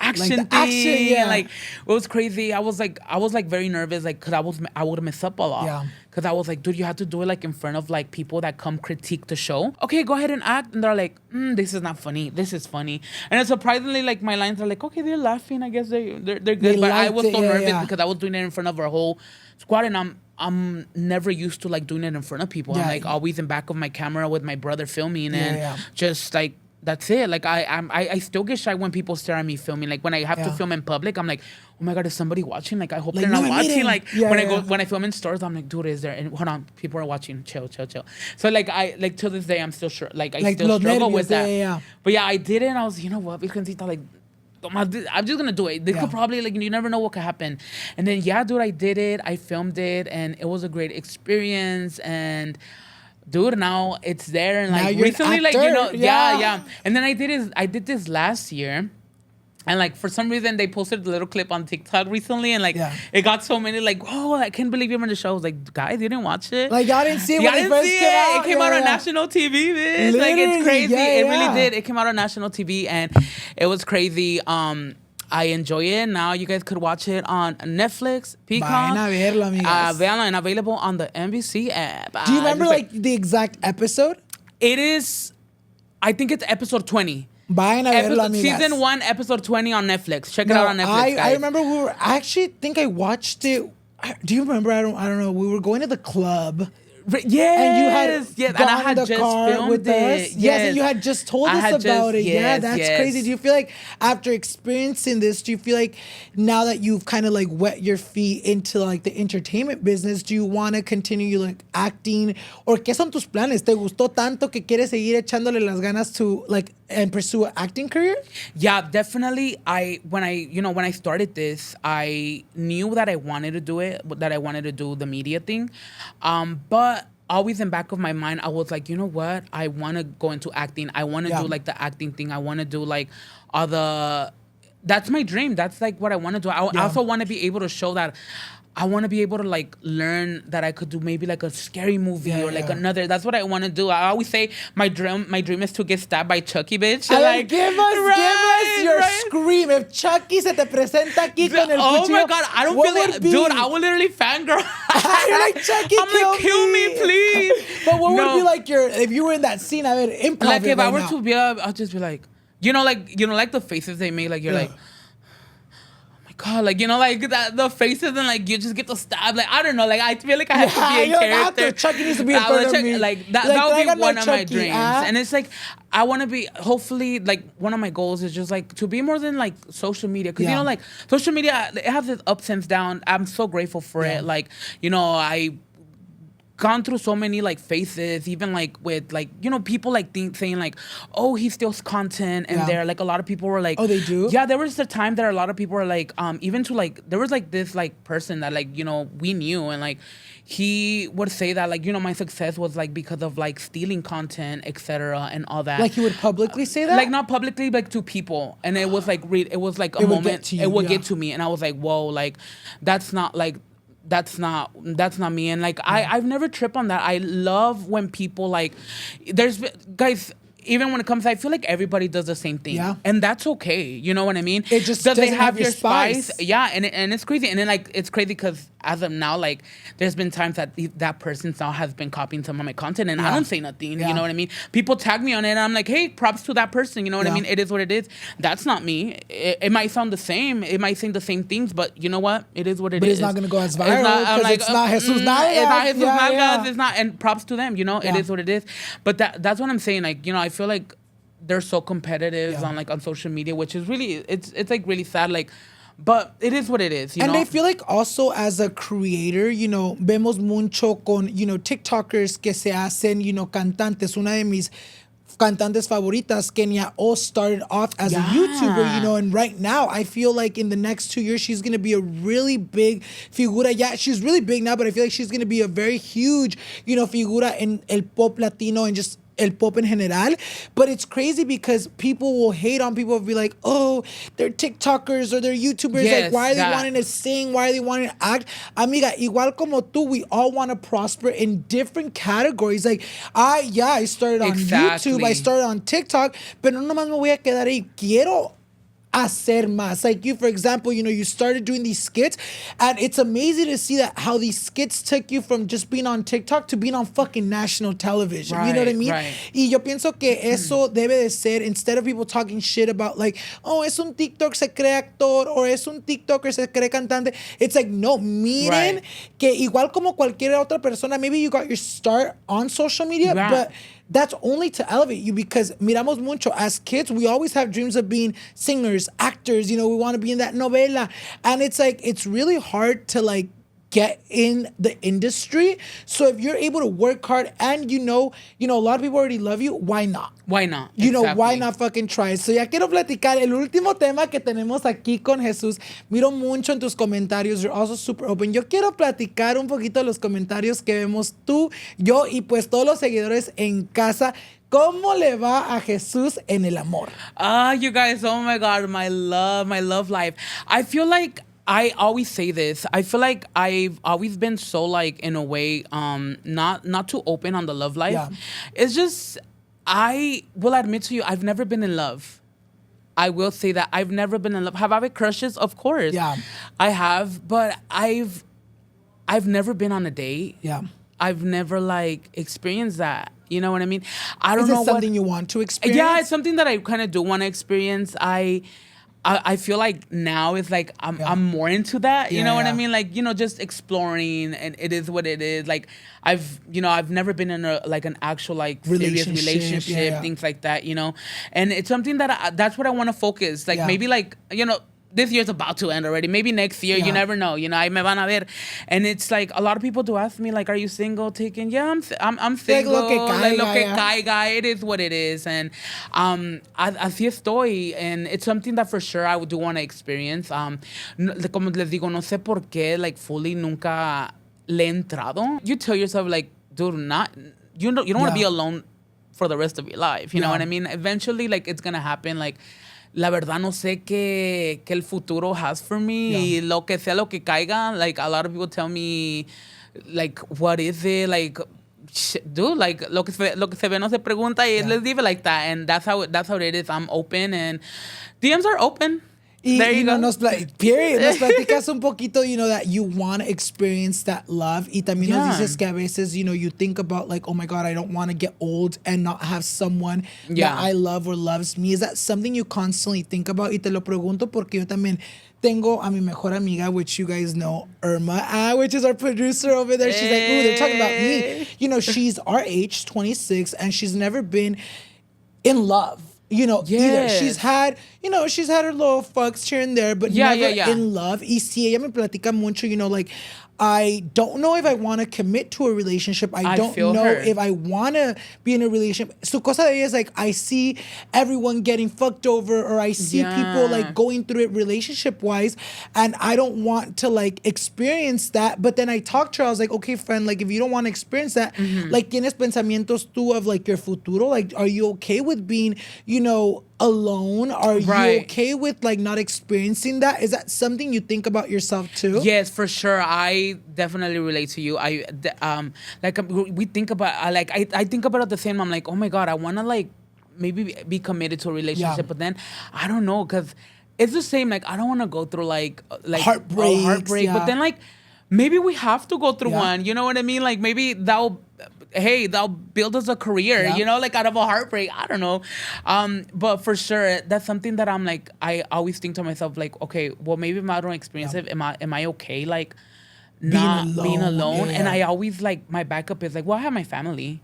action thing. And like, it was crazy. I was like very nervous, like, cause I would mess up a lot. Yeah. Cause I was like, dude, you have to do it like in front of like people that come critique the show. Okay, go ahead and act. And they're like, this is not funny. This is funny. And it's surprisingly like my lines are like, okay, they're laughing. I guess they're good. But I was so nervous because I was doing it in front of our whole squad, and I'm never used to like doing it in front of people. I'm like always in back of my camera with my brother filming and just like that's it. Like I still get shy when people stare at me filming. Like when I have to film in public, I'm like, oh my God, is somebody watching? Like I hope they're not watching. Like when I film in stores, I'm like, dude, is there? And hold on, people are watching. Chill. So like to this day, I'm still sure. Like I still struggle with that. But yeah, I did it. And I was, you know what, like. I'm just gonna do it. They could probably like you never know what could happen. And then dude, I did it. I filmed it, and it was a great experience. And dude, now it's there. And like recently, like you know, And then I did this last year. And like for some reason they posted a little clip on TikTok recently, and like it got so many like, oh, I can't believe you're on the show. I was like, guys, you didn't watch it? Like y'all didn't see it when it first came out? It came out on national TV, bitch. Literally, like it's crazy. It really did. It came out on national TV, and it was crazy. I enjoy it. Now you guys could watch it on Netflix, Peacock. Vayan a verlo, amigas. And available on the NBC app. Do you remember like the exact episode? It is, I think it's episode 20. Vayan a verlo, amigas. Season 1, episode 20 on Netflix. Check it out on Netflix, guys. I remember I actually think I watched it. Do you remember? I don't know. We were going to the club. Yes. And you had yes. gone And I had in the just car filmed with it. us. Yes, and you had just told I us had about just- it. Yeah, yes, that's yes. crazy. Do you feel like after experiencing this, do you feel like now that you've kind of like wet your feet into like the entertainment business, do you want to continue like acting? Or qué son tus planes? ¿Te gustó tanto que quieres seguir echándole las ganas to like and pursue an acting career? Yeah, definitely. When I started this, I knew that I wanted to do it, that I wanted to do the media thing. But always in back of my mind, I was like, you know what? I want to go into acting. I want to do like the acting thing. I want to do like all the. That's my dream. That's like what I want to do. I also want to be able to show that. I want to be able to like learn that I could do maybe like a scary movie or like another. That's what I want to do. I always say my dream is to get stabbed by Chucky, bitch. Like, give us your scream. If Chucky se te presenta aquí con el cuchillo, oh my God, I don't feel like, dude, I will literally fangirl. You're like, Chucky, kill me, please. But what would be like if you were in that scene? I would improv. Like if right I were now. to be, I'll just be like, like the faces they make, like you're like. God, like, like that, the faces and like you just get to stab. Like, I don't know. Like, I feel like I have to be in character. Chucky needs to be in front of me. Like, that would be one of my dreams. And it's like, I want to be, hopefully, like, one of my goals is just like to be more than like social media. Because, like, social media, it has its ups and downs. I'm so grateful for it. Like, I gone through so many like phases, even like with like people like saying like, oh, he steals content, and there like a lot of people were like, oh, they do. Yeah, there was a time that a lot of people were like, even to like there was like this like person that like we knew, and like he would say that like my success was like because of like stealing content, etc. and all that. Like he would publicly say that, like not publicly, like to people, and it was like it was like a moment. It would get to me, and I was like, whoa, like that's not like. That's not me. And like I've never tripped on that. I love when people like guys, even when it comes, I feel like everybody does the same thing. Yeah. And that's okay. You know what I mean? It just doesn't have your spice. Yeah, and it's crazy. And then like it's crazy because as of now, like there's been times that that person now has been copying some of my content, and I don't say nothing. You know what I mean? People tag me on it, and I'm like, hey, props to that person. You know what I mean? It is what it is. That's not me. It might sound the same. It might say the same things, but you know what? It is what it is. But it's not gonna go as viral because it's not Jesus Nalgas. It's not Jesus Nalgas. It's not. And props to them. It is what it is. But that's what I'm saying. Like I feel like they're so competitive on social media, which is really it's like really sad. Like. But it is what it is, and I feel like also as a creator, vemos mucho con, TikTokers que se hacen, cantantes. Una de mis cantantes favoritas, Kenya, all started off as a YouTuber, and right now I feel like in the next 2 years she's going to be a really big figura. Yeah, she's really big now, but I feel like she's going to be a very huge, figura in el pop latino and just el pop en general. But it's crazy because people will hate on people, will be like, oh, they're TikTokers or they're YouTubers. Yes, like, why are they wanting to sing? Why are they wanting to act? Amiga, igual como tú, we all want to prosper in different categories. Like, I started on YouTube, I started on TikTok, pero no nomás me voy a quedar ahí. Quiero hacer más. Like you, for example, you started doing these skits, and it's amazing to see that how these skits took you from just being on TikTok to being on fucking national television. You know what I mean? Right. Y yo pienso que eso debe de ser, instead of people talking shit about like, oh, es un TikTok se cree actor, or es un TikToker se cree cantante. It's like, no, miren que igual como cualquier otra persona, maybe you got your start on social media, but that's only to elevate you, because miramos mucho as kids, we always have dreams of being singers, actors, we want to be in that novela, and it's like it's really hard to like get in the industry. So if you're able to work hard and a lot of people already love you, why not? Why not? Why not fucking try? So ya quiero platicar el último tema que tenemos aquí con Jesús. Miro mucho en tus comentarios. You're also super open. Yo quiero platicar un poquito de los comentarios que vemos tú, yo y pues todos los seguidores en casa. ¿Cómo le va a Jesús en el amor? You guys, oh my God, my love life. I feel like I always say this. I feel like I've always been so like, in a way, not too open on the love life. Yeah. It's just, I will admit to you, I've never been in love. I will say that I've never been in love. Have I had crushes? Of course. Yeah. I have, but I've never been on a date. Yeah. I've never like experienced that. You know what I mean? I don't know. Is it something you want to experience? Yeah, it's something that I kind of do want to experience. I feel like now it's like I'm more into that. You know what I mean? Like, just exploring, and it is what it is. Like I've never been in an actual like serious relationship, things like that, and it's something that that's what I want to focus. Like maybe like, this year's about to end already. Maybe next year, you never know. Ay me van a ver. And it's like a lot of people do ask me like, "Are you single?" Taken? Yeah, I'm single. Like lo que caiga. It is what it is, and así estoy. And it's something that for sure I do want to experience. Como les digo, no sé por qué like fully nunca le he entrado. You tell yourself like, dude, you don't want to be alone for the rest of your life. You know what I mean? Eventually, like it's gonna happen. Like. La verdad no sé qué el futuro has for me. Y lo que sea lo que caiga. Like, a lot of people tell me, like, what is it? Like, dude, like, lo que se ve no se pregunta. Y let's leave it like that. And that's how it is. I'm open, and DMs are open. There you go. Nos platicas un poquito, that you want to experience that love. Y también nos dices que a veces, you think about like, oh my God, I don't want to get old and not have someone that I love or loves me. Is that something you constantly think about? Y te lo pregunto porque yo también tengo a mi mejor amiga, which you guys know, Irma, which is our producer over there. She's like, ooh, they're talking about me. She's our age, 26, and she's never been in love. Either. She's had her little fucks here and there, but never in love. Y si ella me platica mucho, like, I don't know if I want to commit to a relationship. I don't know if I want to be in a relationship. Su cosa de ella is like, I see everyone getting fucked over, or I see people like going through it relationship-wise, and I don't want to like experience that. But then I talked to her, I was like, okay, friend, like if you don't want to experience that, like tienes pensamientos tú of like your futuro? Like, are you okay with being, alone? Are you okay with like not experiencing that? Is that something you think about yourself too? Yes, for sure. I definitely relate to you. We think about I think about it the same. I'm like, oh my God, I want to like maybe be committed to a relationship, but then I don't know, because it's the same. Like I don't want to go through like heartbreak, but then like maybe we have to go through one. You know what I mean? Like maybe that'll build us a career, like out of a heartbreak. I don't know. But for sure, that's something that I'm like, I always think to myself, like, okay, well, maybe if I don't experience it, am I okay? Like, not being alone. And I always like, my backup is like, well, I have my family.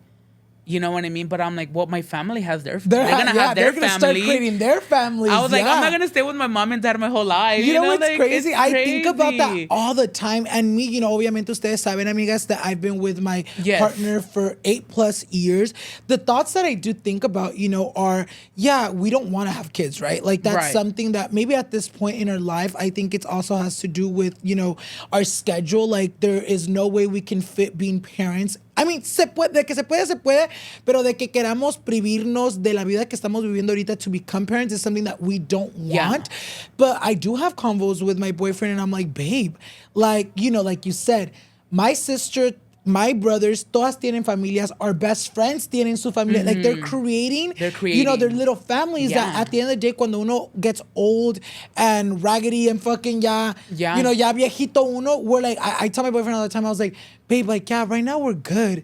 You know what I mean? But I'm like, well, my family has they're gonna have their family. Start creating their families. I was like, I'm not gonna stay with my mom and dad my whole life. You know what's crazy? I think about that all the time. And me, obviamente ustedes saben, amigas, that I've been with my partner for 8+ years. The thoughts that I do think about, are, we don't want to have kids, right? Like that's something that maybe at this point in our life, I think it also has to do with, our schedule. Like there is no way we can fit being parents. I mean, de que se puede, pero de que queramos privirnos de la vida que estamos viviendo ahorita to become parents is something that we don't want. But I do have convos with my boyfriend, and I'm like, babe, like, like you said, my sister, my brothers, todas tienen familias. Our best friends tienen su familia. Like they're creating, their little families that at the end of the day, cuando uno gets old and raggedy and fucking ya viejito uno, we're like, I tell my boyfriend all the time, I was like, babe, like, right now we're good.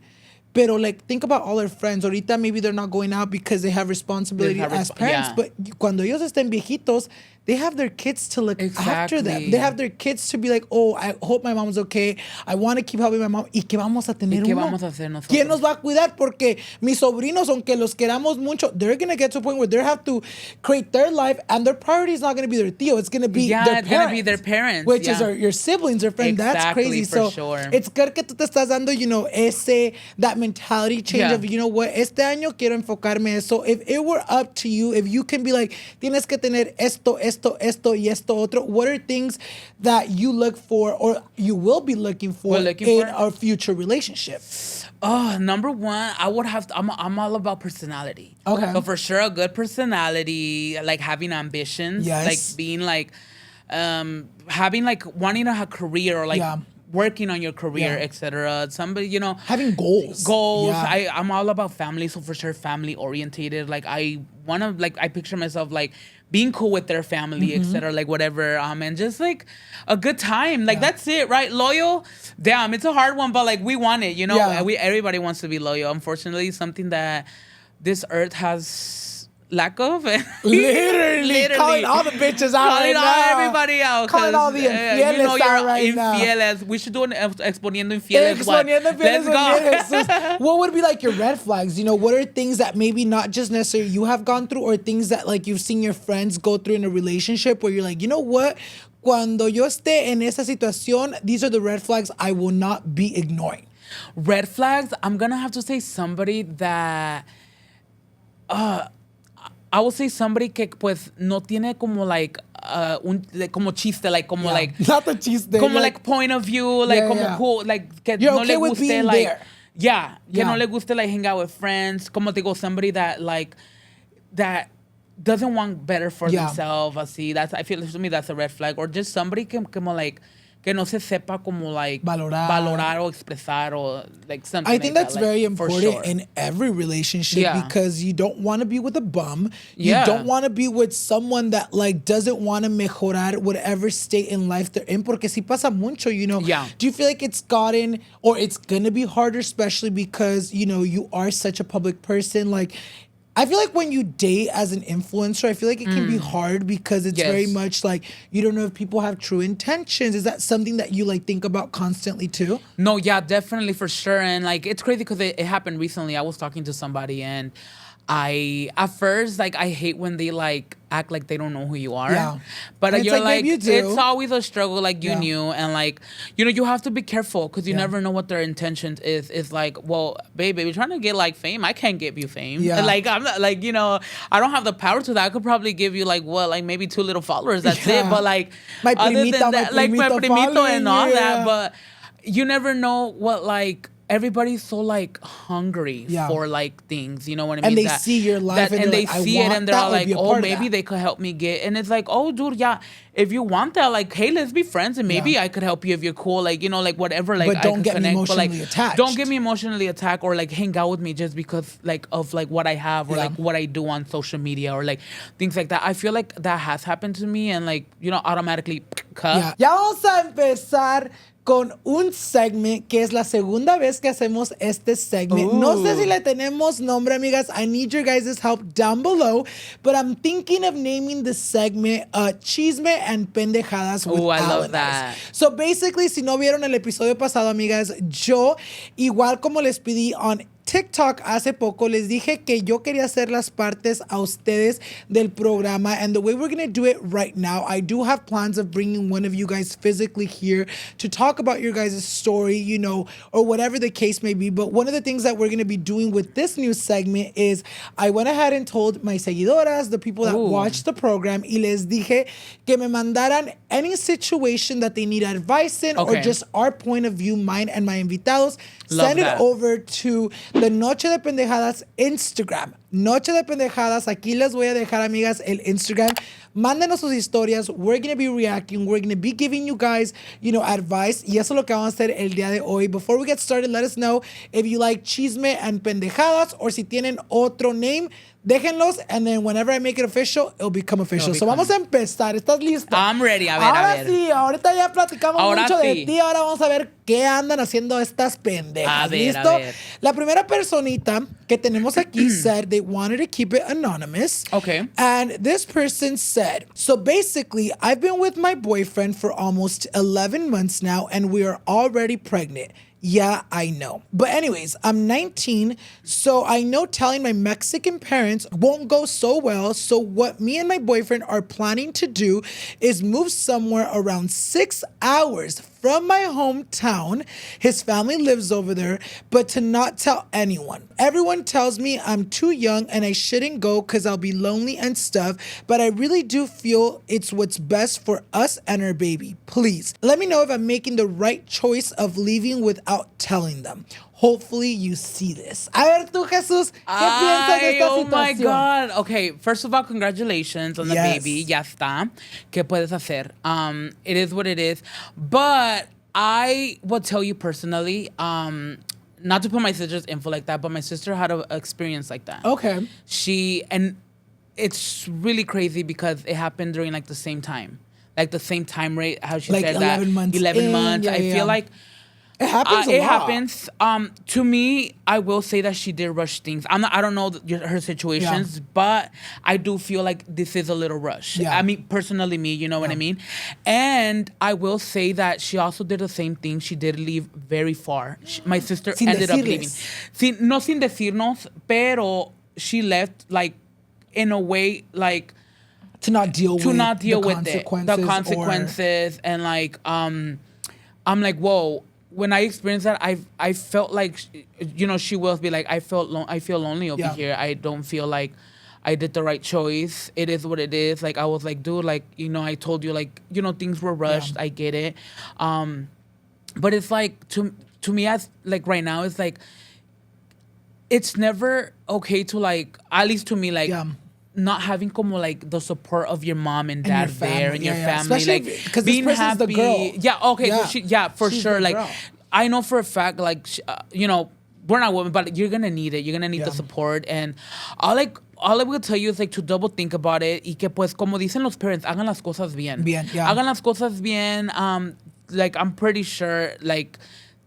Pero like, think about all their friends. Ahorita maybe they're not going out because they have responsibility as parents. But cuando ellos estén viejitos, they have their kids to look after them. They have their kids to be like, oh, I hope my mom's okay. I want to keep helping my mom. ¿Y qué vamos a tener uno? Vamos a hacer nosotros? ¿Quién nos va a cuidar? Porque mis sobrinos, aunque los queramos mucho, they're going to get to a point where they have to create their life, and their priority is not going to be their tío. It's going to be their parents. It's going to be their parents. Which is your siblings, your friends. That's crazy. For so sure. It's good que tú te estás dando, that mentality change of, what, este año quiero enfocarme eso. If it were up to you, if you can be like, tienes que tener esto, y esto otro, what are things that you look for or you will be looking for in our future relationship? Oh, number one, I'm all about personality. Okay. So for sure, a good personality, like having ambitions, like being like, having like wanting to have a career or like working on your career, etc. Somebody, having goals. I'm all about family, so for sure family orientated. Like I want to, like I picture myself like being cool with their family, etc. Like whatever, and just like a good time. Like that's it, right? Loyal. Damn, it's a hard one, but like we want it, everybody wants to be loyal. Unfortunately, something that this earth has lack of. Literally calling all the bitches out calling right all now. everybody out. Calling all the infieles you know, out right now. Infieles. We should do an exponiendo infieles one. Exponiendo infieles Let's go. with Jesus. What would be like your red flags? You know, what are things that maybe not just necessarily you have gone through, or things that like you've seen your friends go through in a relationship where you're like, you know what? Cuando yo esté en esa situación, these are the red flags I will not be ignoring. Red flags, I'm gonna have to say somebody that I will say somebody que pues no tiene como like como chiste, like como like not the chiste, como like point of view, like como cool, like que you're no okay le with guste being like there. que no le guste like hang out with friends, como te digo, somebody that like that doesn't want better for themselves, así. That's, I feel, to me that's a red flag. Or just somebody como like que no se sepa como like valorar o expresar or like something. I think like that's that, very like, important in every relationship because you don't want to be with a bum. You don't want to be with someone that like doesn't want to mejorar whatever state in life they're in. Porque si pasa mucho, you know. Yeah. Do you feel like it's gotten or it's gonna be harder, especially because you know you are such a public person? Like, I feel like when you date as an influencer, I feel like it can be hard because it's very much like you don't know if people have true intentions. Is that something that you like think about constantly too? No, yeah, definitely for sure. And like it's crazy because it happened recently. I was talking to somebody and at first like I hate when they like act like they don't know who you are. Yeah. But you're like you do. It's always a struggle, like you knew, and like you know you have to be careful because you never know what their intentions is. It's like, well, babe, if you're trying to get like fame, I can't give you fame. Yeah. Like I'm not like, you know, I don't have the power to that. I could probably give you like what, like maybe 2 little followers. That's it. But like my other primita, than that, like my primito and all that. Yeah. But you never know what like. Everybody's so like hungry for like things, you know what I mean? And they see your life and they like, see it and they're all like, oh, maybe that. they could help me get. And it's like, oh, dude, yeah, if you want that, like, hey, let's be friends and maybe I could help you if you're cool, like, you know, like whatever, like, but don't I get connect, me emotionally attached. Don't get me emotionally attacked or like hang out with me just because like of like what I have or like what I do on social media or like things like that. I feel like that has happened to me and like, you know, automatically cut. Ya vamos a empezar con un segment que es la segunda vez que hacemos este segment. No sé si le tenemos nombre, amigas. I need your guys' help down below. But I'm thinking of naming the segment Chisme and Pendejadas with I Alannized. love that. So basically, si no vieron el episodio pasado, amigas, yo, igual como les pedí on TikTok hace poco, les dije que yo quería hacer las partes a ustedes del programa, and the way we're going to do it right now, I do have plans of bringing one of you guys physically here to talk about your guys' story, you know, or whatever the case may be. But one of the things that we're going to be doing with this new segment is I went ahead and told my seguidoras, the people that watch the program, y les dije que me mandaran any situation that they need advice in or just our point of view, mine and my invitados. Send it over to the Noche de Pendejadas Instagram. Noche de Pendejadas. Aquí les voy a dejar, amigas, el Instagram. Mándenos sus historias. We're going to be reacting. We're going to be giving you guys, you know, advice. Y eso es lo que vamos a hacer el día de hoy. Before we get started, let us know if you like Chisme and Pendejadas or si tienen otro name. Déjenlos, and then whenever I make it official, it'll become official. So vamos a empezar. ¿Estás lista? I'm ready. A ver, ahora sí, ahorita ya platicamos mucho de ti. Ahora vamos a ver qué andan haciendo estas pendejas. ¿Listo? A ver. La primera personita que tenemos aquí said they wanted to keep it anonymous. Okay. And this person said, so basically, I've been with my boyfriend for almost 11 months now, and we are already pregnant. Yeah, I know. But anyways, I'm 19, so I know telling my Mexican parents won't go so well. So what me and my boyfriend are planning to do is move somewhere around 6 hours from my hometown. His family lives over there, but to not tell anyone. Everyone tells me I'm too young and I shouldn't go because I'll be lonely and stuff, but I really do feel it's what's best for us and our baby. Please, let me know if I'm making the right choice of leaving without telling them. Hopefully you see this. A ver tú, Jesús, ¿qué piensas de esta situación? Oh my God. Okay, first of all, congratulations on the baby. Ya está. ¿Qué puedes hacer? It is what it is. But I will tell you personally, not to put my sister's info like that, but my sister had an experience like that. Okay. And it's really crazy because it happened during like the same time. Like the same time rate, how she like said 11 that. Months 11 in, months. I feel like It happens a It lot. happens. To me, I will say that she did rush things. I don't know her situations, but I do feel like this is a little rush. Yeah. I mean, personally, me, you know what I mean? And I will say that she also did the same thing. She did leave very far. My sister Sin ended up decirles. leaving. No sin decirnos, pero she left, like, in a way, like, to not deal with the consequences, and like I'm like, whoa. When I experienced that, I felt like, she will be like, I feel lonely over here. I don't feel like I did the right choice. It is what it is. Like, I was like, dude, like, I told you, like, things were rushed. I get it. But it's like, to me, as like right now, it's like, it's never okay to, like, at least to me, like, not having como like the support of your mom and dad there and your family, especially like because being this person's happy. the girl. Yeah, okay, so for She's sure. the Like, girl. I know for a fact, like, we're not women, but you're gonna need it. You're gonna need the support, and all I will tell you is, like, to double think about it, y que pues como dicen los parents, hagan las cosas bien. Hagan las cosas bien. Like, I'm pretty sure, like,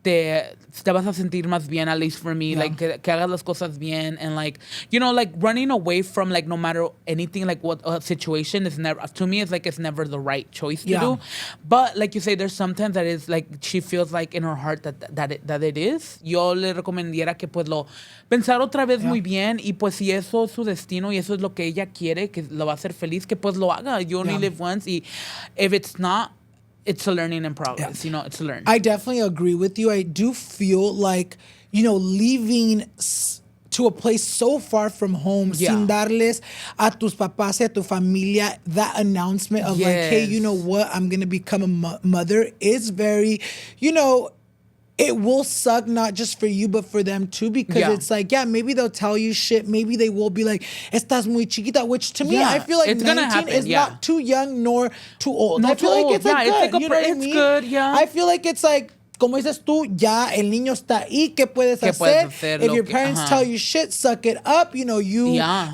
te vas a sentir más bien, at least for me, like, que hagas las cosas bien, and, like, like, running away from, like, no matter anything, like, what a situation is never, to me, it's like, it's never the right choice to do. But like you say, there's sometimes that is like, she feels like in her heart that it is. Yo le recomendaría que pues lo pensar otra vez muy bien, y pues si eso es su destino y eso es lo que ella quiere, que lo va a hacer feliz, que pues lo haga. You only live once, y if it's not, it's a learning in progress. It's a learn. I definitely agree with you. I do feel like, leaving to a place so far from home, sin darles a tus papás y a tu familia that announcement of like, hey, you know what, I'm going to become a mother is very, it will suck, not just for you, but for them too, because it's like, maybe they'll tell you shit. Maybe they will be like, estás muy chiquita, which to me, I feel like it's 19 is not too young nor too old. I feel like it's like good. It's like you know what I mean? Good, I feel like it's like, como dices tú, ya el niño está ahí, ¿qué puedes hacer? If your parents tell you shit, suck it up.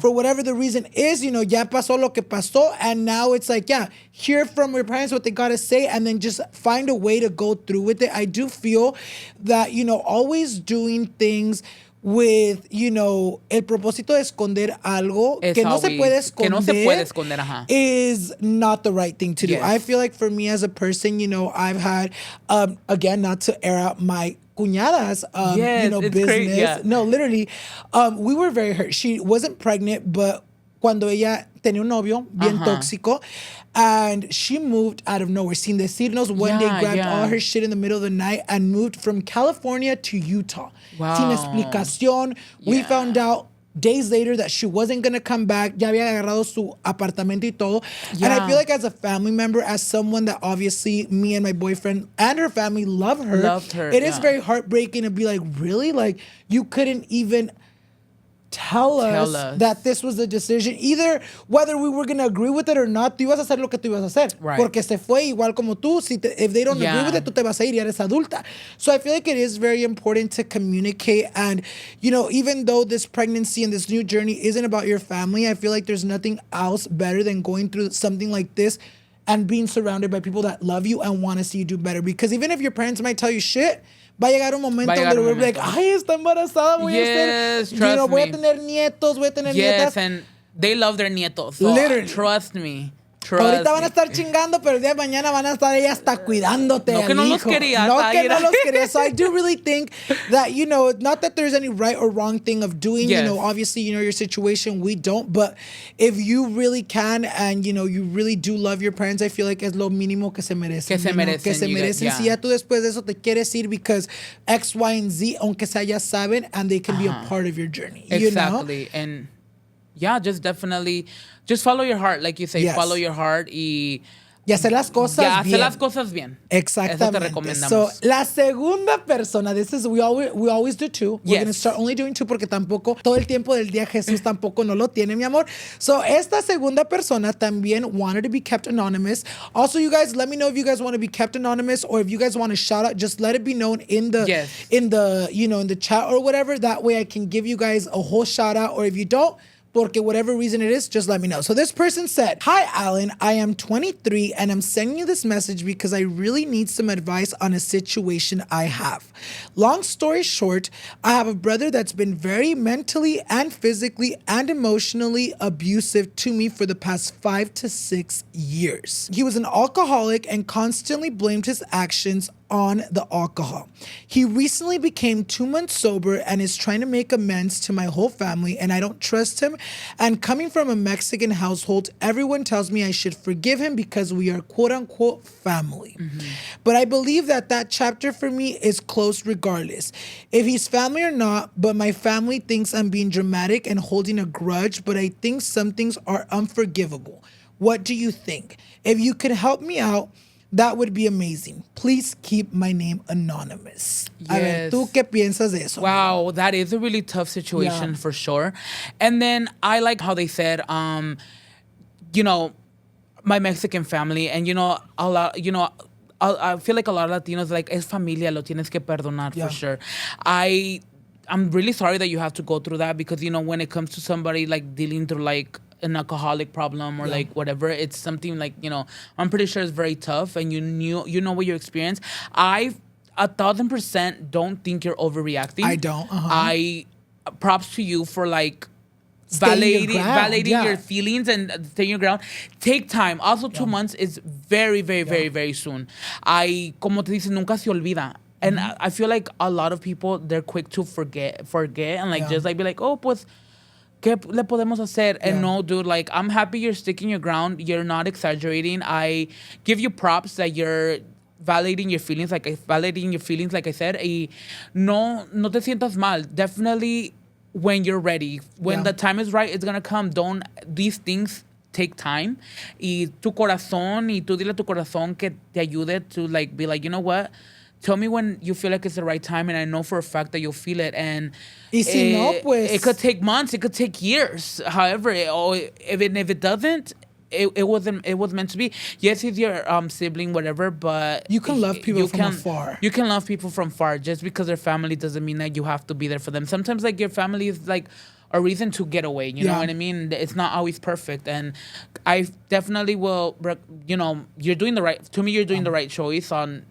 For whatever the reason is, ya pasó lo que pasó, and now it's like, hear from your parents what they gotta say, and then just find a way to go through with it. I do feel that, always doing things with, el propósito de esconder algo que no se puede esconder is not the right thing to do. I feel like for me as a person, I've had, again, not to air out my cuñadas, business. Crazy, No, literally, we were very hurt. She wasn't pregnant, but cuando ella tenía un novio bien tóxico, and she moved out of nowhere, sin decirnos, one day grabbed all her shit in the middle of the night and moved from California to Utah. Wow. Sin explicación. We found out days later that she wasn't going to come back. Ya había agarrado su apartamento y todo. And I feel like as a family member, as someone that obviously me and my boyfriend and her family loved her. It is very heartbreaking to be like, really? Like, you couldn't even tell us that this was the decision. Either whether we were going to agree with it or not, tú ibas a hacer lo que tú ibas a hacer. Right. Porque se fue igual como tú. If they don't agree with it, tú te vas a ir y eres adulta. So I feel like it is very important to communicate. And, even though this pregnancy and this new journey isn't about your family, I feel like there's nothing else better than going through something like this and being surrounded by people that love you and want to see you do better. Because even if your parents might tell you shit, va a llegar un momento donde we'll be like, ay, está embarazada, voy a ser, voy a tener nietos, voy a tener nietas. And they love their nietos. So literally. Trust me. Ahorita van a estar chingando, pero el día de mañana van a estar ellas hasta cuidándote. No, que no los quería. No, que no los quería. So I do really think that, not that there's any right or wrong thing of doing, obviously, your situation, we don't. But if you really can and, you really do love your parents, I feel like es lo mínimo que se merecen. Que se merecen. Si ya tú después de eso te quieres ir because X, Y, and Z, aunque sea ya saben, and they can be a part of your journey. Exactly. And just definitely, just follow your heart, like you say, follow your heart y hacer las cosas bien. Hacer las cosas bien. Exactamente. Eso te recomendamos. So, la segunda persona, we always do two. We're going to start only doing two porque tampoco todo el tiempo del día Jesús tampoco no lo tiene, mi amor. So, esta segunda persona también wanted to be kept anonymous. Also, you guys, let me know if you guys want to be kept anonymous or if you guys want to shout out, just let it be known in the in the chat or whatever. That way I can give you guys a whole shout out, or if you don't, porque whatever reason it is, just let me know. So this person said, "Hi, Alan. I am 23 and I'm sending you this message because I really need some advice on a situation I have. Long story short, I have a brother that's been very mentally and physically and emotionally abusive to me for the past 5 to 6 years. He was an alcoholic and constantly blamed his actions on the alcohol. He recently became 2 months sober and is trying to make amends to my whole family, and I don't trust him. And coming from a Mexican household, everyone tells me I should forgive him because we are quote unquote family. But I believe that chapter for me is closed regardless. If he's family or not, but my family thinks I'm being dramatic and holding a grudge, but I think some things are unforgivable. What do you think? If you could help me out, that would be amazing. Please keep my name anonymous." A ver, ¿tú qué piensas de eso? Wow, that is a really tough situation for sure. And then I like how they said, you know, my Mexican family, and a lot, I feel like a lot of Latinos like es familia, lo tienes que perdonar for sure. I'm really sorry that you have to go through that because when it comes to somebody like dealing through like an alcoholic problem or like whatever, it's something like I'm pretty sure it's very tough, and you know what you experience. I 1,000% don't think you're overreacting. I don't. I props to you for like Validating your feelings and staying your ground. Take time. Also, 2 months is very, very, very, very soon. Como te dice, nunca se olvida. And I feel like a lot of people, they're quick to forget and like just like be like, oh, pues, ¿qué le podemos hacer? And no, dude, like, I'm happy you're sticking your ground. You're not exaggerating. I give you props that you're validating your feelings, like I said. Y no te sientas mal. Definitely when you're ready. When the time is right, it's going to come. These things take time. Y tu corazón, y tú dile a tu corazón que te ayude to like be like, you know what? Tell me when you feel like it's the right time, and I know for a fact that you'll feel it. And y si no, pues, it could take months, it could take years. However, if it doesn't, it was meant to be. Yes, he's your sibling, whatever, but you can love people from afar. You can love people from far. Just because they're family doesn't mean that you have to be there for them. Sometimes like your family is like a reason to get away. You know what I mean? It's not always perfect, and I definitely will. You're doing the right. To me, you're doing the right choice on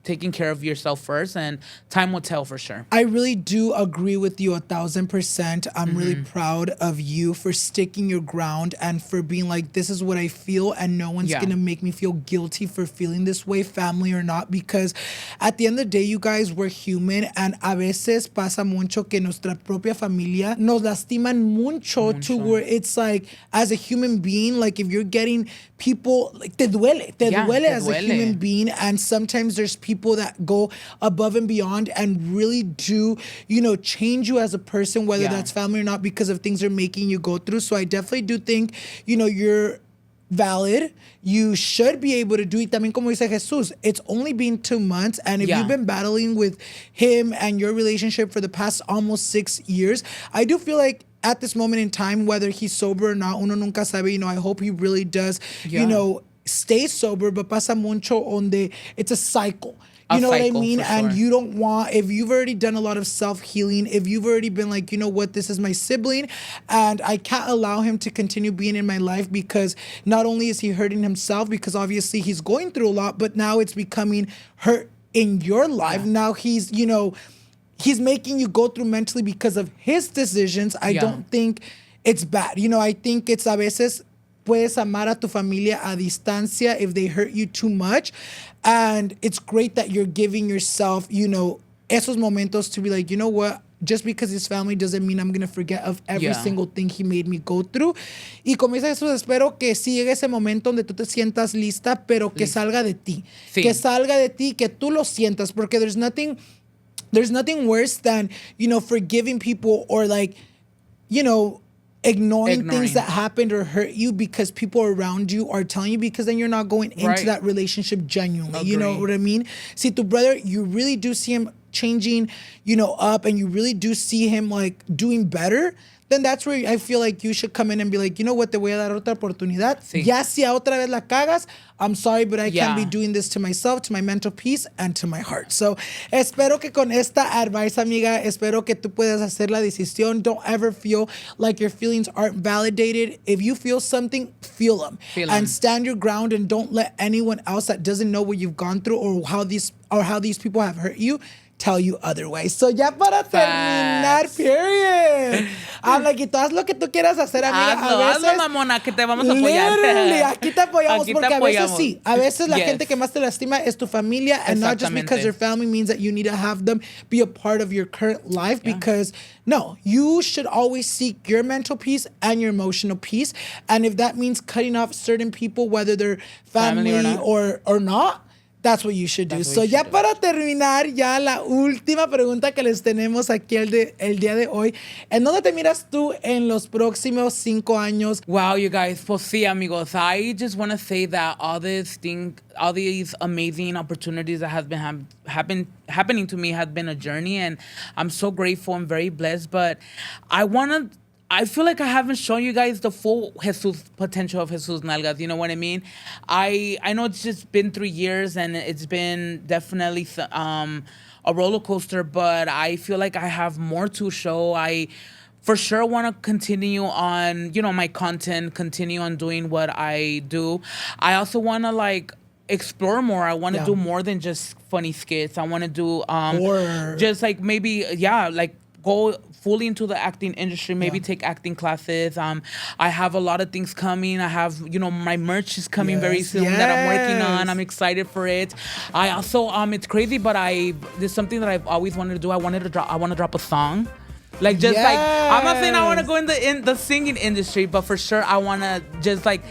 taking care of yourself first, and time will tell for sure. I really do agree with you 1,000%. I'm really proud of you for sticking your ground and for being like, this is what I feel, and no one's gonna make me feel guilty for feeling this way, family or not, because at the end of the day, you guys, we're human, and a veces pasa mucho que nuestra propia familia nos lastiman mucho to where it's like, as a human being, like if you're getting people, like te duele as a human being, and sometimes there's people that go above and beyond and really do, change you as a person, whether that's family or not, because of things they're making you go through. So I definitely do think, you're valid. You should be able to do it. También como dice Jesus, it's only been 2 months, and if you've been battling with him and your relationship for the past almost 6 years, I do feel like at this moment in time, whether he's sober or not, uno nunca sabe, I hope he really does, stay sober, but pasa mucho donde it's a cycle. You know what I mean? Sure. And you don't want, if you've already done a lot of self-healing, if you've already been like, you know what, this is my sibling, and I can't allow him to continue being in my life because not only is he hurting himself, because obviously he's going through a lot, but now it's becoming hurt in your life. Now he's, he's making you go through mentally because of his decisions. I don't think it's bad. I think it's a veces puedes amar a tu familia a distancia if they hurt you too much. And it's great that you're giving yourself, esos momentos to be like, you know what? Just because his family doesn't mean I'm going to forget of every single thing he made me go through. Y como dice Jesús, espero que sí llegue ese momento donde tú te sientas lista, pero que salga de ti. Sí. Que salga de ti, que tú lo sientas, porque there's nothing worse than, forgiving people or like, ignoring things that happened or hurt you because people around you are telling you, because then you're not going into that relationship genuinely. Agree. You know what I mean? See, tu brother, you really do see him changing, up, and you really do see him like doing better, then that's where I feel like you should come in and be like, you know what, te voy a dar otra oportunidad. Sí. Ya si a otra vez la cagas, I'm sorry, but I can't be doing this to myself, to my mental peace, and to my heart. So, espero que con esta advice, amiga, espero que tú puedas hacer la decisión. Don't ever feel like your feelings aren't validated. If you feel something, feel them. And stand your ground, and don't let anyone else that doesn't know what you've gone through or how these people have hurt you tell you otherwise. So ya para terminar, period. I'm like, y tú haz lo que tú quieras hacer, amiga. Hazlo, mamona, que te vamos a apoyar. Literally, aquí te apoyamos, Aquí porque te a veces apoyamos. sí. A veces la gente que más te lastima es tu familia, and not just because your family means that you need to have them be a part of your current life, because no, you should always seek your mental peace and your emotional peace. And if that means cutting off certain people, whether they're family or not, that's what you should do. So ya para terminar, ya la última pregunta que les tenemos aquí el día de hoy. ¿En dónde te miras tú en los próximos 5 años? Wow, you guys. Pues sí, amigos. I just want to say that all these amazing opportunities that has been happening to me has been a journey, and I'm so grateful and very blessed. But I feel like I haven't shown you guys the full Jesus potential of Jesus Nalgas. You know what I mean? I know it's just been 3 years, and it's been definitely a roller coaster, but I feel like I have more to show. I for sure want to continue on, my content, continue on doing what I do. I also want to explore more. I want to do more than just funny skits. I want to do just maybe go fully into the acting industry, maybe take acting classes. I have a lot of things coming. I have, my merch is coming very soon that I'm working on. I'm excited for it. I also, it's crazy, but there's something that I've always wanted to do. I want to drop a song. I'm not saying I want to go in the singing industry, but for sure I want to just dive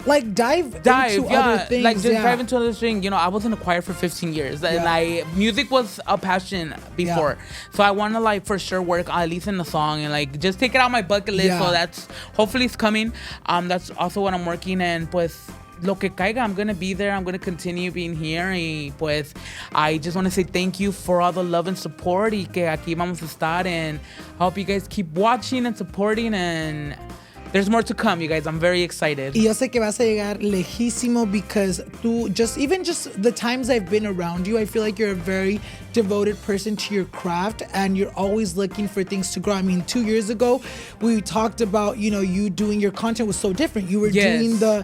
into other things. Dive into other things. I was in a choir for 15 years, and music was a passion before. So I want to for sure work at least in the song and just take it out my bucket list. So that's hopefully it's coming. That's also what I'm working, and pues lo que caiga, I'm gonna be there. I'm gonna continue being here. Y pues I just want to say thank you for all the love and support. Y que aquí vamos a estar, and I hope you guys keep watching and supporting, and there's more to come, you guys. I'm very excited. Y yo sé que vas a llegar lejísimo, because tú just the times I've been around you, I feel like you're a very devoted person to your craft, and you're always looking for things to grow. I mean, 2 years ago, we talked about, you doing your content was so different. You were doing the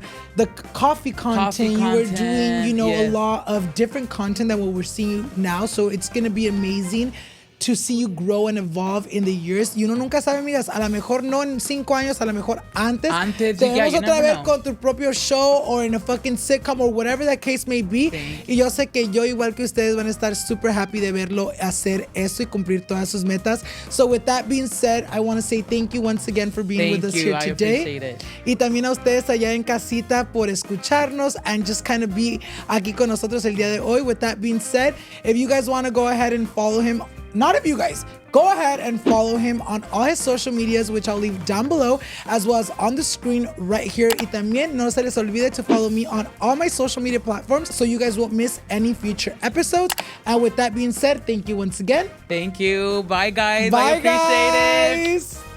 coffee content. You were doing, a lot of different content than what we're seeing now. So it's going to be amazing to see you grow and evolve in the years. Y uno nunca sabe, amigas, a lo mejor no en 5 años, a lo mejor antes te vemos otra vez con tu propio show or in a fucking sitcom or whatever that case may be. Y yo sé que yo, igual que ustedes, van a estar super happy de verlo hacer eso y cumplir todas sus metas. So with that being said, I want to say thank you once again for being with us here today. I appreciate it. Y también a ustedes allá en casita por escucharnos and just kind of be aquí con nosotros el día de hoy. With that being said, if you guys want to go ahead and follow him, not if you guys, go ahead and follow him on all his social medias, which I'll leave down below, as well as on the screen right here. Y también no se les olvide to follow me on all my social media platforms so you guys won't miss any future episodes. And with that being said, thank you once again. Thank you. Bye, guys. Bye, I appreciate it. Guys.